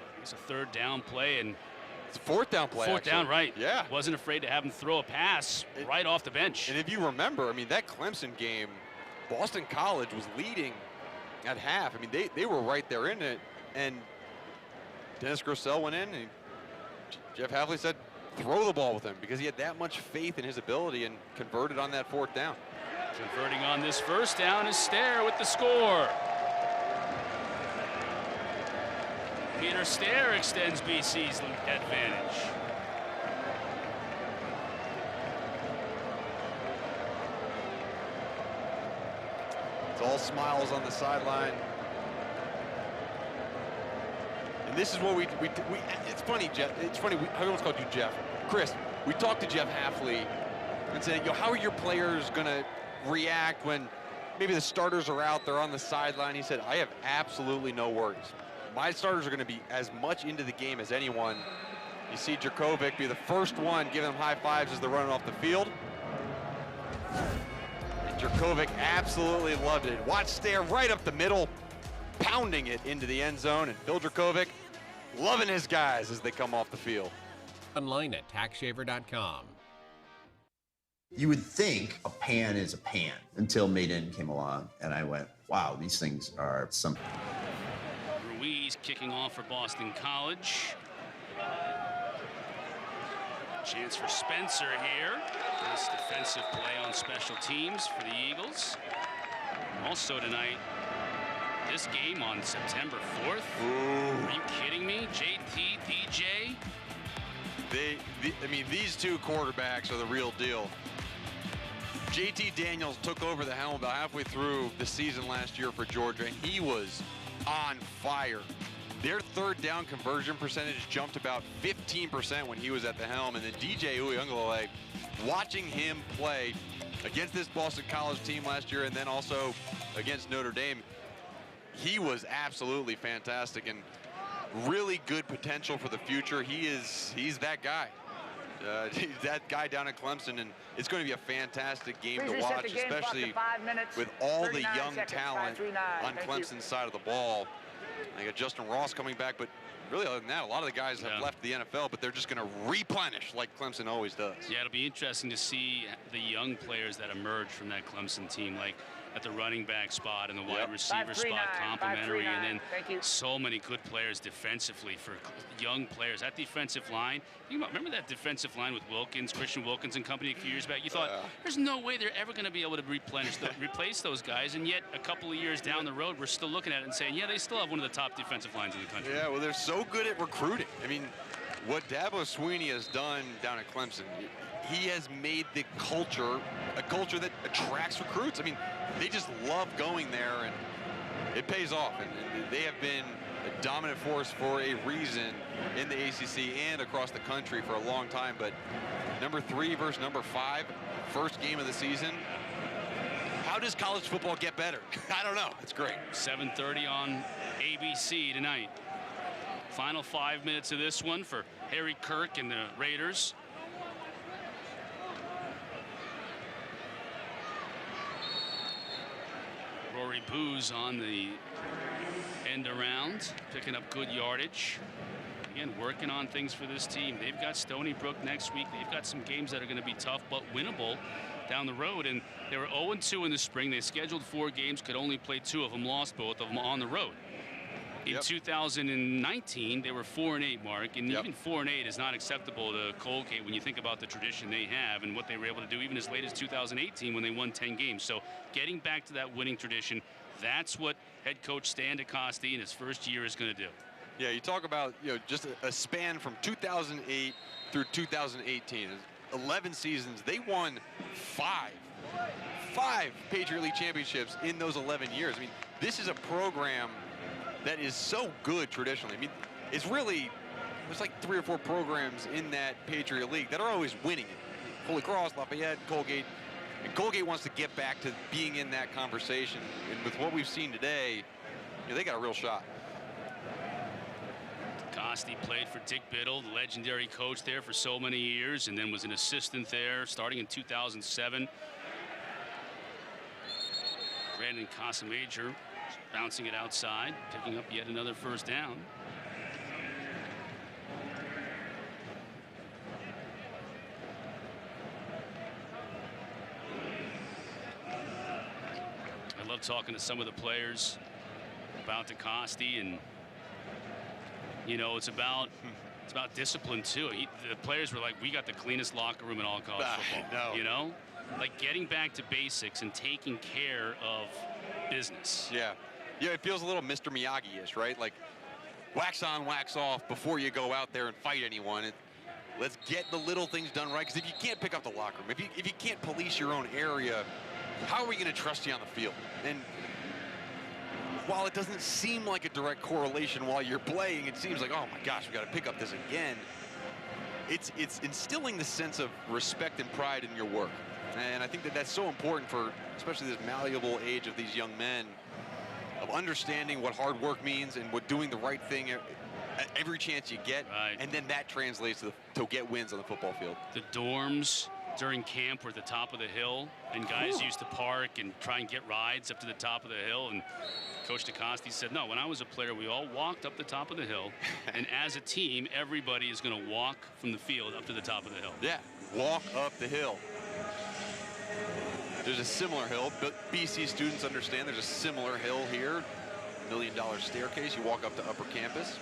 3rd down play, and it's a 4th down play. 4th down, right? Yeah. Wasn't afraid to have him throw a pass right off the bench. And if you remember, I mean, that Clemson game, Boston College was leading at half. I mean, they were right there in it, and Dennis Grossell went in, and Jeff Hafley said, throw the ball with him, because he had that much faith in his ability and converted on that 4th down. Converting on this 1st down is Stair with the score. Peter Stair extends BC's advantage. It's all smiles on the sideline. And this is what we it's funny, Jeff. It's funny, I almost called you Jeff. Chris, we talked to Jeff Hafley and said, how are your players going to react when maybe the starters are out, they're on the sideline? He said, I have absolutely no worries. My starters are going to be as much into the game as anyone. You see Jurkovec be the first one giving them high fives as they're running off the field. And Jurkovec absolutely loved it. Watch Stair right up the middle, pounding it into the end zone. And Phil Jurkovec loving his guys as they come off the field. Online at taxshaver.com. You would think a pan is a pan until Maiden came along, and I went, wow, these things are something. Ruiz kicking off for Boston College. Chance for Spencer here. Nice defensive play on special teams for the Eagles. Also tonight, this game on September 4th. Ooh. Are you kidding me? JT, DJ? I mean, these two quarterbacks are the real deal. JT Daniels took over the helm about halfway through the season last year for Georgia, and he was on fire. Their 3rd down conversion percentage jumped about 15% when he was at the helm. And then DJ Uiagalelei, watching him play against this Boston College team last year and then also against Notre Dame, he was absolutely fantastic and really good potential for the future. He's that guy. He's that guy down at Clemson, and it's going to be a fantastic game to watch, especially with all the young talent on Clemson's side of the ball. I got Justin Ross coming back, but really other than that, a lot of the guys have left the NFL, but they're just going to replenish like Clemson always does. Yeah, it'll be interesting to see the young players that emerge from that Clemson team, like at the running back spot and the wide receiver spot, complimentary, and then so many good players defensively for young players. That defensive line, remember that defensive line with Wilkins, Christian Wilkins and company a few years back? You thought, there's no way they're ever going to be able to replace those guys, and yet a couple of years down the road, we're still looking at it and saying, yeah, they still have one of the top defensive lines in the country. Yeah, well, they're so good at recruiting. I mean, what Dabo Swinney has done down at Clemson, he has made the culture a culture that attracts recruits. I mean, they just love going there, and it pays off. And they have been a dominant force for a reason in the ACC and across the country for a long time. But number 3 versus number 5, first game of the season. How does college football get better? I don't know. It's great. 7:30 on ABC tonight. Final 5 minutes of this one for Harry Kirk and the Raiders. Rory Booz on the end around, picking up good yardage. Again, working on things for this team. They've got Stony Brook next week. They've got some games that are going to be tough but winnable down the road. And they were 0-2 in the spring. They scheduled 4 games, could only play 2 of them, lost both of them on the road. In 2019, they were 4-8, Mark, and even 4-8 is not acceptable to Colgate when you think about the tradition they have and what they were able to do even as late as 2018 when they won 10 games. So getting back to that winning tradition, that's what head coach Stan DeCoste in his first year is going to do. Yeah, you talk about just a span from 2008 through 2018, 11 seasons. They won 5 Patriot League championships in those 11 years. I mean, this is a program that is so good traditionally. I mean, it's really, there's like 3 or 4 programs in that Patriot League that are always winning it. Holy Cross, Lafayette, Colgate. And Colgate wants to get back to being in that conversation. And with what we've seen today, they got a real shot. Costi played for Dick Biddle, the legendary coach there for so many years, and then was an assistant there starting in 2007. Brandon Casamajor bouncing it outside, picking up yet another first down. I love talking to some of the players about DeCoste, and you know, it's about discipline too. The players were like, we got the cleanest locker room in all college football. No. You know, like getting back to basics and taking care of business. Yeah, it feels a little Mr. Miyagi-ish, right? Like wax on, wax off before you go out there and fight anyone. Let's get the little things done right, because if you can't pick up the locker room, if you can't police your own area, how are we going to trust you on the field? And while it doesn't seem like a direct correlation while you're playing, it seems like, oh my gosh, we got to pick up this again. It's instilling the sense of respect and pride in your work. And I think that that's so important for especially this malleable age of these young men, of understanding what hard work means and what doing the right thing every chance you get. Right. And then that translates to get wins on the football field. The dorms during camp were at the top of the hill, and guys used to park and try and get rides up to the top of the hill. And Coach DeCoste said, no, when I was a player, we all walked up the top of the hill. And as a team, everybody is going to walk from the field up to the top of the hill. Yeah, walk up the hill. There's a similar hill, but BC students understand there's a similar hill here. $1 million staircase. You walk up to upper campus.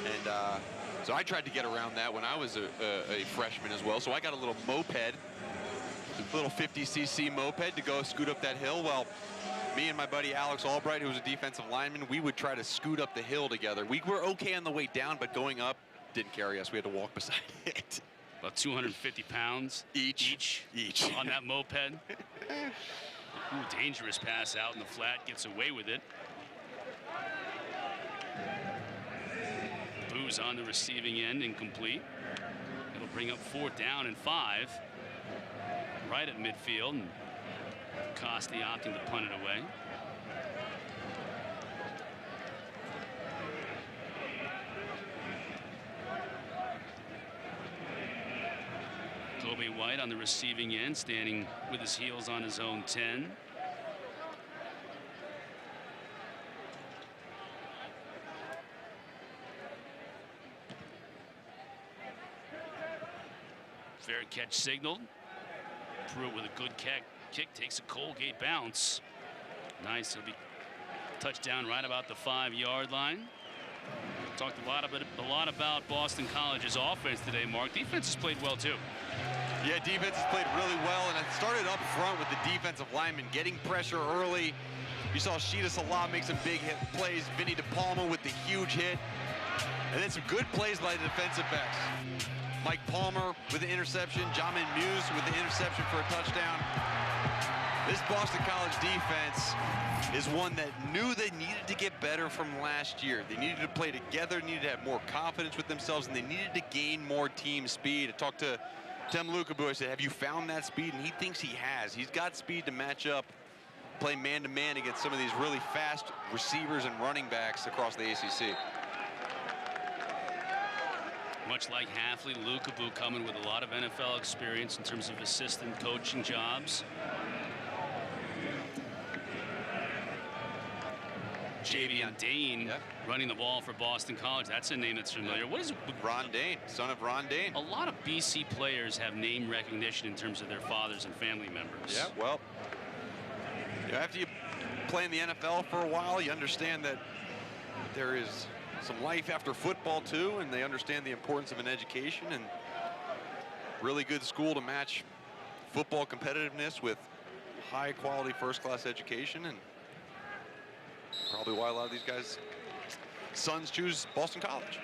And so I tried to get around that when I was a freshman as well. So I got a little moped, a little 50cc moped to go scoot up that hill. Well, me and my buddy Alex Albright, who was a defensive lineman, we would try to scoot up the hill together. We were okay on the way down, but going up didn't carry us. We had to walk beside it. About 250 pounds each on that moped. Ooh, dangerous pass out in the flat, gets away with it. Booze on the receiving end, incomplete. It'll bring up 4th down and 5 right at midfield, and Costi opting to punt it away. Kobe White on the receiving end, standing with his heels on his own 10. Fair catch signaled. Pruitt with a good kick, takes a Colgate bounce. Nice, it'll be touchdown right about the 5-yard line. Talked a lot about Boston College's offense today, Mark. Defense has played well too. Yeah, defense has played really well, and it started up front with the defensive linemen getting pressure early. You saw Sheeta Salah make some big hit plays. Vinny DePalma with the huge hit, and then some good plays by the defensive backs. Mike Palmer with the interception, Jahmin Muse with the interception for a touchdown. This Boston College defense is one that knew they needed to get better from last year. They needed to play together, needed to have more confidence with themselves, and they needed to gain more team speed. I talked to Tim Lukabu. I said, have you found that speed? And he thinks he has. He's got speed to match up, play man-to-man against some of these really fast receivers and running backs across the ACC. Much like Hafley, Lukabu coming with a lot of NFL experience in terms of assistant coaching jobs. Javion Dane running the ball for Boston College. That's a name that's familiar. What is it? Ron Dane, son of Ron Dane. A lot of BC players have name recognition in terms of their fathers and family members. Yeah, well, after you play in the NFL for a while, you understand that there is some life after football too, and they understand the importance of an education, and really good school to match football competitiveness with high quality first-class education, and probably why a lot of these guys' sons choose Boston College.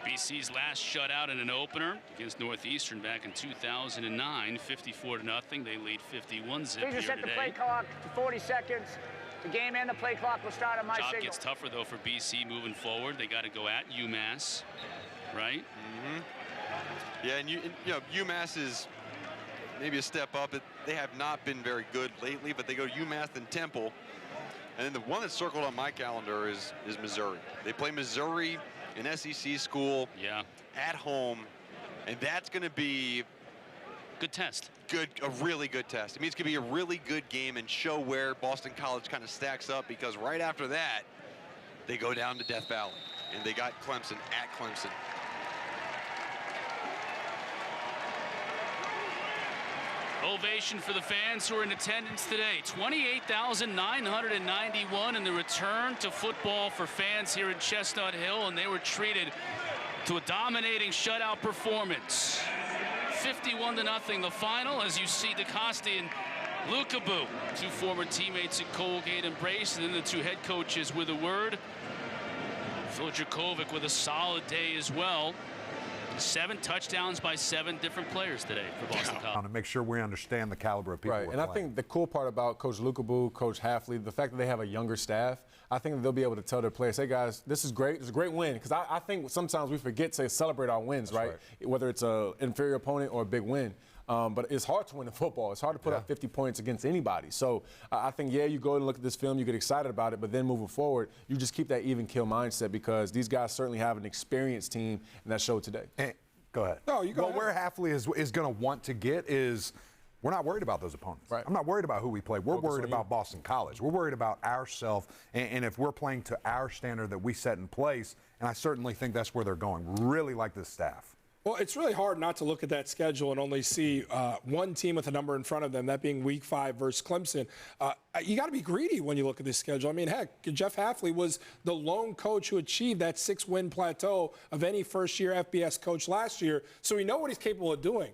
BC's last shutout in an opener against Northeastern back in 2009, 54-0. They lead 51-zip Please here set the today. play clock to 40 seconds. The game and the play clock will start on my Job signal. gets tougher though for BC moving forward. They got to go at UMass, right? Yeah, and you know, UMass is maybe a step up. They have not been very good lately, but they go to UMass and Temple. And then the one that's circled on my calendar is Missouri. They play Missouri in SEC school at home, and that's going to be good test. A really good test. I mean, it's going to be a really good game and show where Boston College kind of stacks up, because right after that, they go down to Death Valley, and they got Clemson at Clemson. Ovation for the fans who are in attendance today. 28,991 in the return to football for fans here in Chestnut Hill, and they were treated to a dominating shutout performance. 51-0 the final, as you see DeCosta and Lukabu, two former teammates at Colgate, embrace, and then the two head coaches with a word. Phil Jurkovec with a solid day as well. 7 touchdowns by 7 different players today for Boston College. To make sure we understand the caliber of people. Right, and I think the cool part about Coach Lukabu, Coach Hafley, the fact that they have a younger staff, I think they'll be able to tell their players, hey guys, this is great. It's a great win. Because I think sometimes we forget to celebrate our wins, right? Whether it's an inferior opponent or a big win. But it's hard to win in football. It's hard to put up 50 points against anybody. So I think, you go and look at this film, you get excited about it, but then moving forward, you just keep that even kill mindset, because these guys certainly have an experienced team, and that showed today. Go ahead. No, you go ahead. Where Hafley is going to want to get is, we're not worried about those opponents. I'm not worried about who we play. We're worried about Boston College. We're worried about ourselves, and if we're playing to our standard that we set in place, and I certainly think that's where they're going. Really like this staff. Well, it's really hard not to look at that schedule and only see one team with a number in front of them, that being Week 5 versus Clemson. You got to be greedy when you look at this schedule. I mean, heck, Jeff Hafley was the lone coach who achieved that 6-win plateau of any first-year FBS coach last year, so we know what he's capable of doing.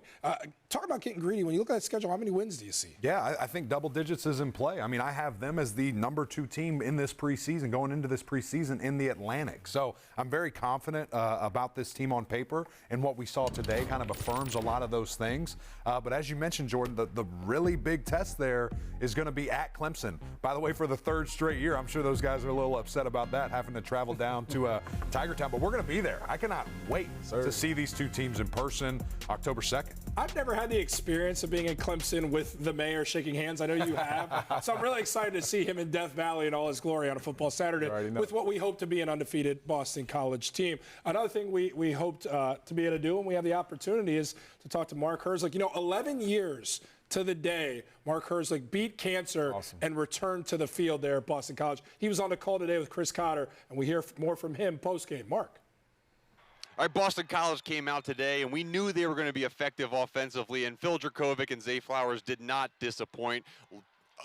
Talk about getting greedy. When you look at that schedule, how many wins do you see? Yeah, I think double digits is in play. I mean, I have them as the number 2 team in this preseason, going into this preseason in the Atlantic. So I'm very confident about this team on paper, and what we saw today kind of affirms a lot of those things. But as you mentioned, Jordan, the really big test there is going to be at Clemson. By the way, for the 3rd straight year, I'm sure those guys are a little upset about that, having to travel down to Tiger Town. But we're going to be there. I cannot wait to see these two teams in person October 2nd. I've never had the experience of being in Clemson with the mayor shaking hands. I know you have. So I'm really excited to see him in Death Valley in all his glory on a football Saturday with what we hope to be an undefeated Boston College team. Another thing we hoped to be able to do, and we have the opportunity, is to talk to Mark Herzlich. 11 years to the day Mark Herzlich beat cancer and returned to the field there at Boston College. He was on the call today with Chris Cotter, and we hear more from him post-game. Mark. All right, Boston College came out today, and we knew they were going to be effective offensively, and Phil Jurkovec and Zay Flowers did not disappoint.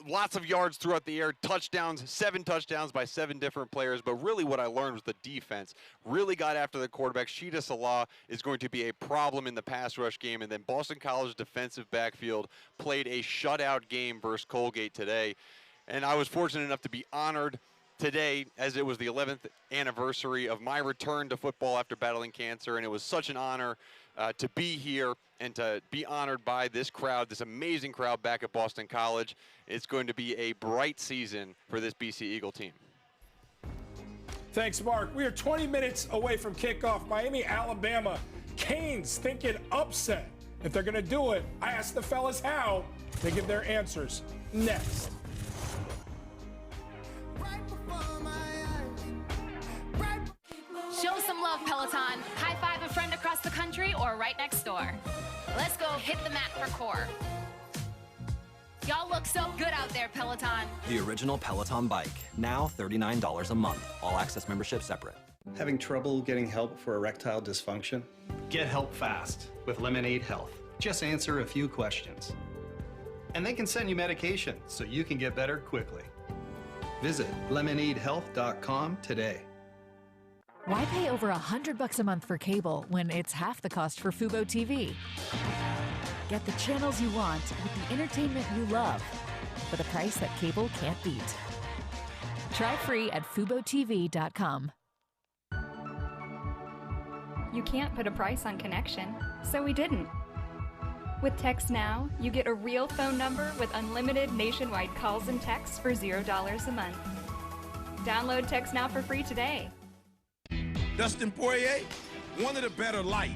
Lots of yards throughout the air, touchdowns, 7 touchdowns by 7 different players, but really what I learned was the defense really got after the quarterback. Sheeta Salah is going to be a problem in the pass rush game, and then Boston College defensive backfield played a shutout game versus Colgate today, and I was fortunate enough to be honored today, as it was the 11th anniversary of my return to football after battling cancer, and it was such an honor to be here and to be honored by this crowd, this amazing crowd back at Boston College. It's going to be a bright season for this BC Eagle team. Thanks, Mark. We are 20 minutes away from kickoff. Miami, Alabama. Canes thinking upset. If they're going to do it, I asked the fellas how. They give their answers next. Show some love, Peloton. High five a friend across the country or right next door. Let's go hit the mat for core. Y'all look so good out there, Peloton. The original Peloton bike, now $39 a month. All access membership separate. Having trouble getting help for erectile dysfunction? Get help fast with Lemonade Health. Just answer a few questions. And they can send you medication so you can get better quickly. Visit lemonadehealth.com today. Why pay over $100 a month for cable when it's half the cost for Fubo TV? Get the channels you want with the entertainment you love for the price that cable can't beat. Try free at FuboTV.com. You can't put a price on connection, so we didn't. With Text Now, you get a real phone number with unlimited nationwide calls and texts for $0 a month. Download Text Now for free today. Dustin Poirier wanted a better life,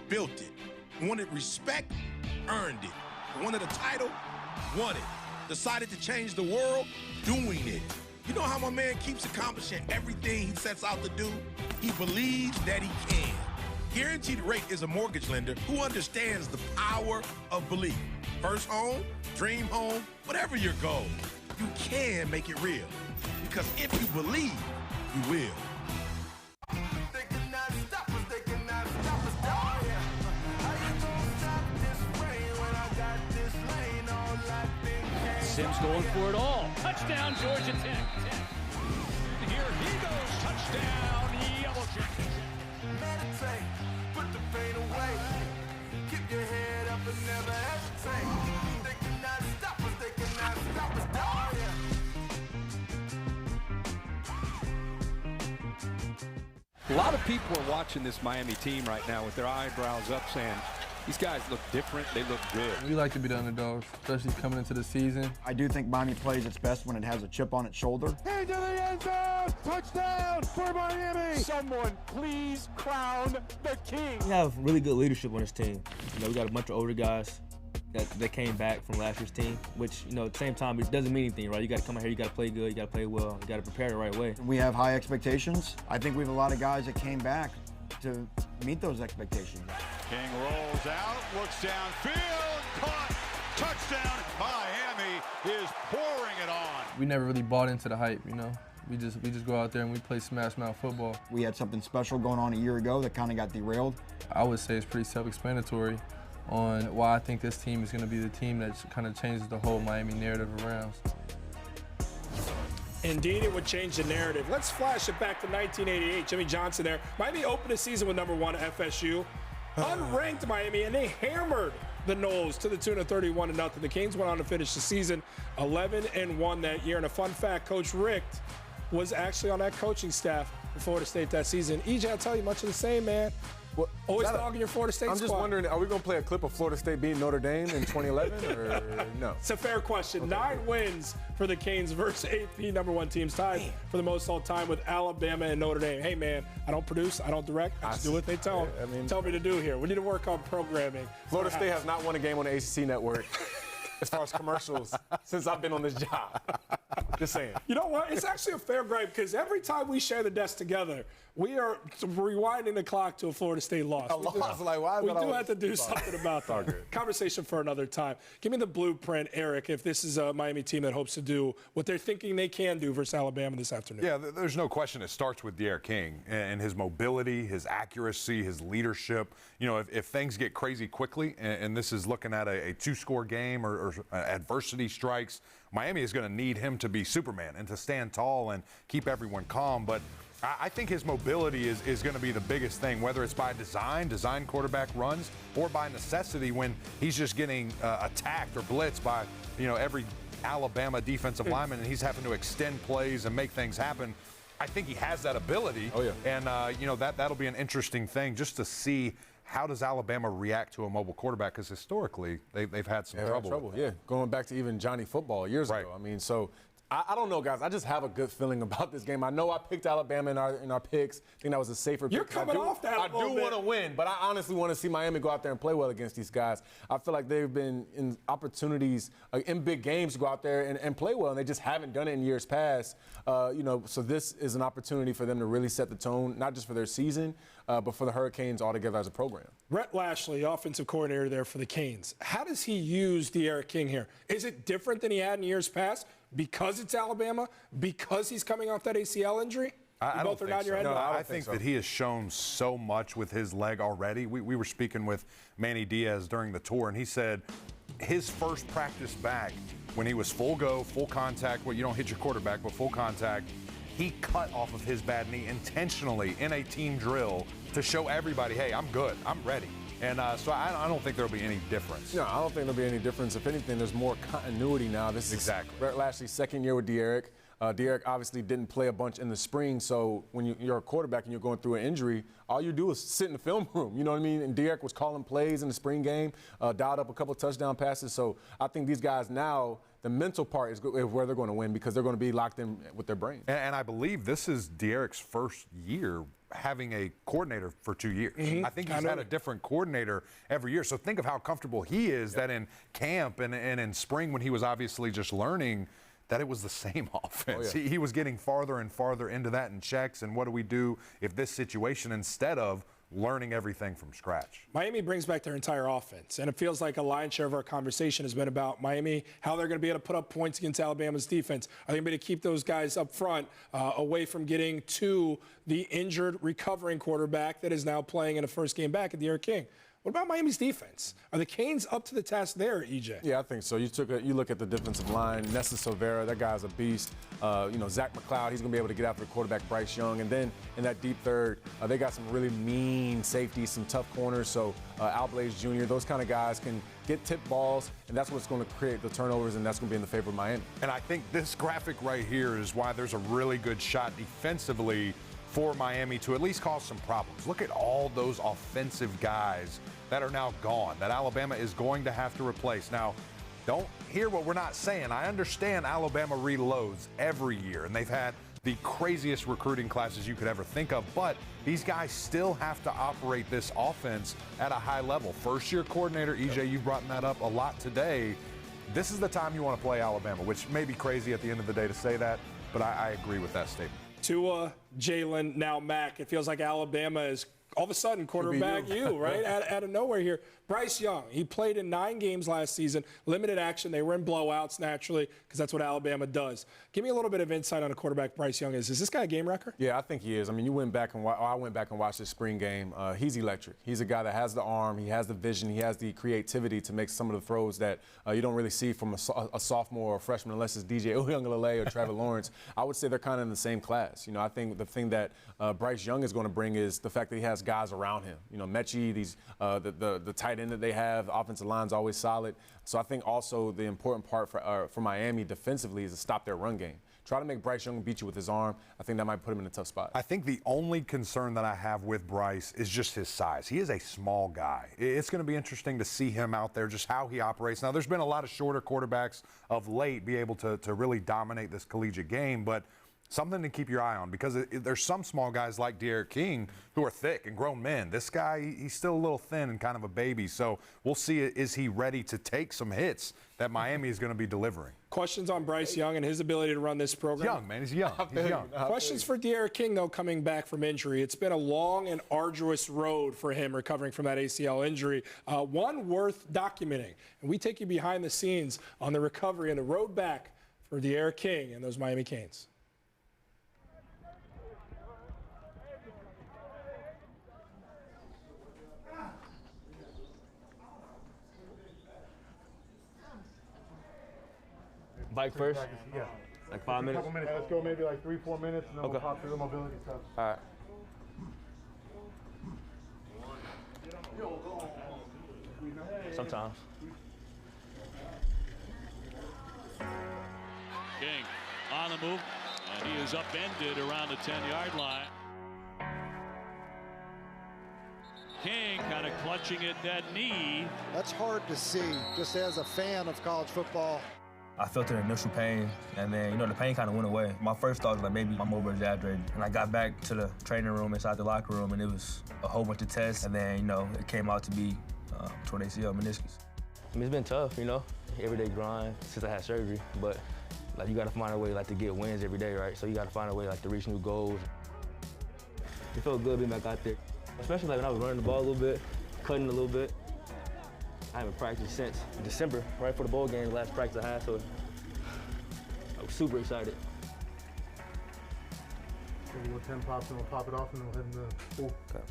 built it. Wanted respect, earned it. Wanted a title, won it. Decided to change the world, doing it. You know how my man keeps accomplishing everything he sets out to do? He believes that he can. Guaranteed Rate is a mortgage lender who understands the power of belief. First home, dream home, whatever your goal, you can make it real. Because if you believe, you will. Sims going for it all. Touchdown, Georgia Tech. Here he goes. Touchdown, Yellow Jackets. Meditate, put the pain away. Keep your head up and never hesitate. They cannot stop us, they cannot stop us. A lot of people are watching this Miami team right now with their eyebrows up saying, these guys look different, they look good. We like to be the underdogs, especially coming into the season. I do think Miami plays its best when it has a chip on its shoulder. Into the end zone! Touchdown for Miami! Someone please crown the king. We have really good leadership on this team. You know, we got a bunch of older guys that came back from last year's team, which, you know, at the same time, it doesn't mean anything, right? You got to come out here, you got to play good, you got to play well, you got to prepare the right way. We have high expectations. I think we have a lot of guys that came back to meet those expectations. King rolls out, looks downfield, caught, touchdown. Miami is pouring it on. We never really bought into the hype, you know. We just go out there and we play smash mouth football. We had something special going on a year ago that kind of got derailed. I would say it's pretty self-explanatory on why I think this team is going to be the team that kind of changes the whole Miami narrative around. Indeed, it would change the narrative. Let's flash it back to 1988. Jimmy Johnson there. Miami opened the season with #1 FSU. Unranked Miami, and they hammered the Noles to the tune of 31-0. The Canes went on to finish the season 11-1 that year. And a fun fact, Coach Richt was actually on that coaching staff for Florida State that season. EJ, I'll tell you, much of the same, man. Well, always dogging your Florida State I'm just squad. wondering, are we going to play a clip of Florida State beating Notre Dame in 2011 or no? It's a fair question. Okay. 9 wins for the Canes versus AP #1 teams, tied for the most all time with Alabama and Notre Dame. Hey, man, I don't produce, I don't direct. I just do what they tell me to do here. We need to work on programming. Florida State has not won a game on the ACC network as far as commercials since I've been on this job. Just saying. You know what? It's actually a fair gripe because every time we share the desk together, we are rewinding the clock to a Florida State loss. A loss? Like, why is we that do always- have to do something about that. Good. Conversation for another time. Give me the blueprint, Eric, if this is a Miami team that hopes to do what they're thinking they can do versus Alabama this afternoon. Yeah, there's no question it starts with D'Eriq King and his mobility, his accuracy, his leadership. You know, if things get crazy quickly, and this is looking at a 2-score game or adversity strikes, Miami is going to need him to be Superman and to stand tall and keep everyone calm. But I think his mobility is going to be the biggest thing, whether it's by design quarterback runs, or by necessity when he's just getting attacked or blitzed by, you know, every Alabama defensive lineman, and he's having to extend plays and make things happen. I think he has that ability. Oh, yeah. And, you know, that'll be an interesting thing just to see how does Alabama react to a mobile quarterback, because historically they've had some trouble. Yeah, going back to even Johnny Football years ago. I mean, so I don't know, guys. I just have a good feeling about this game. I know I picked Alabama in our picks. I think that was a safer pick. You're coming off that a I do little bit. want to win, but I honestly want to see Miami go out there and play well against these guys. I feel like they've been in opportunities in big games to go out there and play well, and they just haven't done it in years past. You know, so this is an opportunity for them to really set the tone, not just for their season, but for the Hurricanes altogether as a program. Rhett Lashley, offensive coordinator there for the Canes. How does he use D'Eriq King here? Is it different than he had in years past because it's Alabama, because he's coming off that ACL injury? I don't think so. No, I think that he has shown so much with his leg already. We were speaking with Manny Diaz during the tour, and he said his first practice back when he was full go, full contact, well, you don't hit your quarterback, but full contact, he cut off of his bad knee intentionally in a team drill to show everybody, hey, I'm good, I'm ready. And so I don't think there'll be any difference. No, I don't think there'll be any difference. If anything, there's more continuity now. This is Rhett Lashley's second year with D'Eriq. D'Eriq obviously didn't play a bunch in the spring, so when you're a quarterback and you're going through an injury, all you do is sit in the film room, you know what I mean? And D'Eriq was calling plays in the spring game, dialed up a couple touchdown passes. So I think these guys now, the mental part is where they're going to win because they're going to be locked in with their brain. And I believe this is D'Eriq's first year having a coordinator for 2 years. I think he's had a different coordinator every year. So think of how comfortable he is that in camp and in spring when he was obviously just learning, that it was the same offense. Oh, yeah. He was getting farther and farther into that in checks, and what do we do if this situation, instead of learning everything from scratch? Miami brings back their entire offense, and it feels like a lion's share of our conversation has been about Miami, how they're going to be able to put up points against Alabama's defense. Are they going to be able to keep those guys up front away from getting to the injured, recovering quarterback that is now playing in a first game back at the Eric King? What about Miami's defense? Are the Canes up to the task there, EJ? Yeah, I think so. You look at the defensive line. Nessa Silvera, that guy's a beast. Zach McLeod, he's going to be able to get after the quarterback, Bryce Young. And then in that deep third, they got some really mean safeties, some tough corners. So Al Blaze Jr., those kind of guys can get tip balls, and that's what's going to create the turnovers, and that's going to be in the favor of Miami. And I think this graphic right here is why there's a really good shot defensively for Miami to at least cause some problems. Look at all those offensive guys that are now gone, that Alabama is going to have to replace. Now, don't hear what we're not saying. I understand Alabama reloads every year, and they've had the craziest recruiting classes you could ever think of, but these guys still have to operate this offense at a high level. First-year coordinator, EJ, you've brought that up a lot today. This is the time you want to play Alabama, which may be crazy at the end of the day to say that, but I agree with that statement. Tua, Jalen, now Mac. It feels like Alabama is all of a sudden quarterback you, right? out of nowhere here. Bryce Young, he played in 9 games last season, limited action. They were in blowouts naturally because that's what Alabama does. Give me a little bit of insight on a quarterback Bryce Young is. Is this guy a game wrecker? Yeah, I think he is. I mean, I went back and watched this spring game. He's electric. He's a guy that has the arm, he has the vision, he has the creativity to make some of the throws that you don't really see from a sophomore or freshman unless it's DJ Uyunglele or Trevor Lawrence. I would say they're kind of in the same class. I think the thing that Bryce Young is going to bring is the fact that he has guys around him. Mechie, the tight end that they have, the offensive line's always solid. So I think also the important part for Miami defensively is to stop their run game. Try to make Bryce Young beat you with his arm. I think that might put him in a tough spot. I think the only concern that I have with Bryce is just his size. He is a small guy. It's going to be interesting to see him out there, just how he operates. Now, there's been a lot of shorter quarterbacks of late be able to really dominate this collegiate game, but something to keep your eye on, because there's some small guys like D'Eriq King who are thick and grown men. This guy, he's still a little thin and kind of a baby. So we'll see, is he ready to take some hits that Miami is going to be delivering? Questions on Bryce Young and his ability to run this program? He's young, man. He's young. He's young. Questions for D'Eriq King, though, coming back from injury. It's been a long and arduous road for him recovering from that ACL injury, one worth documenting. And we take you behind the scenes on the recovery and the road back for D'Eriq King and those Miami Canes. Bike first? Yeah. Like 5 minutes? Couple minutes. Let's go maybe like 3-4 minutes, and then we'll pop through the mobility stuff. All right. Sometimes. King on the move, and he is upended around the 10-yard line. King kind of clutching at that knee. That's hard to see, just as a fan of college football. I felt an initial pain, and then, the pain kind of went away. My first thought was like, maybe I'm over-exaggerating. And I got back to the training room inside the locker room, and it was a whole bunch of tests, and then, it came out to be torn ACL meniscus. I mean, it's been tough, everyday grind since I had surgery, but you got to find a way to get wins every day, right? So you got to find a way to reach new goals. It felt good being back out there, especially when I was running the ball a little bit, cutting a little bit. I haven't practiced since December, right before the bowl game, the last practice I had, so I was super excited. Maybe when 10 pops, and we'll pop it off, and then we'll head into the pool. Okay.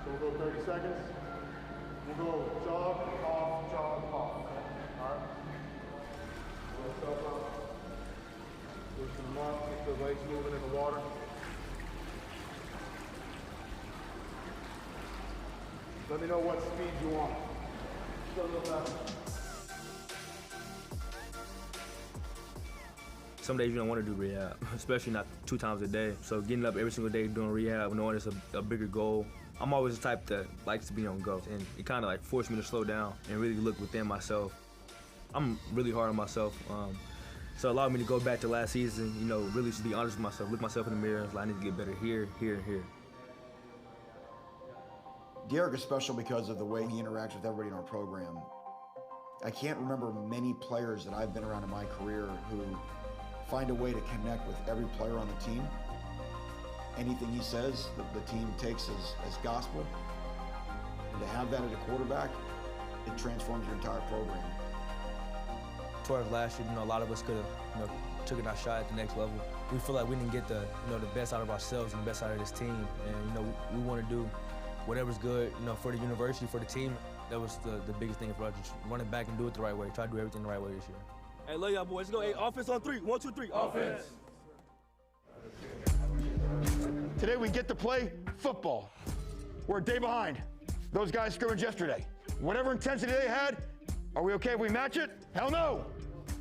So we'll go 30 seconds. We'll go jog, off, jog, off. All right? Loosen them up, keep the legs moving in the water. Let me know what speed you want. Just a little faster. Some days you don't want to do rehab, especially not 2 times a day. So getting up every single day doing rehab, knowing it's a bigger goal. I'm always the type that likes to be on go, and it kind of forced me to slow down and really look within myself. I'm really hard on myself. So it allowed me to go back to last season, really just be honest with myself, look myself in the mirror, I need to get better here, here, and here. Derek is special because of the way he interacts with everybody in our program. I can't remember many players that I've been around in my career who find a way to connect with every player on the team. Anything he says, the team takes as gospel. And to have that at a quarterback, it transforms your entire program. Towards last year, a lot of us could have, taken our shot at the next level. We feel like we didn't get the, the best out of ourselves and the best out of this team. And, we want to do whatever's good, for the university, for the team. That was the biggest thing for us, just run it back and do it the right way. Try to do everything the right way this year. Hey, love y'all boys. Let's go. Hey, offense on 3. 1, 2, 3. Offense. Today we get to play football. We're a day behind. Those guys scrimmaged yesterday. Whatever intensity they had, are we okay if we match it? Hell no.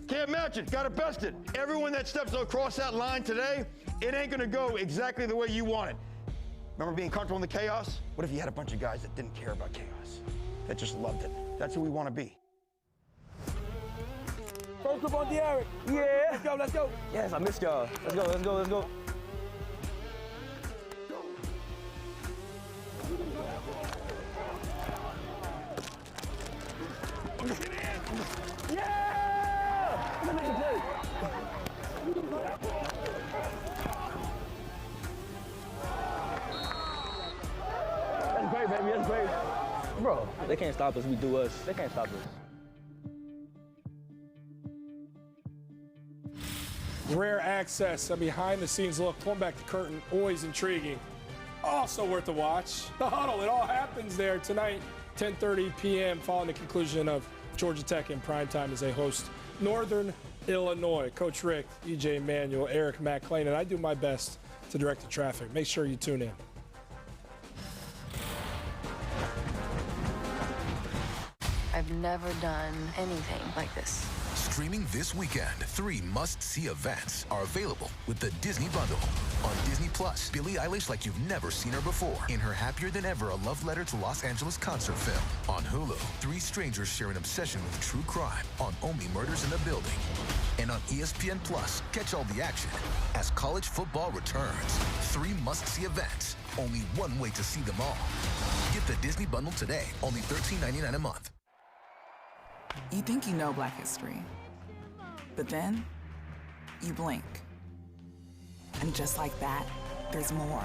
Can't match it. Got to best it. Everyone that steps across that line today, it ain't going to go exactly the way you want it. Remember being comfortable in the chaos? What if you had a bunch of guys that didn't care about chaos, that just loved it? That's who we want to be. First up on Derek. Yeah. Let's go, let's go. Yes, I missed y'all. Let's go, let's go, let's go. Yeah! That's great, baby. That's great. Bro, they can't stop us. We do us. They can't stop us. Rare access, a behind-the-scenes look, pulling back the curtain, always intriguing. Also worth a watch. The Huddle, it all happens there tonight, 10:30 p.m. following the conclusion of Georgia Tech in primetime as they host Northern Illinois. Coach Rick, E.J. Manuel, Eric McClain, and I do my best to direct the traffic. Make sure you tune in. I've never done anything like this. Streaming this weekend, 3 must-see events are available with the Disney Bundle. On Disney Plus, Billie Eilish like you've never seen her before in her Happier Than Ever, a love letter to Los Angeles concert film. On Hulu, 3 strangers share an obsession with true crime on Only Murders in the Building. And on ESPN Plus, catch all the action as college football returns. 3 must-see events, only one way to see them all. Get the Disney Bundle today, only $13.99 a month. You think you know Black history, but then you blink. And just like that, there's more.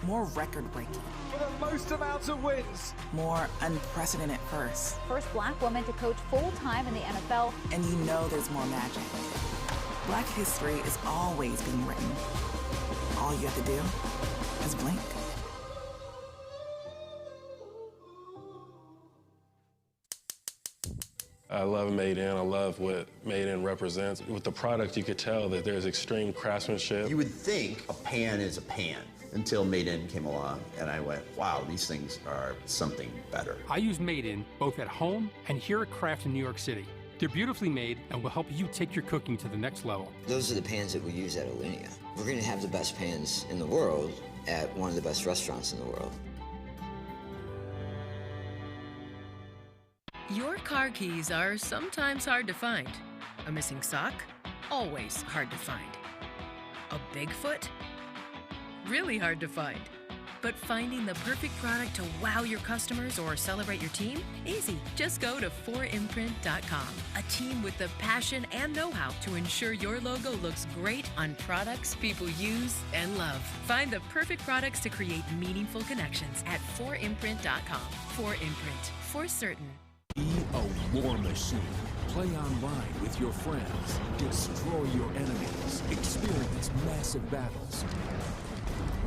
More record-breaking. For the most amounts of wins. More unprecedented firsts. First Black woman to coach full-time in the NFL. And you know there's more magic. Black history is always being written. All you have to do is blink. I love Made In. I love what Made In represents. With the product, you could tell that there's extreme craftsmanship. You would think a pan is a pan until Made In came along, and I went, wow, these things are something better. I use Made In both at home and here at Craft in New York City. They're beautifully made and will help you take your cooking to the next level. Those are the pans that we use at Alinea. We're going to have the best pans in the world at one of the best restaurants in the world. Your car keys are sometimes hard to find. A missing sock? Always hard to find. A Bigfoot? Really hard to find. But finding the perfect product to wow your customers or celebrate your team? Easy. Just go to 4imprint.com. A team with the passion and know-how to ensure your logo looks great on products people use and love. Find the perfect products to create meaningful connections at 4imprint.com. 4imprint. For certain. Be a war machine. Play online with your friends. Destroy your enemies. Experience massive battles.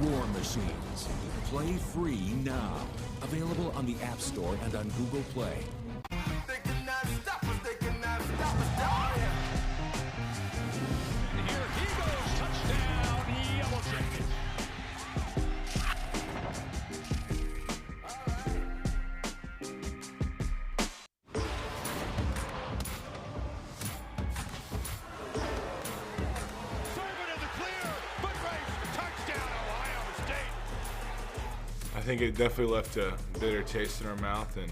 War Machines. Play free now. Available on the App Store and on Google Play. They cannot stop us. They cannot stop us. Oh, yeah. And here he goes. Touchdown. Yellow jacket. I think it definitely left a bitter taste in our mouth, and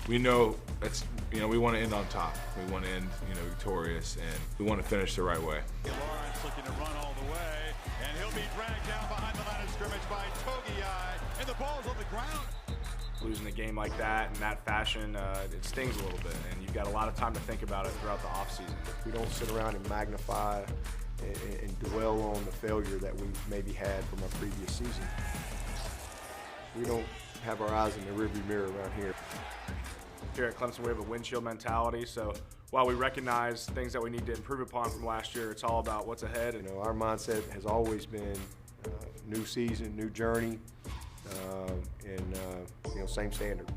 we know that's, we want to end on top. We want to end, victorious, and we want to finish the right way. Lawrence looking to run all the way, and he'll be dragged down behind the line of scrimmage by Togiai, and the ball's on the ground. Losing a game like that in that fashion, it stings a little bit, and you've got a lot of time to think about it throughout the offseason. We don't sit around and magnify and dwell on the failure that we maybe had from our previous season. We don't have our eyes in the rearview mirror around here. Here at Clemson, we have a windshield mentality, so while we recognize things that we need to improve upon from last year, it's all about what's ahead. You know, our mindset has always been new season, new journey, you know, same standard.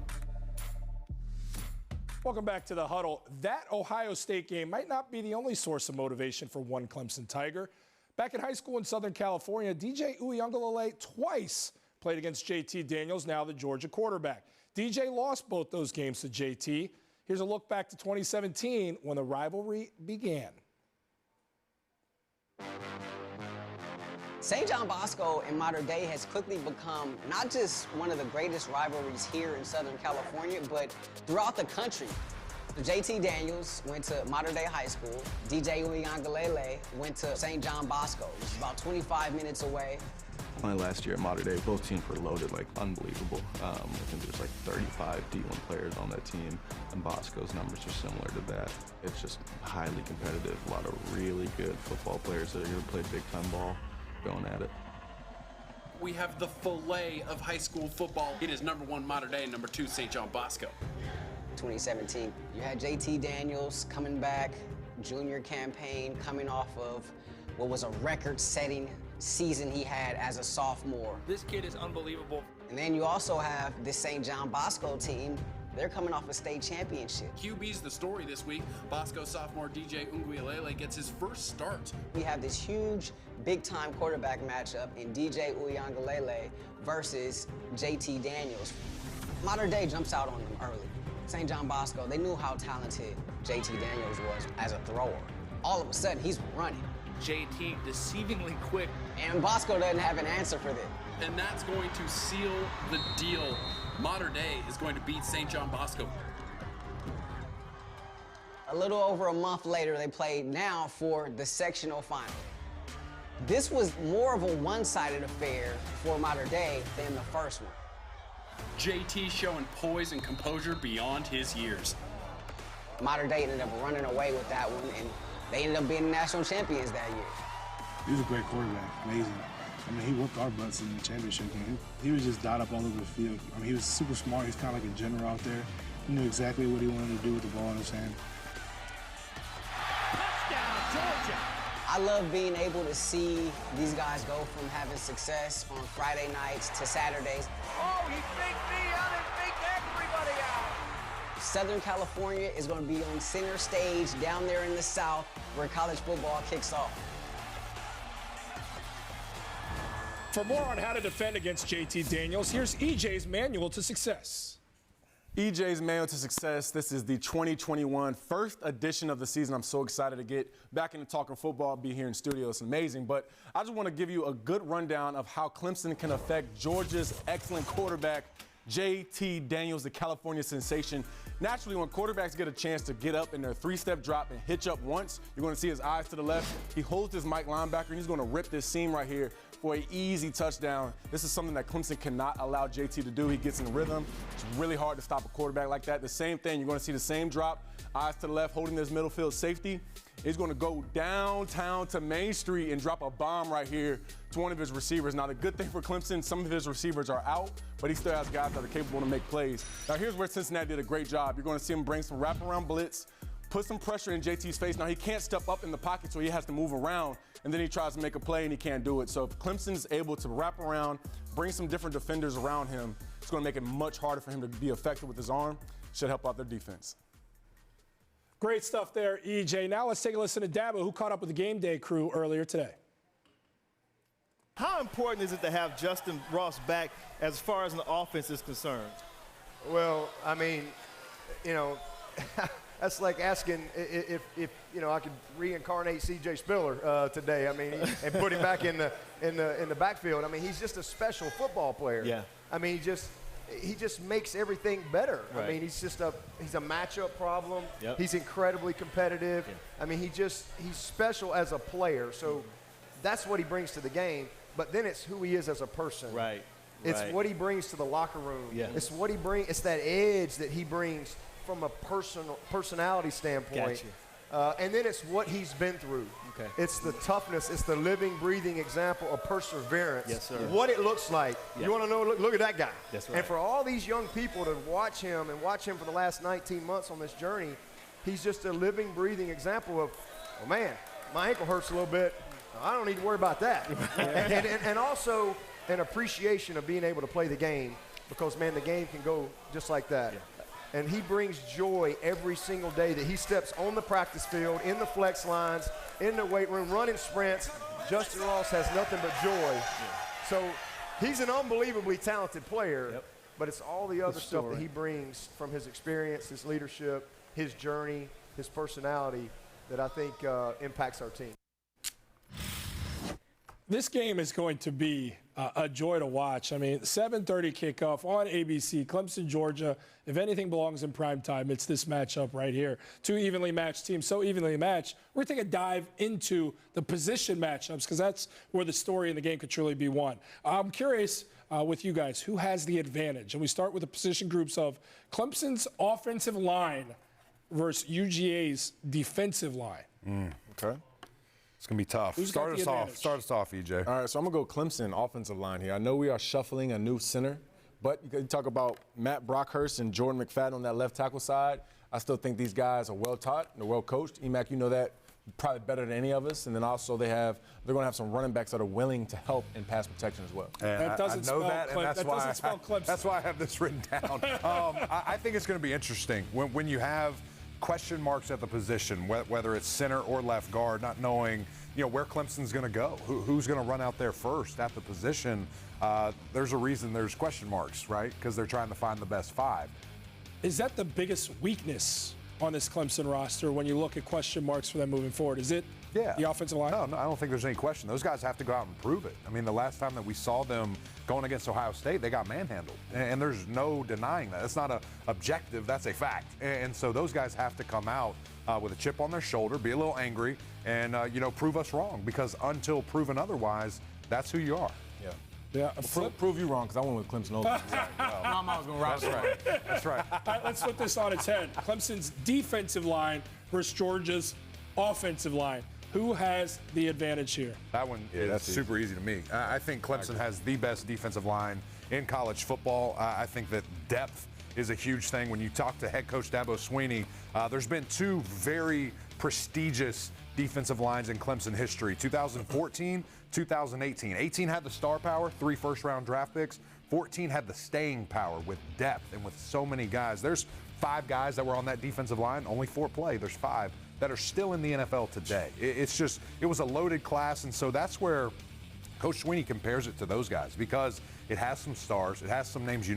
Welcome back to the Huddle. That Ohio State game might not be the only source of motivation for one Clemson Tiger. Back in high school in Southern California, DJ Uiagalelei twice played against JT Daniels, now the Georgia quarterback. DJ lost both those games to JT. Here's a look back to 2017 when the rivalry began. St. John Bosco in modern day has quickly become not just one of the greatest rivalries here in Southern California, but throughout the country. JT Daniels went to modern day high school. DJ Uiagalelei went to St. John Bosco, which is about 25 minutes away. Playing last year at modern day, both teams were loaded like unbelievable. I think there's like 35 D1 players on that team, and Bosco's numbers are similar to that. It's just highly competitive. A lot of really good football players that are going to play big-time ball going at it. We have the fillet of high school football. It is #1 modern day and #2 St. John Bosco. 2017, you had JT Daniels coming back, junior campaign, coming off of what was a record-setting season he had as a sophomore. This kid is unbelievable. And then you also have this St. John Bosco team. They're coming off a state championship. QB's the story this week. Bosco sophomore DJ Uiagalelei gets his first start. We have this huge, big-time quarterback matchup in DJ Uiagalelei versus JT Daniels. Modern day jumps out on them early. St. John Bosco, they knew how talented JT Daniels was as a thrower. All of a sudden, he's running. JT deceivingly quick. And Bosco doesn't have an answer for that. And that's going to seal the deal. Modern day is going to beat St. John Bosco. A little over a month later, they played now for the sectional final. This was more of a one-sided affair for modern day than the first one. JT showing poise and composure beyond his years. Modern day ended up running away with that one, and they ended up being national champions that year. He was a great quarterback, amazing. I mean, he whooped our butts in the championship game. He was just dot up all over the field. I mean, he was super smart. He's kind of like a general out there. He knew exactly what he wanted to do with the ball in his hand. Touchdown, Georgia! I love being able to see these guys go from having success on Friday nights to Saturdays. Oh, he faked me out and faked everybody out! Southern California is going to be on center stage down there in the South where college football kicks off. For more on how to defend against JT Daniels, here's EJ's Manual to Success. EJ's Manual to Success. This is the 2021 first edition of the season. I'm so excited to get back into talking football, be here in studio. It's amazing. But I just want to give you a good rundown of how Clemson can affect Georgia's excellent quarterback, JT Daniels, the California sensation. Naturally, when quarterbacks get a chance to get up in their three-step drop and hitch up once, you're going to see his eyes to the left. He holds his Mike linebacker, and he's going to rip this seam right here for an easy touchdown. This is something that Clemson cannot allow JT to do. He gets in rhythm. It's really hard to stop a quarterback like that. The same thing, you're going to see the same drop, eyes to the left, holding this middle field safety. He's going to go downtown to Main Street and drop a bomb right here to one of his receivers. Now, the good thing for Clemson, some of his receivers are out, but he still has guys that are capable to make plays. Now, here's where Cincinnati did a great job. You're going to see him bring some wraparound blitz, put some pressure in JT's face. Now, he can't step up in the pocket, so he has to move around, and then he tries to make a play, and he can't do it. So if Clemson's able to wrap around, bring some different defenders around him, it's going to make it much harder for him to be effective with his arm. Should help out their defense. Great stuff there, EJ. Now let's take a listen to Dabo, who caught up with the game day crew earlier today. How important is it to have Justin Ross back as far as the offense is concerned? Well, I mean, you know, that's like asking if you know I could reincarnate C.J. Spiller today. I mean, and put him back in the backfield. I mean, he's just a special football player. Yeah. I mean, he just makes everything better. Right. I mean, he's a matchup problem. Yep. He's incredibly competitive. Yeah. I mean, he's special as a player. So that's what he brings to the game. But then it's who he is as a person. Right. It's what he brings to the locker room. Yeah. It's what he brings. It's that edge that he brings from a personality standpoint. Gotcha. And then it's what he's been through. Okay. It's the toughness. It's the living, breathing example of perseverance. Yes, sir. What it looks like. Yeah. You want to know? Look at that guy. That's right. And for all these young people to watch him for the last 19 months on this journey, he's just a living, breathing example of, oh man, my ankle hurts a little bit. I don't need to worry about that. and also an appreciation of being able to play the game, because man, the game can go just like that. Yeah. And he brings joy every single day that he steps on the practice field, in the flex lines, in the weight room, running sprints. Justin Ross has nothing but joy. Yeah. So he's an unbelievably talented player, but it's all the other stuff that he brings from his experience, his leadership, his journey, his personality that I think impacts our team. This game is going to be a joy to watch. I mean, 7:30 kickoff on ABC, Clemson, Georgia. If anything belongs in prime time, it's this matchup right here. Two evenly matched teams, so evenly matched. We're going to take a dive into the position matchups, because that's where the story in the game could truly be won. I'm curious with you guys, who has the advantage? And we start with the position groups of Clemson's offensive line versus UGA's defensive line. Okay. It's going to be tough. Start us off, EJ. All right, so I'm going to go Clemson offensive line here. I know we are shuffling a new center, but you talk about Matt Brockhurst and Jordan McFadden on that left tackle side. I still think these guys are well taught and they're well coached. EMAC, you know that probably better than any of us. And then also they're going to have some running backs that are willing to help in pass protection as well. That doesn't spell Clemson. That's why I have this written down. I think it's going to be interesting when you have question marks at the position, whether it's center or left guard, not knowing where Clemson's going to go, who's going to run out there first at the position. There's a reason there's question marks, right? Because they're trying to find the best five. Is that the biggest weakness on this Clemson roster when you look at question marks for them moving forward? Is it the offensive line? No, I don't think there's any question. Those guys have to go out and prove it. I mean, the last time that we saw them going against Ohio State, they got manhandled. And there's no denying that. It's not an objective, that's a fact. And so those guys have to come out with a chip on their shoulder, be a little angry, and, prove us wrong. Because until proven otherwise, that's who you are. Yeah, prove you wrong, because I went with Clemson over. I was going to ride. That's right. That's right. All right, let's flip this on its head. Clemson's defensive line versus Georgia's offensive line. Who has the advantage here? That one is super easy to me. I think Clemson has the best defensive line in college football. I think that depth is a huge thing. When you talk to head coach Dabo Swinney, there's been two very prestigious defensive lines in Clemson history, 2014, 2018. 18 had the star power, 3 first-round draft picks. 14 had the staying power with depth and with so many guys. There's 5 guys that were on that defensive line, only 4 play. There's 5 that are still in the NFL today. It was a loaded class, and so that's where Coach Swinney compares it to those guys, because it has some stars, it has some names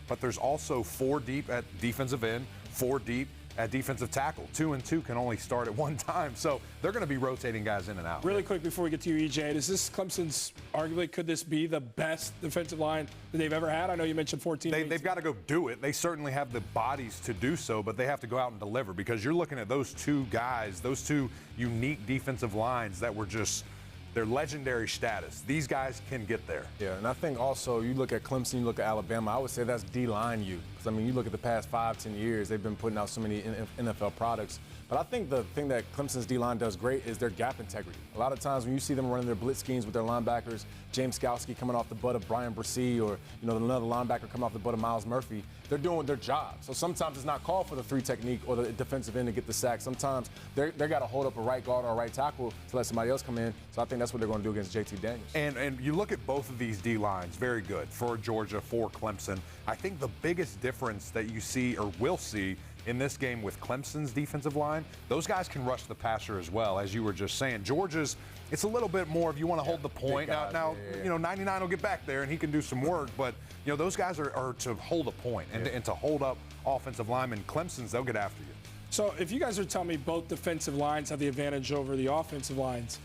but there's also 4 deep at defensive end, 4 deep at defensive tackle. 2 and 2 can only start at one time, so they're going to be rotating guys in and out. Really quick before we get to you, EJ, is this Clemson's, arguably, could this be the best defensive line that they've ever had? I know you mentioned 14. They've got to go do it. They certainly have the bodies to do so, but they have to go out and deliver, because you're looking at those 2 guys, those 2 unique defensive lines that were just, their legendary status. These guys can get there. Yeah, and I think also you look at Clemson, you look at Alabama, I would say that's D-line you. Because, I mean, you look at the past 5-10 years, they've been putting out so many NFL products. But I think the thing that Clemson's D-line does great is their gap integrity. A lot of times when you see them running their blitz schemes with their linebackers, James Skowski coming off the butt of Brian Brissy, or another linebacker coming off the butt of Miles Murphy, they're doing their job. So sometimes it's not called for the 3 technique or the defensive end to get the sack. Sometimes they got to hold up a right guard or a right tackle to let somebody else come in. So I think that's what they're going to do against JT Daniels. And you look at both of these D-lines, very good for Georgia, for Clemson. I think the biggest difference that you see or will see in this game with Clemson's defensive line, those guys can rush the passer as well, as you were just saying. Georgia's, it's a little bit more if you want to hold the point. Now, 99 will get back there and he can do some work, but those guys are to hold a point and to hold up offensive linemen. Clemson's, they'll get after you. So if you guys are telling me both defensive lines have the advantage over the offensive lines,